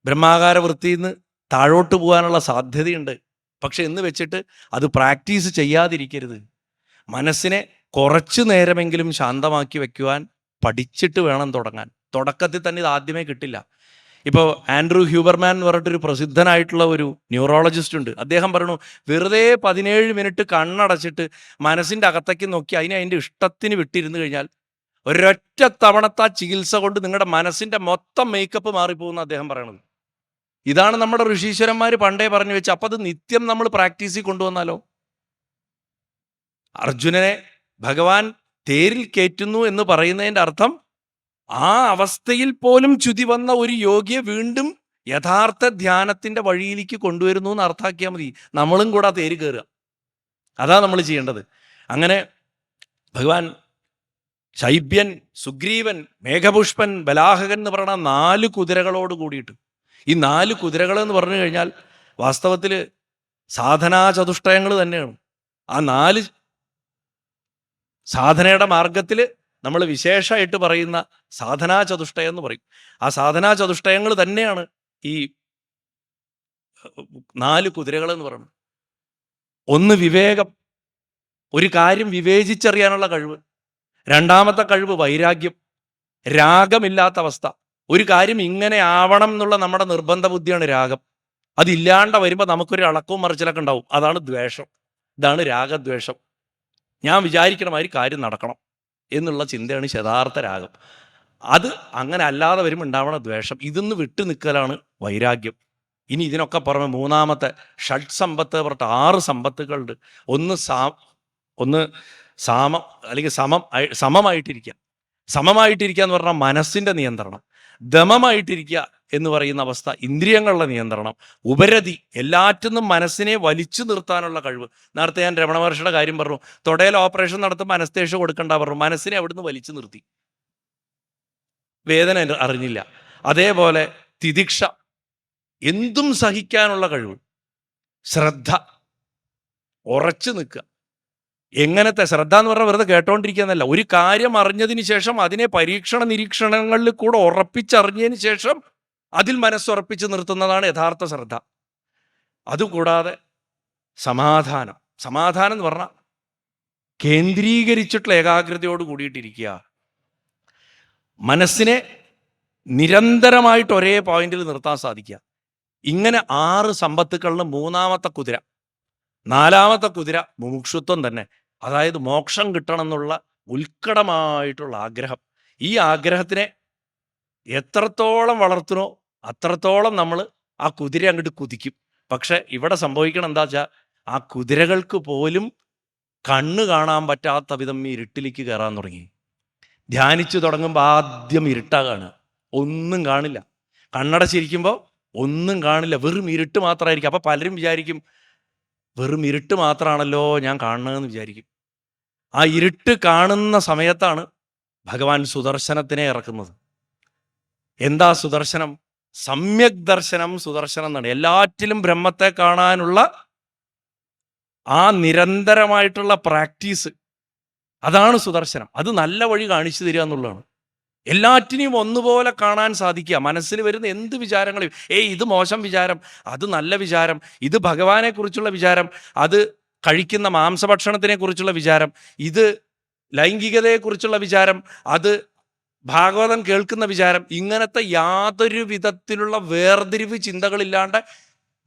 ബ്രഹ്മാകാര വൃത്തിയിൽ നിന്ന് താഴോട്ട് പോകാനുള്ള സാധ്യതയുണ്ട്. പക്ഷെ എന്ന് വെച്ചിട്ട് അത് പ്രാക്ടീസ് ചെയ്യാതിരിക്കരുത്. മനസ്സിനെ കുറച്ചു നേരമെങ്കിലും ശാന്തമാക്കി വെക്കുവാൻ പഠിച്ചിട്ട് വേണം തുടങ്ങാൻ. തുടക്കത്തിൽ തന്നെ ഇത് ആദ്യമേ കിട്ടില്ല. ഇപ്പോൾ ആൻഡ്രൂ ഹ്യൂബർമാൻ എന്ന് പറഞ്ഞിട്ടൊരു പ്രസിദ്ധനായിട്ടുള്ള ഒരു ന്യൂറോളജിസ്റ്റ് ഉണ്ട്. അദ്ദേഹം പറഞ്ഞു, വെറുതെ 17 മിനിറ്റ് കണ്ണടച്ചിട്ട് മനസ്സിൻ്റെ അകത്തേക്ക് നോക്കി അതിൻ്റെ ഇഷ്ടത്തിന് വിട്ടിരുന്നു കഴിഞ്ഞാൽ ഒരൊറ്റ തവണത്തെ ചികിത്സ കൊണ്ട് നിങ്ങളുടെ മനസ്സിൻ്റെ മൊത്തം മേക്കപ്പ് മാറിപ്പോകുന്ന അദ്ദേഹം പറയണത്. ഇതാണ് നമ്മുടെ ഋഷീശ്വരന്മാർ പണ്ടേ പറഞ്ഞു വെച്ച്. അപ്പം അത് നിത്യം നമ്മൾ പ്രാക്ടീസിൽ കൊണ്ടുവന്നാലോ? അർജുനനെ ഭഗവാൻ തേരിൽ കയറ്റുന്നു എന്ന് പറയുന്നതിൻ്റെ അർത്ഥം ആ അവസ്ഥയിൽ പോലും ച്യുതി വന്ന ഒരു യോഗിയെ വീണ്ടും യഥാർത്ഥ ധ്യാനത്തിൻ്റെ വഴിയിലേക്ക് കൊണ്ടുവരുന്നു എന്ന് അർത്ഥാക്കിയാൽ മതി. നമ്മളും കൂടെ തേര് കയറുക. അതാ നമ്മൾ ചെയ്യേണ്ടത്. അങ്ങനെ ഭഗവാൻ ശൈബ്യൻ, സുഗ്രീവൻ, മേഘപുഷ്പൻ, ബലാഹകൻ എന്ന് പറയുന്ന 4 കുതിരകളോട് കൂടിയിട്ട്, ഈ 4 കുതിരകൾ എന്ന് പറഞ്ഞു കഴിഞ്ഞാൽ വാസ്തവത്തിൽ സാധനാചതുഷ്ടയങ്ങൾ തന്നെയാണ്. ആ 4 സാധനയുടെ മാർഗത്തിൽ നമ്മൾ വിശേഷമായിട്ട് പറയുന്ന സാധനാചതുഷ്ടയം എന്ന് പറയും. ആ സാധനാചതുഷ്ടയങ്ങൾ തന്നെയാണ് ഈ 4 കുതിരകൾ എന്ന് പറയുന്നത്. ഒന്ന് വിവേകം, ഒരു കാര്യം വിവേചിച്ചറിയാനുള്ള കഴിവ്. രണ്ടാമത്തെ കഴിവ് വൈരാഗ്യം, രാഗമില്ലാത്ത അവസ്ഥ. ഒരു കാര്യം ഇങ്ങനെ ആവണം എന്നുള്ള നമ്മുടെ നിർബന്ധ ബുദ്ധിയാണ് രാഗം. അതില്ലാണ്ട് വരുമ്പോൾ നമുക്കൊരു അളക്കവും മറിച്ചിലൊക്കെ ഉണ്ടാവും. അതാണ് ദ്വേഷം. ഇതാണ് രാഗദ്വേഷം. ഞാൻ വിചാരിക്കണ മാതിരി കാര്യം നടക്കണം എന്നുള്ള ചിന്തയാണ് യഥാർത്ഥ രാഗം. അത് അങ്ങനെ അല്ലാതെ വരുമ്പോൾ ഉണ്ടാവണ ദ്വേഷം. ഇതിന്ന് വിട്ടു നിൽക്കലാണ് വൈരാഗ്യം. ഇനി ഇതിനൊക്കെ പുറമെ മൂന്നാമത്തെ ഷഡ് സമ്പത്ത് പറഞ്ഞിട്ട് 6 സമ്പത്തുകളുണ്ട്. ഒന്ന് സാമം അല്ലെങ്കിൽ സമമായിട്ടിരിക്കുക. സമമായിട്ടിരിക്കുക എന്ന് പറഞ്ഞാൽ മനസ്സിൻ്റെ നിയന്ത്രണം. ദമമായിട്ടിരിക്കുക എന്ന് പറയുന്ന അവസ്ഥ ഇന്ദ്രിയങ്ങളുടെ നിയന്ത്രണം. ഉപരതി, എല്ലാറ്റിനും മനസ്സിനെ വലിച്ചു നിർത്താനുള്ള കഴിവ്. നേരത്തെ ഞാൻ രമണ മഹർഷിയുടെ കാര്യം പറഞ്ഞു. തൊടയിൽ ഓപ്പറേഷൻ നടത്തുമ്പോൾ അനസ്തേഷ്യ കൊടുക്കണ്ട പറഞ്ഞു. മനസ്സിനെ അവിടുന്ന് വലിച്ചു നിർത്തി, വേദന അറിഞ്ഞില്ല. അതേപോലെ തിതിക്ഷ, എന്തും സഹിക്കാനുള്ള കഴിവ്. ശ്രദ്ധ, ഉറച്ചു നിൽക്കുക. എങ്ങനത്തെ ശ്രദ്ധ എന്ന് പറഞ്ഞാൽ വെറുതെ കേട്ടോണ്ടിരിക്കുക എന്നല്ല. ഒരു കാര്യം അറിഞ്ഞതിന് ശേഷം അതിനെ പരീക്ഷണ നിരീക്ഷണങ്ങളിൽ കൂടെ ഉറപ്പിച്ചറിഞ്ഞതിന് ശേഷം അതിൽ മനസ്സുറപ്പിച്ച് നിർത്തുന്നതാണ് യഥാർത്ഥ ശ്രദ്ധ. അതുകൂടാതെ സമാധാനം. സമാധാനം എന്ന് പറഞ്ഞാൽ കേന്ദ്രീകരിച്ചിട്ടുള്ള ഏകാഗ്രതയോട് കൂടിയിട്ടിരിക്കുക. മനസ്സിനെ നിരന്തരമായിട്ട് ഒരേ പോയിന്റിൽ നിർത്താൻ സാധിക്കുക. ഇങ്ങനെ 6 സമ്പത്തുകളിൽ മൂന്നാമത്തെ കുതിര, 4ാമത്തെ കുതിര മുമുക്ഷുത്വം തന്നെ. അതായത് മോക്ഷം കിട്ടണം എന്നുള്ള ഉത്കടമായിട്ടുള്ള ആഗ്രഹം. ഈ ആഗ്രഹത്തിനെ എത്രത്തോളം വളർത്തുന്നോ അത്രത്തോളം നമ്മൾ ആ കുതിര അങ്ങോട്ട് കുതിക്കും. പക്ഷെ ഇവിടെ സംഭവിക്കണം എന്താ വെച്ചാൽ ആ കുതിരകൾക്ക് പോലും കണ്ണ് കാണാൻ പറ്റാത്ത വിധം ഈ ഇരുട്ടിലേക്ക് കയറാൻ തുടങ്ങി. ധ്യാനിച്ചു തുടങ്ങുമ്പോൾ ആദ്യം ഇരുട്ടാ കാണുക, ഒന്നും കാണില്ല. കണ്ണടച്ചിരിക്കുമ്പോൾ ഒന്നും കാണില്ല, വെറും ഇരുട്ട് മാത്രമായിരിക്കും. അപ്പം പലരും വിചാരിക്കും വെറും ഇരുട്ട് മാത്രമാണല്ലോ ഞാൻ കാണുന്നതെന്ന് വിചാരിക്കും. ആ ഇരുട്ട് കാണുന്ന സമയത്താണ് ഭഗവാൻ സുദർശനത്തിനെ ഇറക്കുന്നത്. എന്താ സുദർശനം? സമ്യക് ദർശനം സുദർശനം എന്നാണ്. എല്ലാറ്റിലും ബ്രഹ്മത്തെ കാണാനുള്ള ആ നിരന്തരമായിട്ടുള്ള പ്രാക്ടീസ്, അതാണ് സുദർശനം. അത് നല്ല വഴി കാണിച്ചു തരിക എന്നുള്ളതാണ്. എല്ലാറ്റിനെയും ഒന്നുപോലെ കാണാൻ സാധിക്കുക. മനസ്സിൽ വരുന്ന എന്ത് വിചാരങ്ങളും, ഇത് മോശം വിചാരം, അത് നല്ല വിചാരം, ഇത് ഭഗവാനെ കുറിച്ചുള്ള വിചാരം, അത് കഴിക്കുന്ന മാംസഭക്ഷണത്തിനെ കുറിച്ചുള്ള വിചാരം, ഇത് ലൈംഗികതയെക്കുറിച്ചുള്ള വിചാരം, അത് ഭാഗവതം കേൾക്കുന്ന വിചാരം ഇങ്ങനത്തെ യാതൊരു വിധത്തിലുള്ള വേർതിരിവ് ചിന്തകളില്ലാണ്ട്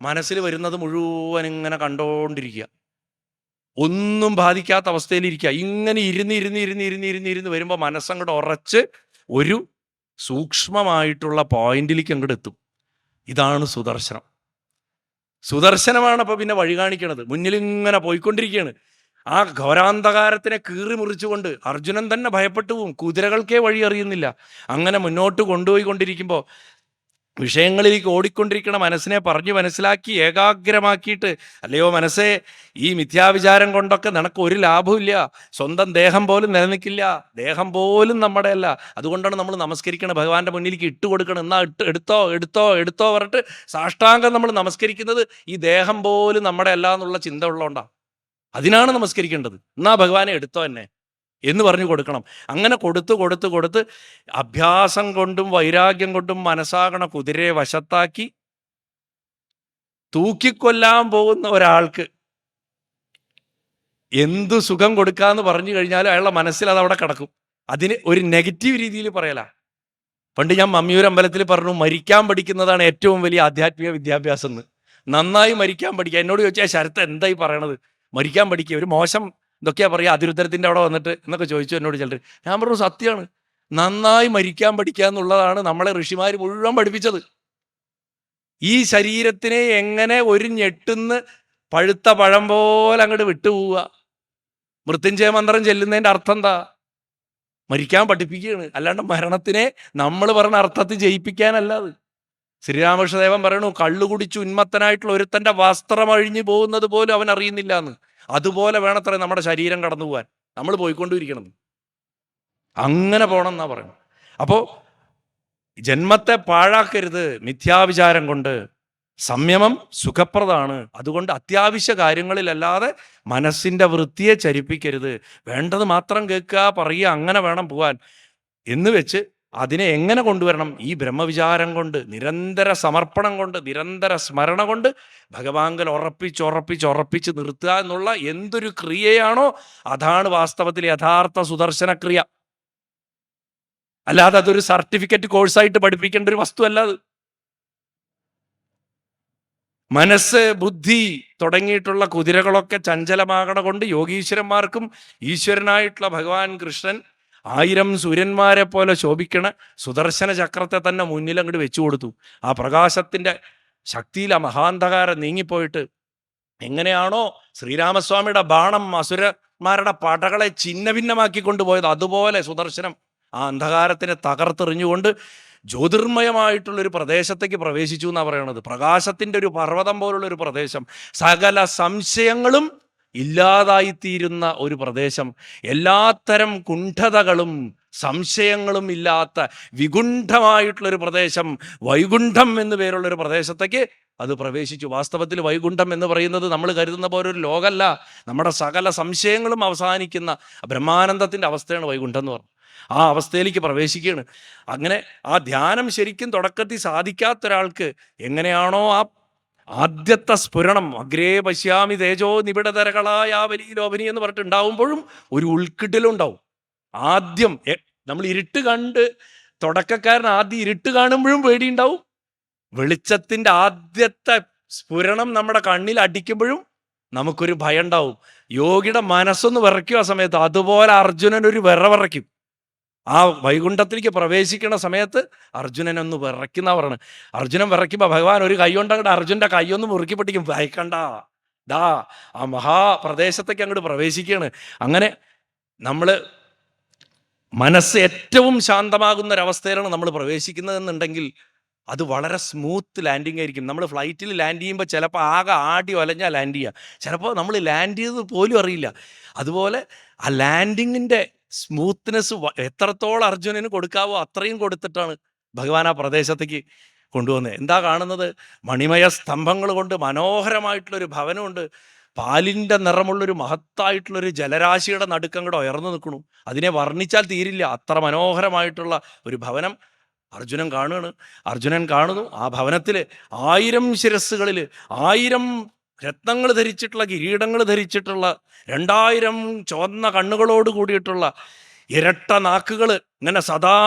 മനസ്സിൽ വരുന്നത് മുഴുവൻ ഇങ്ങനെ കണ്ടോണ്ടിരിക്കുക, ഒന്നും ബാധിക്കാത്ത അവസ്ഥയിലിരിക്കുക. ഇങ്ങനെ ഇരുന്ന് വരുമ്പോൾ മനസ്സങ്ങോട്ട് ഉറച്ച് ഒരു സൂക്ഷ്മമായിട്ടുള്ള പോയിന്റിലേക്ക് അങ്ങോട്ട് എത്തും. ഇതാണ് സുദർശനം. സുദർശനമാണ് അപ്പോൾ പിന്നെ വഴി കാണിക്കണത്. മുന്നിൽ ഇങ്ങനെ പോയിക്കൊണ്ടിരിക്കുകയാണ്. ആ ഘോരാന്ധകാരത്തിനെ കീറി മുറിച്ചുകൊണ്ട് അർജുനൻ തന്നെ ഭയപ്പെട്ടു പോവും. കുതിരകൾക്കേ വഴി അറിയുന്നില്ല. അങ്ങനെ മുന്നോട്ട് കൊണ്ടുപോയിക്കൊണ്ടിരിക്കുമ്പോൾ വിഷയങ്ങളിലേക്ക് ഓടിക്കൊണ്ടിരിക്കണ മനസ്സിനെ പറഞ്ഞു മനസ്സിലാക്കി ഏകാഗ്രമാക്കിയിട്ട്, അല്ലയോ മനസ്സേ, ഈ മിഥ്യാവിചാരം കൊണ്ടൊക്കെ നിനക്ക് ഒരു ലാഭമില്ല. സ്വന്തം ദേഹം പോലും നിലനിൽക്കില്ല. ദേഹം പോലും നമ്മുടെ അല്ല. അതുകൊണ്ടാണ് നമ്മൾ നമസ്കരിക്കണം, ഭഗവാന്റെ മുന്നിലേക്ക് ഇട്ടുകൊടുക്കണം. എന്നാ എടുത്തോ എടുത്തോ എടുത്തോ പറഞ്ഞിട്ട് സാഷ്ടാംഗം നമ്മൾ നമസ്കരിക്കുന്നത് ഈ ദേഹം പോലും നമ്മുടെ അല്ല എന്നുള്ള ചിന്ത ഉള്ളതുകൊണ്ടാണ്. അതിനാണ് നമസ്കരിക്കേണ്ടത്. എന്നാ ഭഗവാനെ എടുത്തോ എന്നെ എന്ന് പറഞ്ഞു കൊടുക്കണം. അങ്ങനെ കൊടുത്ത് അഭ്യാസം കൊണ്ടും വൈരാഗ്യം കൊണ്ടും മനസ്സാകണ കുതിരയെ വശത്താക്കി തൂക്കിക്കൊല്ലാൻ പോകുന്ന ഒരാൾക്ക് എന്തു സുഖം കൊടുക്കാന്ന് പറഞ്ഞു കഴിഞ്ഞാലും അയാളുടെ മനസ്സിൽ അത് അവിടെ കിടക്കും. അതിന് ഒരു നെഗറ്റീവ് രീതിയിൽ പറയല. പണ്ട് ഞാൻ മമ്മിയൂർ അമ്പലത്തിൽ പറഞ്ഞു, മരിക്കാൻ പഠിക്കുന്നതാണ് ഏറ്റവും വലിയ ആധ്യാത്മിക വിദ്യാഭ്യാസം എന്ന്. നന്നായി മരിക്കാൻ പഠിക്കുക. എന്നോട് ചോദിച്ചാൽ ശരത്ത് എന്തായി പറയണത്, മരിക്കാൻ പഠിക്കുക, ഒരു മോശം ഇതൊക്കെയാ പറയുക അതിരുത്തരത്തിൻ്റെ അവിടെ വന്നിട്ട് എന്നൊക്കെ ചോദിച്ചു എന്നോട് ചിലർ. ഞാൻ പറഞ്ഞു സത്യമാണ്, നന്നായി മരിക്കാൻ പഠിക്കുക എന്നുള്ളതാണ് നമ്മളെ ഋഷിമാർ മുഴുവൻ പഠിപ്പിച്ചത്. ഈ ശരീരത്തിനെ എങ്ങനെ ഒരു ഞെട്ടുന്ന് പഴുത്ത പഴം പോലെ അങ്ങോട്ട് വിട്ടുപോവുക. മൃത്യുഞ്ജയ മന്ത്രം ചെല്ലുന്നതിൻ്റെ അർത്ഥം എന്താ? മരിക്കാൻ പഠിപ്പിക്കുകയാണ്. അല്ലാണ്ട് മരണത്തിനെ നമ്മൾ പറഞ്ഞ അർത്ഥത്തിൽ ജയിപ്പിക്കാനല്ല. അത് ശ്രീരാമകൃഷ്ണദേവൻ പറയണു, കള്ളു കുടിച്ച് ഉന്മത്തനായിട്ടുള്ള ഒരുത്തൻ്റെ വസ്ത്രം അഴിഞ്ഞു പോകുന്നത് പോലും അവൻ അറിയുന്നില്ല എന്ന്. അതുപോലെ വേണത്ര നമ്മുടെ ശരീരം കടന്നു പോകാൻ. നമ്മൾ പോയിക്കൊണ്ടിരിക്കണം, അങ്ങനെ പോകണം എന്നാ പറയുന്നത്. അപ്പോൾ ജന്മത്തെ പാഴാക്കരുത് മിഥ്യാവിചാരം കൊണ്ട്. സംയമം സുഖപ്രദമാണ്. അതുകൊണ്ട് അത്യാവശ്യ കാര്യങ്ങളിലല്ലാതെ മനസ്സിൻ്റെ വൃത്തിയെ ചരിപ്പിക്കരുത്. വേണ്ടത് മാത്രം കേൾക്കുക, പറയുക, അങ്ങനെ വേണം പോകാൻ എന്ന് വെച്ച് അതിനെ എങ്ങനെ കൊണ്ടുവരണം? ഈ ബ്രഹ്മവിചാരം കൊണ്ട്, നിരന്തര സമർപ്പണം കൊണ്ട്, നിരന്തര സ്മരണ കൊണ്ട് ഭഗവാങ്കൽ ഉറപ്പിച്ച് നിർത്തുക എന്നുള്ള എന്തൊരു ക്രിയയാണോ അതാണ് വാസ്തവത്തിൽ യഥാർത്ഥ സുദർശന ക്രിയ. അല്ലാതെ അതൊരു സർട്ടിഫിക്കറ്റ് കോഴ്സായിട്ട് പഠിപ്പിക്കേണ്ട ഒരു വസ്തുവല്ല അത്. മനസ്സ്, ബുദ്ധി തുടങ്ങിയിട്ടുള്ള കുതിരകളൊക്കെ ചഞ്ചലമാകണ കൊണ്ട് യോഗീശ്വരന്മാർക്കും ഈശ്വരനായിട്ടുള്ള ഭഗവാൻ കൃഷ്ണൻ 1000 സൂര്യന്മാരെ പോലെ ശോഭിക്കണ സുദർശന ചക്രത്തെ തന്നെ മുന്നിൽ അങ്ങോട്ട് വെച്ചു കൊടുത്തു. ആ പ്രകാശത്തിൻ്റെ ശക്തിയിൽ ആ മഹാന്ധകാരം നീങ്ങിപ്പോയിട്ട് എങ്ങനെയാണോ ശ്രീരാമസ്വാമിയുടെ ബാണം അസുരന്മാരുടെ പടകളെ ഛിന്ന ഭിന്നമാക്കി കൊണ്ടുപോയത്, അതുപോലെ സുദർശനം ആ അന്ധകാരത്തിനെ തകർത്തെറിഞ്ഞുകൊണ്ട് ജ്യോതിർമയമായിട്ടുള്ളൊരു പ്രദേശത്തേക്ക് പ്രവേശിച്ചു എന്നാണ് പറയണത്. പ്രകാശത്തിൻ്റെ ഒരു പർവ്വതം പോലുള്ളൊരു പ്രദേശം, സകല സംശയങ്ങളും ഇല്ലാതായിത്തീരുന്ന ഒരു പ്രദേശം, എല്ലാത്തരം കുണ്ഠതകളും സംശയങ്ങളും ഇല്ലാത്ത വികുണ്ഠമായിട്ടുള്ളൊരു പ്രദേശം, വൈകുണ്ഠം എന്ന് പേരുള്ളൊരു പ്രദേശത്തേക്ക് അത് പ്രവേശിച്ചു. വാസ്തവത്തിൽ വൈകുണ്ഠം എന്ന് പറയുന്നത് നമ്മൾ കരുതുന്ന പോലെ ഒരു ലോകമല്ല. നമ്മുടെ സകല സംശയങ്ങളും അവസാനിക്കുന്ന ബ്രഹ്മാനന്ദത്തിൻ്റെ അവസ്ഥയാണ് വൈകുണ്ഠം എന്ന് പറഞ്ഞു. ആ അവസ്ഥയിലേക്ക് പ്രവേശിക്കുകയാണ്. അങ്ങനെ ആ ധ്യാനം ശരിക്കും തുടക്കത്തിൽ സാധിക്കാത്ത ഒരാൾക്ക് എങ്ങനെയാണോ ആ ആദ്യത്തെ സ്ഫുരണം, അഗ്രേ പശ്യാമി തേജോ നിബിഡതരകളായ ലോഭനി എന്ന് പറഞ്ഞിട്ട് ഉണ്ടാവുമ്പോഴും ഒരു ഉൾക്കിടലുണ്ടാവും. ആദ്യം നമ്മൾ ഇരുട്ട് കണ്ട്, തുടക്കക്കാരൻ ആദ്യം ഇരുട്ട് കാണുമ്പോഴും പേടിയുണ്ടാവും. വെളിച്ചത്തിൻ്റെ ആദ്യത്തെ സ്ഫുരണം നമ്മുടെ കണ്ണിൽ അടിക്കുമ്പോഴും നമുക്കൊരു ഭയം ഉണ്ടാവും. യോഗിയുടെ മനസ്സൊന്ന് വിറയ്ക്കും ആ സമയത്ത്. അതുപോലെ അർജുനൻ ഒരു വിറയ്ക്കും. ആ വൈകുണ്ഠത്തിലേക്ക് പ്രവേശിക്കുന്ന സമയത്ത് അർജുനനൊന്ന് വിറയ്ക്കുന്ന പറയണ്. അർജുനൻ വിറയ്ക്കുമ്പോൾ ഭഗവാൻ ഒരു കൈ കൊണ്ടങ്ങോട്ട് അർജുൻ്റെ കൈയൊന്ന് മുറുക്കി പൊട്ടിക്കും. ഭയക്കണ്ട, ദാ ആ മഹാപ്രദേശത്തേക്ക് അങ്ങോട്ട് പ്രവേശിക്കുകയാണ്. അങ്ങനെ നമ്മൾ മനസ്സ് ഏറ്റവും ശാന്തമാകുന്നൊരവസ്ഥയിലാണ് നമ്മൾ പ്രവേശിക്കുന്നതെന്നുണ്ടെങ്കിൽ അത് വളരെ സ്മൂത്ത് ലാൻഡിങ് ആയിരിക്കും. നമ്മൾ ഫ്ലൈറ്റിൽ ലാൻഡ് ചെയ്യുമ്പോൾ ചിലപ്പോൾ ആകെ ആടി വലഞ്ഞാൽ ലാൻഡ് ചെയ്യുക, ചിലപ്പോൾ നമ്മൾ ലാൻഡ് ചെയ്തത് പോലും അറിയില്ല. അതുപോലെ ആ ലാൻഡിങ്ങിൻ്റെ സ്മൂത്ത്നെസ് എത്രത്തോളം അർജുനന് കൊടുക്കാവോ അത്രയും കൊടുത്തിട്ടാണ് ഭഗവാൻ ആ പ്രദേശത്തേക്ക് കൊണ്ടുവന്നത്. എന്താ കാണുന്നത്? മണിമയ സ്തംഭങ്ങൾ കൊണ്ട് മനോഹരമായിട്ടുള്ളൊരു ഭവനമുണ്ട്. പാലിൻ്റെ നിറമുള്ളൊരു മഹത്തായിട്ടുള്ളൊരു ജലരാശിയുടെ നടുക്കങ്ങോട്ട് ഉയർന്നു നിൽക്കണു. അതിനെ വർണ്ണിച്ചാൽ തീരില്ല. അത്ര മനോഹരമായിട്ടുള്ള ഒരു ഭവനം അർജുനൻ കാണുകയാണ്. അർജുനൻ കാണുന്നു ആ ഭവനത്തിൽ 1000 ശിരസ്സുകളിൽ 1000 രത്നങ്ങൾ ധരിച്ചിട്ടുള്ള, കിരീടങ്ങൾ ധരിച്ചിട്ടുള്ള, 2000 ചുവന്ന കണ്ണുകളോട് കൂടിയിട്ടുള്ള ഇരട്ട നാക്കുകൾ ഇങ്ങനെ സദാ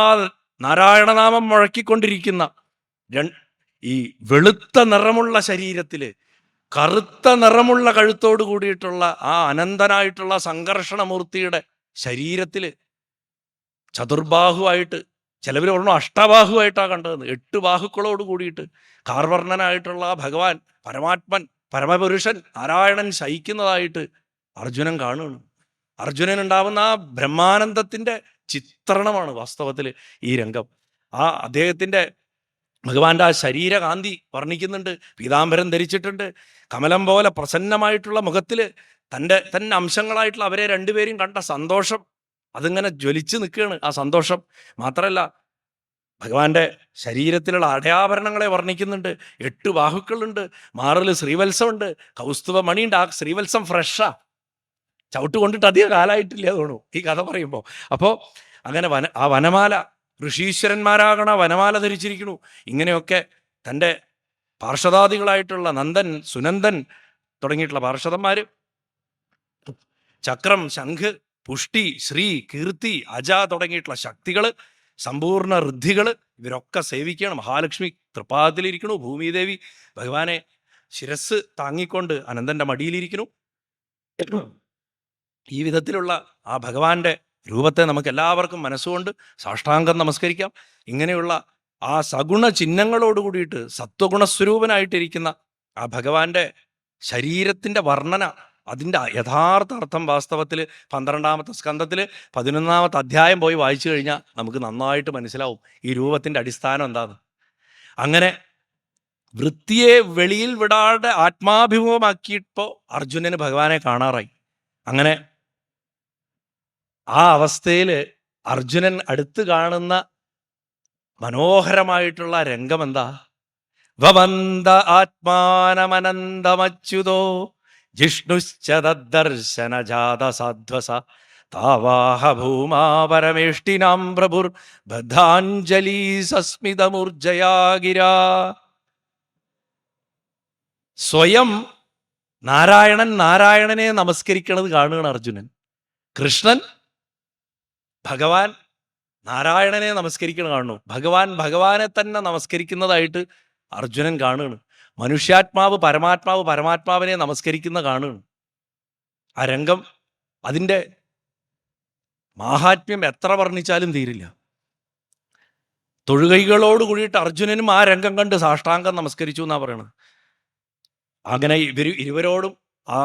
നാരായണനാമം മുഴക്കിക്കൊണ്ടിരിക്കുന്ന ഈ വെളുത്ത നിറമുള്ള ശരീരത്തില് കറുത്ത നിറമുള്ള കഴുത്തോട് കൂടിയിട്ടുള്ള ആ അനന്തനായിട്ടുള്ള സംഘർഷണമൂർത്തിയുടെ ശരീരത്തില് ചതുർബാഹുവായിട്ട്, ചിലവർ പറഞ്ഞു അഷ്ടബാഹുവായിട്ടാണ് കണ്ടതെന്ന്, 8 ബാഹുക്കളോട് കൂടിയിട്ട് കാർവർണ്ണനായിട്ടുള്ള ഭഗവാൻ പരമാത്മൻ പരമപുരുഷൻ നാരായണൻ ശയിക്കുന്നതായിട്ട് അർജുനൻ കാണുകയാണ്. അർജുനനുണ്ടാവുന്ന ആ ബ്രഹ്മാനന്ദത്തിൻ്റെ ചിത്രണമാണ് വാസ്തവത്തിൽ ഈ രംഗം. ആ അദ്ദേഹത്തിൻ്റെ ഭഗവാന്റെ ആ ശരീരകാന്തി വർണ്ണിക്കുന്നുണ്ട്. പീതാംബരം ധരിച്ചിട്ടുണ്ട്, കമലം പോലെ പ്രസന്നമായിട്ടുള്ള മുഖത്തിൽ തന്നെ അംശങ്ങളായിട്ടുള്ള അവരെ രണ്ടുപേരും കണ്ട സന്തോഷം അതിങ്ങനെ ജ്വലിച്ച് നിൽക്കുകയാണ്. ആ സന്തോഷം മാത്രമല്ല, ഭഗവാന്റെ ശരീരത്തിലുള്ള അടയാഭരണങ്ങളെ വർണ്ണിക്കുന്നുണ്ട്. 8 ബാഹുക്കളുണ്ട്, മാറിൽ ശ്രീവത്സമുണ്ട്, കൗസ്തുഭ മണിയുണ്ട്. ആ ശ്രീവത്സം ഫ്രഷാ, ചവിട്ട് കൊണ്ടിട്ട് അധികം കാലമായിട്ടില്ല തോന്നുന്നു ഈ കഥ പറയുമ്പോൾ. അപ്പോൾ അങ്ങനെ ആ വനമാല, ഋഷീശ്വരന്മാരാകണ വനമാല ധരിച്ചിരിക്കണു. ഇങ്ങനെയൊക്കെ തൻ്റെ പാർഷദാദികളായിട്ടുള്ള നന്ദൻ, സുനന്ദൻ തുടങ്ങിയിട്ടുള്ള പാർഷദന്മാർ ചക്രം, ശംഖ്, പുഷ്ടി, ശ്രീ, കീർത്തി, അജ തുടങ്ങിയിട്ടുള്ള ശക്തികൾ, സമ്പൂർണ്ണ ഋദ്ധികൾ ഇവരൊക്കെ സേവിക്കണം. മഹാലക്ഷ്മി തൃപ്പാദത്തിലിരിക്കണു. ഭൂമിദേവി ഭഗവാനെ ശിരസ് താങ്ങിക്കൊണ്ട് അനന്തൻ്റെ മടിയിലിരിക്കുന്നു. ഈ വിധത്തിലുള്ള ആ ഭഗവാന്റെ രൂപത്തെ നമുക്ക് എല്ലാവർക്കും മനസ്സുകൊണ്ട് സാഷ്ടാംഗം നമസ്കരിക്കാം. ഇങ്ങനെയുള്ള ആ സഗുണ ചിഹ്നങ്ങളോട് കൂടിയിട്ട് സത്വഗുണസ്വരൂപനായിട്ടിരിക്കുന്ന ആ ഭഗവാന്റെ ശരീരത്തിൻ്റെ വർണ്ണന, അതിൻ്റെ യഥാർത്ഥ അർത്ഥം വാസ്തവത്തിൽ 12ാമത്തെ സ്കന്ധത്തിൽ 11ാമത്തെ അധ്യായം പോയി വായിച്ചു കഴിഞ്ഞാൽ നമുക്ക് നന്നായിട്ട് മനസ്സിലാവും ഈ രൂപത്തിൻ്റെ അടിസ്ഥാനം എന്താണെന്ന്. അങ്ങനെ വൃത്തിയെ വെളിയിൽ വിടാതെ ആത്മാഭിമുഖമാക്കിയപ്പോൾ അർജുനന് ഭഗവാനെ കാണാറായി. അങ്ങനെ ആ അവസ്ഥയിൽ അർജുനൻ അടുത്ത് കാണുന്ന മനോഹരമായിട്ടുള്ള രംഗം എന്താ? വവന്ത ആത്മാനമനന്തമച്യുതോ ജിഷ്ണുശ്ച തദ്ദർശനജാത സാധ്വസ താവാഹ ഭൂമാ പരമേഷ്ടിനാം പ്രഭുർ ബദ്ധാഞ്ജലി സസ്മിതമൂർജയാ ഗിരാ. സ്വയം നാരായണനെ നമസ്കരിക്കണത് കാണുകയാണ് അർജുനൻ. കൃഷ്ണൻ ഭഗവാൻ നാരായണനെ നമസ്കരിക്കണം കാണുന്നു. ഭഗവാനെ തന്നെ നമസ്കരിക്കുന്നതായിട്ട് അർജുനൻ കാണുകയാണ്. മനുഷ്യാത്മാവ് പരമാത്മാവിനെ നമസ്കരിക്കുന്ന കാണുകയാണ്. ആ രംഗം, അതിൻ്റെ മാഹാത്മ്യം എത്ര വർണ്ണിച്ചാലും തീരില്ല. തൊഴുകൈകളോട് കൂടിയിട്ട് അർജുനനും ആ രംഗം കണ്ട് സാഷ്ടാംഗം നമസ്കരിച്ചു എന്നാണ് പറയണത്. അങ്ങനെ ഇരുവരോടും ആ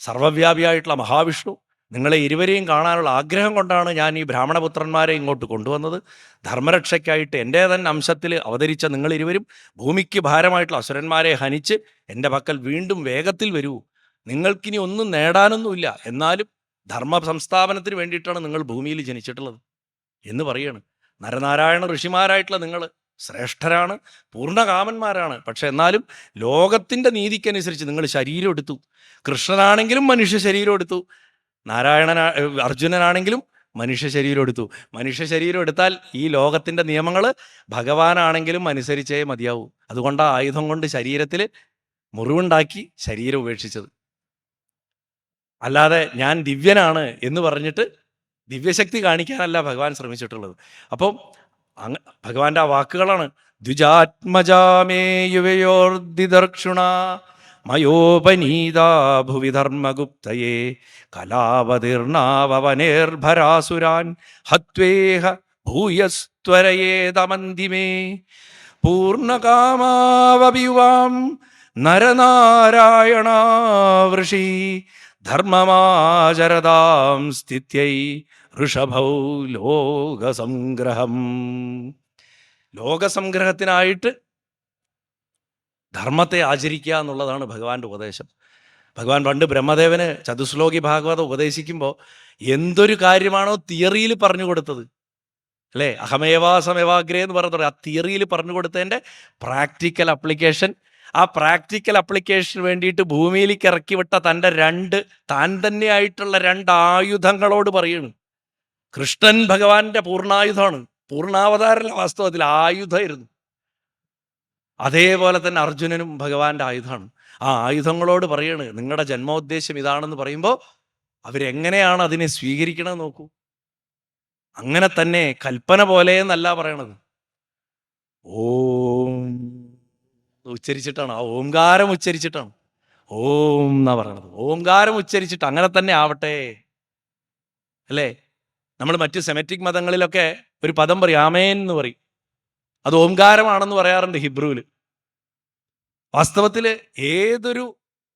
സർവവ്യാപിയായിട്ടുള്ള മഹാവിഷ്ണു, നിങ്ങളെ ഇരുവരെയും കാണാനുള്ള ആഗ്രഹം കൊണ്ടാണ് ഞാൻ ഈ ബ്രാഹ്മണപുത്രന്മാരെ ഇങ്ങോട്ട് കൊണ്ടുവന്നത്. ധർമ്മരക്ഷയ്ക്കായിട്ട് എൻ്റെ തന്നെ അംശത്തിൽ അവതരിച്ച നിങ്ങളിരുവരും ഭൂമിക്ക് ഭാരമായിട്ടുള്ള അസുരന്മാരെ ഹനിച്ച് എൻ്റെ പക്കൽ വീണ്ടും വേഗത്തിൽ വരൂ. നിങ്ങൾക്കിനി ഒന്നും നേടാനൊന്നുമില്ല, എന്നാലും ധർമ്മ സംസ്ഥാപനത്തിന് വേണ്ടിയിട്ടാണ് നിങ്ങൾ ഭൂമിയിൽ ജനിച്ചിട്ടുള്ളത് എന്ന് പറയാണ്. നരനാരായണ ഋഷിമാരായിട്ടുള്ള നിങ്ങൾ ശ്രേഷ്ഠരാണ്, പൂർണ്ണകാമന്മാരാണ്. പക്ഷെ എന്നാലും ലോകത്തിൻ്റെ നീതിക്കനുസരിച്ച് നിങ്ങൾ ശരീരം എടുത്തു. കൃഷ്ണനാണെങ്കിലും മനുഷ്യ ശരീരം എടുത്തു, അർജുനനാണെങ്കിലും മനുഷ്യ ശരീരം എടുത്തു. മനുഷ്യ ശരീരം എടുത്താൽ ഈ ലോകത്തിൻ്റെ നിയമങ്ങൾ ഭഗവാനാണെങ്കിലും അനുസരിച്ചേ മതിയാവൂ. അതുകൊണ്ടാണ് ആയുധം കൊണ്ട് ശരീരത്തിൽ മുറിവുണ്ടാക്കി ശരീരം ഉപേക്ഷിച്ചത്. അല്ലാതെ ഞാൻ ദിവ്യനാണ് എന്ന് പറഞ്ഞിട്ട് ദിവ്യശക്തി കാണിക്കാനല്ല ഭഗവാൻ ശ്രമിച്ചിട്ടുള്ളത്. അപ്പം ഭഗവാന്റെ ആ വാക്കുകളാണ്. ദ്വിജാത്മജാമേ യുവയോർദിദർക്ഷുണ മയോപനീതാ ഭുവി ധർമ്മഗുപ്തയേ കലാവതീർണാവനേർഭരാസുരാൻ ഹത്വേഹ ഭൂയസ്ത്വരയേതമന്തിമേ പൂർണ്ണകാമാവപിയുവാം നരനാരായണ വൃഷി ധർമ്മമാചരതാം സ്ഥിത്യൈ ഋഷഭൗ ലോകസംഗ്രഹം. ലോകസംഗ്രഹത്തിനായിട്ട് ധർമ്മത്തെ ആചരിക്കുക എന്നുള്ളതാണ് ഭഗവാന്റെ ഉപദേശം. ഭഗവാൻ പണ്ട് ബ്രഹ്മദേവന് ചതുശ്ലോകി ഭാഗവതം ഉപദേശിക്കുമ്പോൾ എന്തൊരു കാര്യമാണോ തിയറിയിൽ പറഞ്ഞു കൊടുത്തത്, അല്ലേ, അഹമേവാസമേവാഗ്രേ എന്ന് പറഞ്ഞത്, ആ തിയറിയിൽ പറഞ്ഞു കൊടുത്തതിൻ്റെ പ്രാക്ടിക്കൽ അപ്ലിക്കേഷൻ, ആ പ്രാക്ടിക്കൽ അപ്ലിക്കേഷന് വേണ്ടിയിട്ട് ഭൂമിയിലേക്ക് ഇറക്കി വിട്ട താൻ തന്നെയായിട്ടുള്ള 2 ആയുധങ്ങളോട് പറയുന്നു. കൃഷ്ണൻ ഭഗവാന്റെ പൂർണ്ണായുധമാണ്, പൂർണ്ണാവതാരല്ല, വാസ്തവത്തിൽ ആയുധമായിരുന്നു. അതേപോലെ തന്നെ അർജുനനും ഭഗവാന്റെ ആയുധമാണ്. ആ ആയുധങ്ങളോട് പറയാണ്, നിങ്ങളുടെ ജന്മോദ്ദേശം ഇതാണെന്ന് പറയുമ്പോൾ അവരെങ്ങനെയാണ് അതിനെ സ്വീകരിക്കണമെന്ന് നോക്കൂ. അങ്ങനെ തന്നെ കൽപ്പന പോലെ എന്നല്ല പറയണത്, ഓം ഉച്ചരിച്ചിട്ടാണ്, ആ ഓംകാരം ഉച്ചരിച്ചിട്ടാണ് ഓം എന്നാ പറയണത്. ഓംകാരം ഉച്ചരിച്ചിട്ട് അങ്ങനെ തന്നെ ആവട്ടെ, അല്ലേ? നമ്മൾ മറ്റ് സെമറ്റിക് മതങ്ങളിലൊക്കെ ഒരു പദം പറയും, ആമേൻ എന്ന് പറയും. അത് ഓംകാരമാണെന്ന് പറയാറുണ്ട് ഹിബ്രുവിൽ. വാസ്തവത്തിൽ ഏതൊരു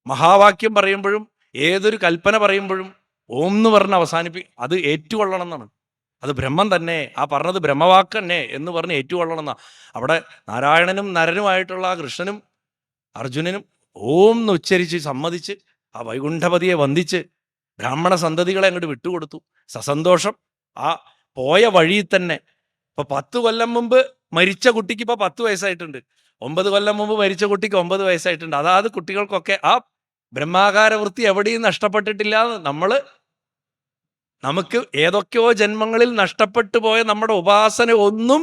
മഹാവാക്യം പറയുമ്പോഴും ഏതൊരു കൽപ്പന പറയുമ്പോഴും ഓം എന്ന് പറഞ്ഞ് അത് ഏറ്റുകൊള്ളണം എന്നാണ്. അത് ബ്രഹ്മം തന്നെ, ആ പറഞ്ഞത് ബ്രഹ്മവാക്ക് തന്നെ എന്ന് പറഞ്ഞ് ഏറ്റുകൊള്ളണം എന്നാ. അവിടെ നാരായണനും നരനുമായിട്ടുള്ള ആ കൃഷ്ണനും അർജുനനും ഓം എന്ന് ഉച്ചരിച്ച് സമ്മതിച്ച് ആ വൈകുണ്ഠപതിയെ വന്ദിച്ച് ബ്രാഹ്മണ സന്തതികളെ അങ്ങോട്ട് വിട്ടുകൊടുത്തു. സസന്തോഷം ആ പോയ വഴിയിൽ തന്നെ. ഇപ്പൊ 10 കൊല്ലം മുമ്പ് മരിച്ച കുട്ടിക്ക് ഇപ്പൊ 10 വയസ്സായിട്ടുണ്ട്, 9 കൊല്ലം മുമ്പ് മരിച്ച കുട്ടിക്ക് 9 വയസ്സായിട്ടുണ്ട്. അതായത് കുട്ടികൾക്കൊക്കെ ആ ബ്രഹ്മാകാര വൃത്തി എവിടെയും നഷ്ടപ്പെട്ടിട്ടില്ല. നമുക്ക് ഏതൊക്കെയോ ജന്മങ്ങളിൽ നഷ്ടപ്പെട്ടു പോയ നമ്മുടെ ഉപാസന ഒന്നും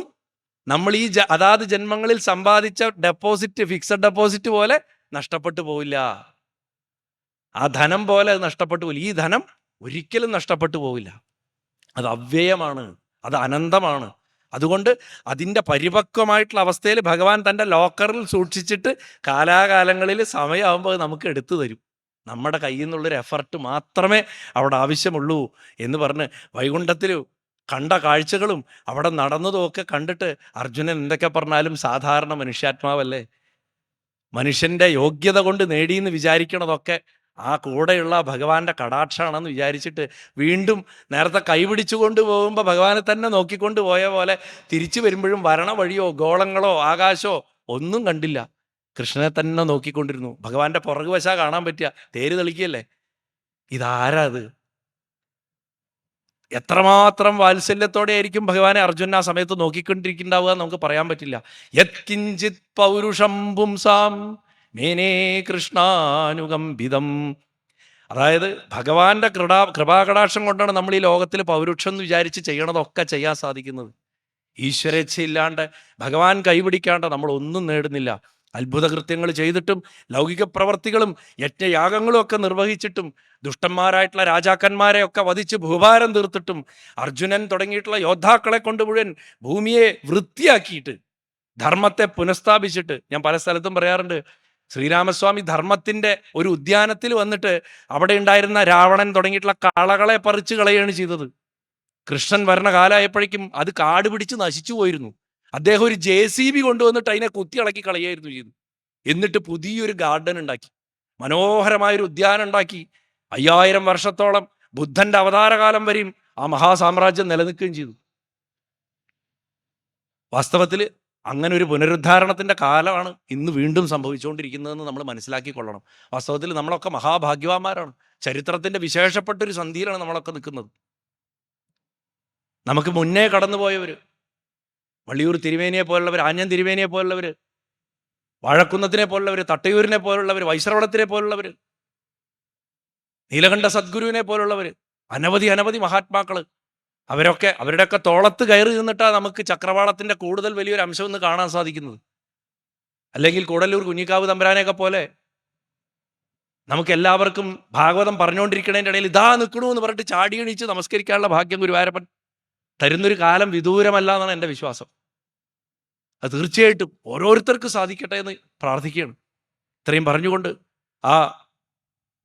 നമ്മൾ ഈ അതാത് ജന്മങ്ങളിൽ സമ്പാദിച്ച ഡെപ്പോസിറ്റ്, ഫിക്സഡ് ഡെപ്പോസിറ്റ് പോലെ നഷ്ടപ്പെട്ടു പോവില്ല. ആ ധനം പോലെ അത് നഷ്ടപ്പെട്ടു പോവില്ല. ഈ ധനം ഒരിക്കലും നഷ്ടപ്പെട്ടു പോവില്ല. അത് അവ്യയമാണ്, അത് അനന്തമാണ്. അതുകൊണ്ട് അതിൻ്റെ പരിപക്വമായിട്ടുള്ള അവസ്ഥയിൽ ഭഗവാൻ തൻ്റെ ലോക്കറിൽ സൂക്ഷിച്ചിട്ട് കാലാകാലങ്ങളിൽ സമയമാകുമ്പോൾ നമുക്ക് എടുത്തു തരും. നമ്മുടെ കയ്യിൽ നിന്നുള്ളൊരു എഫർട്ട് മാത്രമേ അവിടെ ആവശ്യമുള്ളൂ എന്ന് പറഞ്ഞ് വൈകുണ്ഠത്തിൽ കണ്ട കാഴ്ചകളും അവിടെ നടന്നതും ഒക്കെ കണ്ടിട്ട് അർജുനൻ എന്തൊക്കെ പറഞ്ഞാലും സാധാരണ മനുഷ്യാത്മാവല്ലേ, മനുഷ്യൻ്റെ യോഗ്യത കൊണ്ട് നേടിയെന്ന് വിചാരിക്കണതൊക്കെ ആ കൂടെയുള്ള ഭഗവാന്റെ കടാക്ഷാണെന്ന് വിചാരിച്ചിട്ട് വീണ്ടും നേരത്തെ കൈപിടിച്ചു കൊണ്ട് പോകുമ്പോൾ ഭഗവാനെ തന്നെ നോക്കിക്കൊണ്ട് പോയ പോലെ തിരിച്ചു വരുമ്പോഴും വരണ വഴിയോ ഗോളങ്ങളോ ആകാശമോ ഒന്നും കണ്ടില്ല. കൃഷ്ണനെ തന്നെ നോക്കിക്കൊണ്ടിരുന്നു. ഭഗവാന്റെ പുറകുവശ കാണാൻ പറ്റുക, തേര് തെളിക്കല്ലേ. ഇതാരാ അത്? എത്രമാത്രം വാത്സല്യത്തോടെ ആയിരിക്കും ഭഗവാനെ അർജുനൻ ആ സമയത്ത് നോക്കിക്കൊണ്ടിരിക്കുന്നുണ്ടാവുക നമുക്ക് പറയാൻ പറ്റില്ല. യത്കിഞ്ചിത് പൗരുഷം പുംസാം മേനേ കൃഷ്ണാനുകമ്പിതം. അതായത് ഭഗവാന്റെ കൃപാകടാക്ഷം കൊണ്ടാണ് നമ്മൾ ഈ ലോകത്തിൽ പൗരുഷം എന്ന് വിചാരിച്ച് ചെയ്യണതൊക്കെ ചെയ്യാൻ സാധിക്കുന്നത്. ഈശ്വരേച്ഛയില്ലാണ്ട് ഭഗവാൻ കൈപിടിക്കാണ്ട് നമ്മൾ ഒന്നും നേടുന്നില്ല. അത്ഭുത കൃത്യങ്ങൾ ചെയ്തിട്ടും ലൗകിക പ്രവർത്തികളും യജ്ഞയാഗങ്ങളും ഒക്കെ നിർവഹിച്ചിട്ടും ദുഷ്ടന്മാരായിട്ടുള്ള രാജാക്കന്മാരെയൊക്കെ വധിച്ച് ഭൂഭാരം തീർത്തിട്ടും അർജുനൻ തുടങ്ങിയിട്ടുള്ള യോദ്ധാക്കളെ കൊണ്ട് മുഴുവൻ ഭൂമിയെ വൃത്തിയാക്കിയിട്ട് ധർമ്മത്തെ പുനഃസ്ഥാപിച്ചിട്ട്, ഞാൻ പല സ്ഥലത്തും പറയാറുണ്ട്, ശ്രീരാമസ്വാമി ധർമ്മത്തിൻ്റെ ഒരു ഉദ്യാനത്തിൽ വന്നിട്ട് അവിടെ ഉണ്ടായിരുന്ന രാവണൻ തുടങ്ങിയിട്ടുള്ള കളകളെ പറിച്ചു കളയുകയാണ് ചെയ്തത്. കൃഷ്ണൻ വരണ കാലമായപ്പോഴേക്കും അത് കാട് പിടിച്ച് നശിച്ചു പോയിരുന്നു. അദ്ദേഹം ഒരു JCB കൊണ്ടുവന്നിട്ട് അതിനെ കുത്തി ഇളക്കി കളയായിരുന്നു ചെയ്തു. എന്നിട്ട് പുതിയൊരു ഗാർഡൻ ഉണ്ടാക്കി, മനോഹരമായൊരു ഉദ്യാനം ഉണ്ടാക്കി. 5000 വർഷത്തോളം ബുദ്ധന്റെ അവതാരകാലം വരെയും ആ മഹാസാമ്രാജ്യം നിലനിൽക്കുകയും ചെയ്തു. വാസ്തവത്തിൽ അങ്ങനെ ഒരു പുനരുദ്ധാരണത്തിന്റെ കാലമാണ് ഇന്ന് വീണ്ടും സംഭവിച്ചുകൊണ്ടിരിക്കുന്നതെന്ന് നമ്മൾ മനസ്സിലാക്കിക്കൊള്ളണം. വാസ്തവത്തിൽ നമ്മളൊക്കെ മഹാഭാഗ്യവാന്മാരാണ്. ചരിത്രത്തിന്റെ വിശേഷപ്പെട്ടൊരു സന്ധിയിലാണ് നമ്മളൊക്കെ നിൽക്കുന്നത്. നമുക്ക് മുന്നേ കടന്നുപോയവർ, വള്ളിയൂർ തിരുവേനിയെ പോലുള്ളവർ, ആഞ്ഞൻ തിരുവേനിയെ പോലുള്ളവർ, വാഴക്കുന്നത്തിനെ പോലുള്ളവർ, തട്ടയൂരിനെ പോലുള്ളവർ, വൈശ്രവണത്തിനെ പോലുള്ളവർ, നീലകണ്ഠ സദ്ഗുരുവിനെ പോലുള്ളവർ, അനവധി മഹാത്മാക്കൾ, അവരുടെയൊക്കെ തോളത്ത് കയറി നിന്നിട്ടാണ് നമുക്ക് ചക്രവാളത്തിന്റെ കൂടുതൽ വലിയൊരു അംശം എന്ന് കാണാൻ സാധിക്കുന്നത്. അല്ലെങ്കിൽ കൂടല്ലൂർ കുഞ്ഞിക്കാവ് തമ്പുരാനെയൊക്കെ പോലെ നമുക്ക് എല്ലാവർക്കും ഭാഗവതം പറഞ്ഞുകൊണ്ടിരിക്കണതിൻ്റെ ഇടയിൽ ഇതാ നിൽക്കണു എന്ന് പറഞ്ഞിട്ട് ചാടി എണീച്ച് നമസ്കരിക്കാനുള്ള ഭാഗ്യം ഗുരുവായൂരപ്പൻ തരുന്നൊരു കാലം വിദൂരമല്ല എന്നാണ് എൻ്റെ വിശ്വാസം. അത് തീർച്ചയായിട്ടും ഓരോരുത്തർക്കും സാധിക്കട്ടെ എന്ന് പ്രാർത്ഥിക്കുകയാണ്. ഇത്രയും പറഞ്ഞുകൊണ്ട് ആ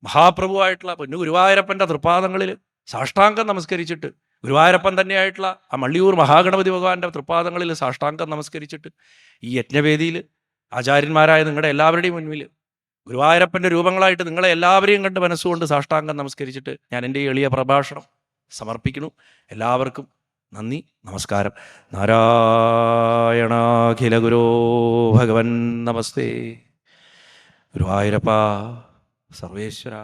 മഹാപ്രഭുവായിട്ടുള്ള പൊന്നു ഗുരുവായൂരപ്പൻ്റെ തൃപ്പാദങ്ങളിൽ സാഷ്ടാംഗം നമസ്കരിച്ചിട്ട്, ഗുരുവായൂരപ്പൻ തന്നെയായിട്ടുള്ള ആ മള്ളിയൂർ മഹാഗണപതി ഭഗവാന്റെ തൃപ്പാദങ്ങളിൽ സാഷ്ടാംഗം നമസ്കരിച്ചിട്ട്, ഈ യജ്ഞവേദിയിൽ ആചാര്യന്മാരായ നിങ്ങളുടെ എല്ലാവരുടെയും മുൻപിൽ ഗുരുവായൂരപ്പൻ്റെ രൂപങ്ങളായിട്ട് നിങ്ങളെ എല്ലാവരെയും കണ്ട് മനസ്സുകൊണ്ട് സാഷ്ടാംഗം നമസ്കരിച്ചിട്ട് ഞാൻ എൻ്റെ എളിയ പ്രഭാഷണം സമർപ്പിക്കുന്നു. എല്ലാവർക്കും നന്ദി, നമസ്കാരം. നാരായണാഖില ഗുരോ ഭഗവൻ നമസ്തേ. ഗുരുവായൂരപ്പ സർവേശ്വര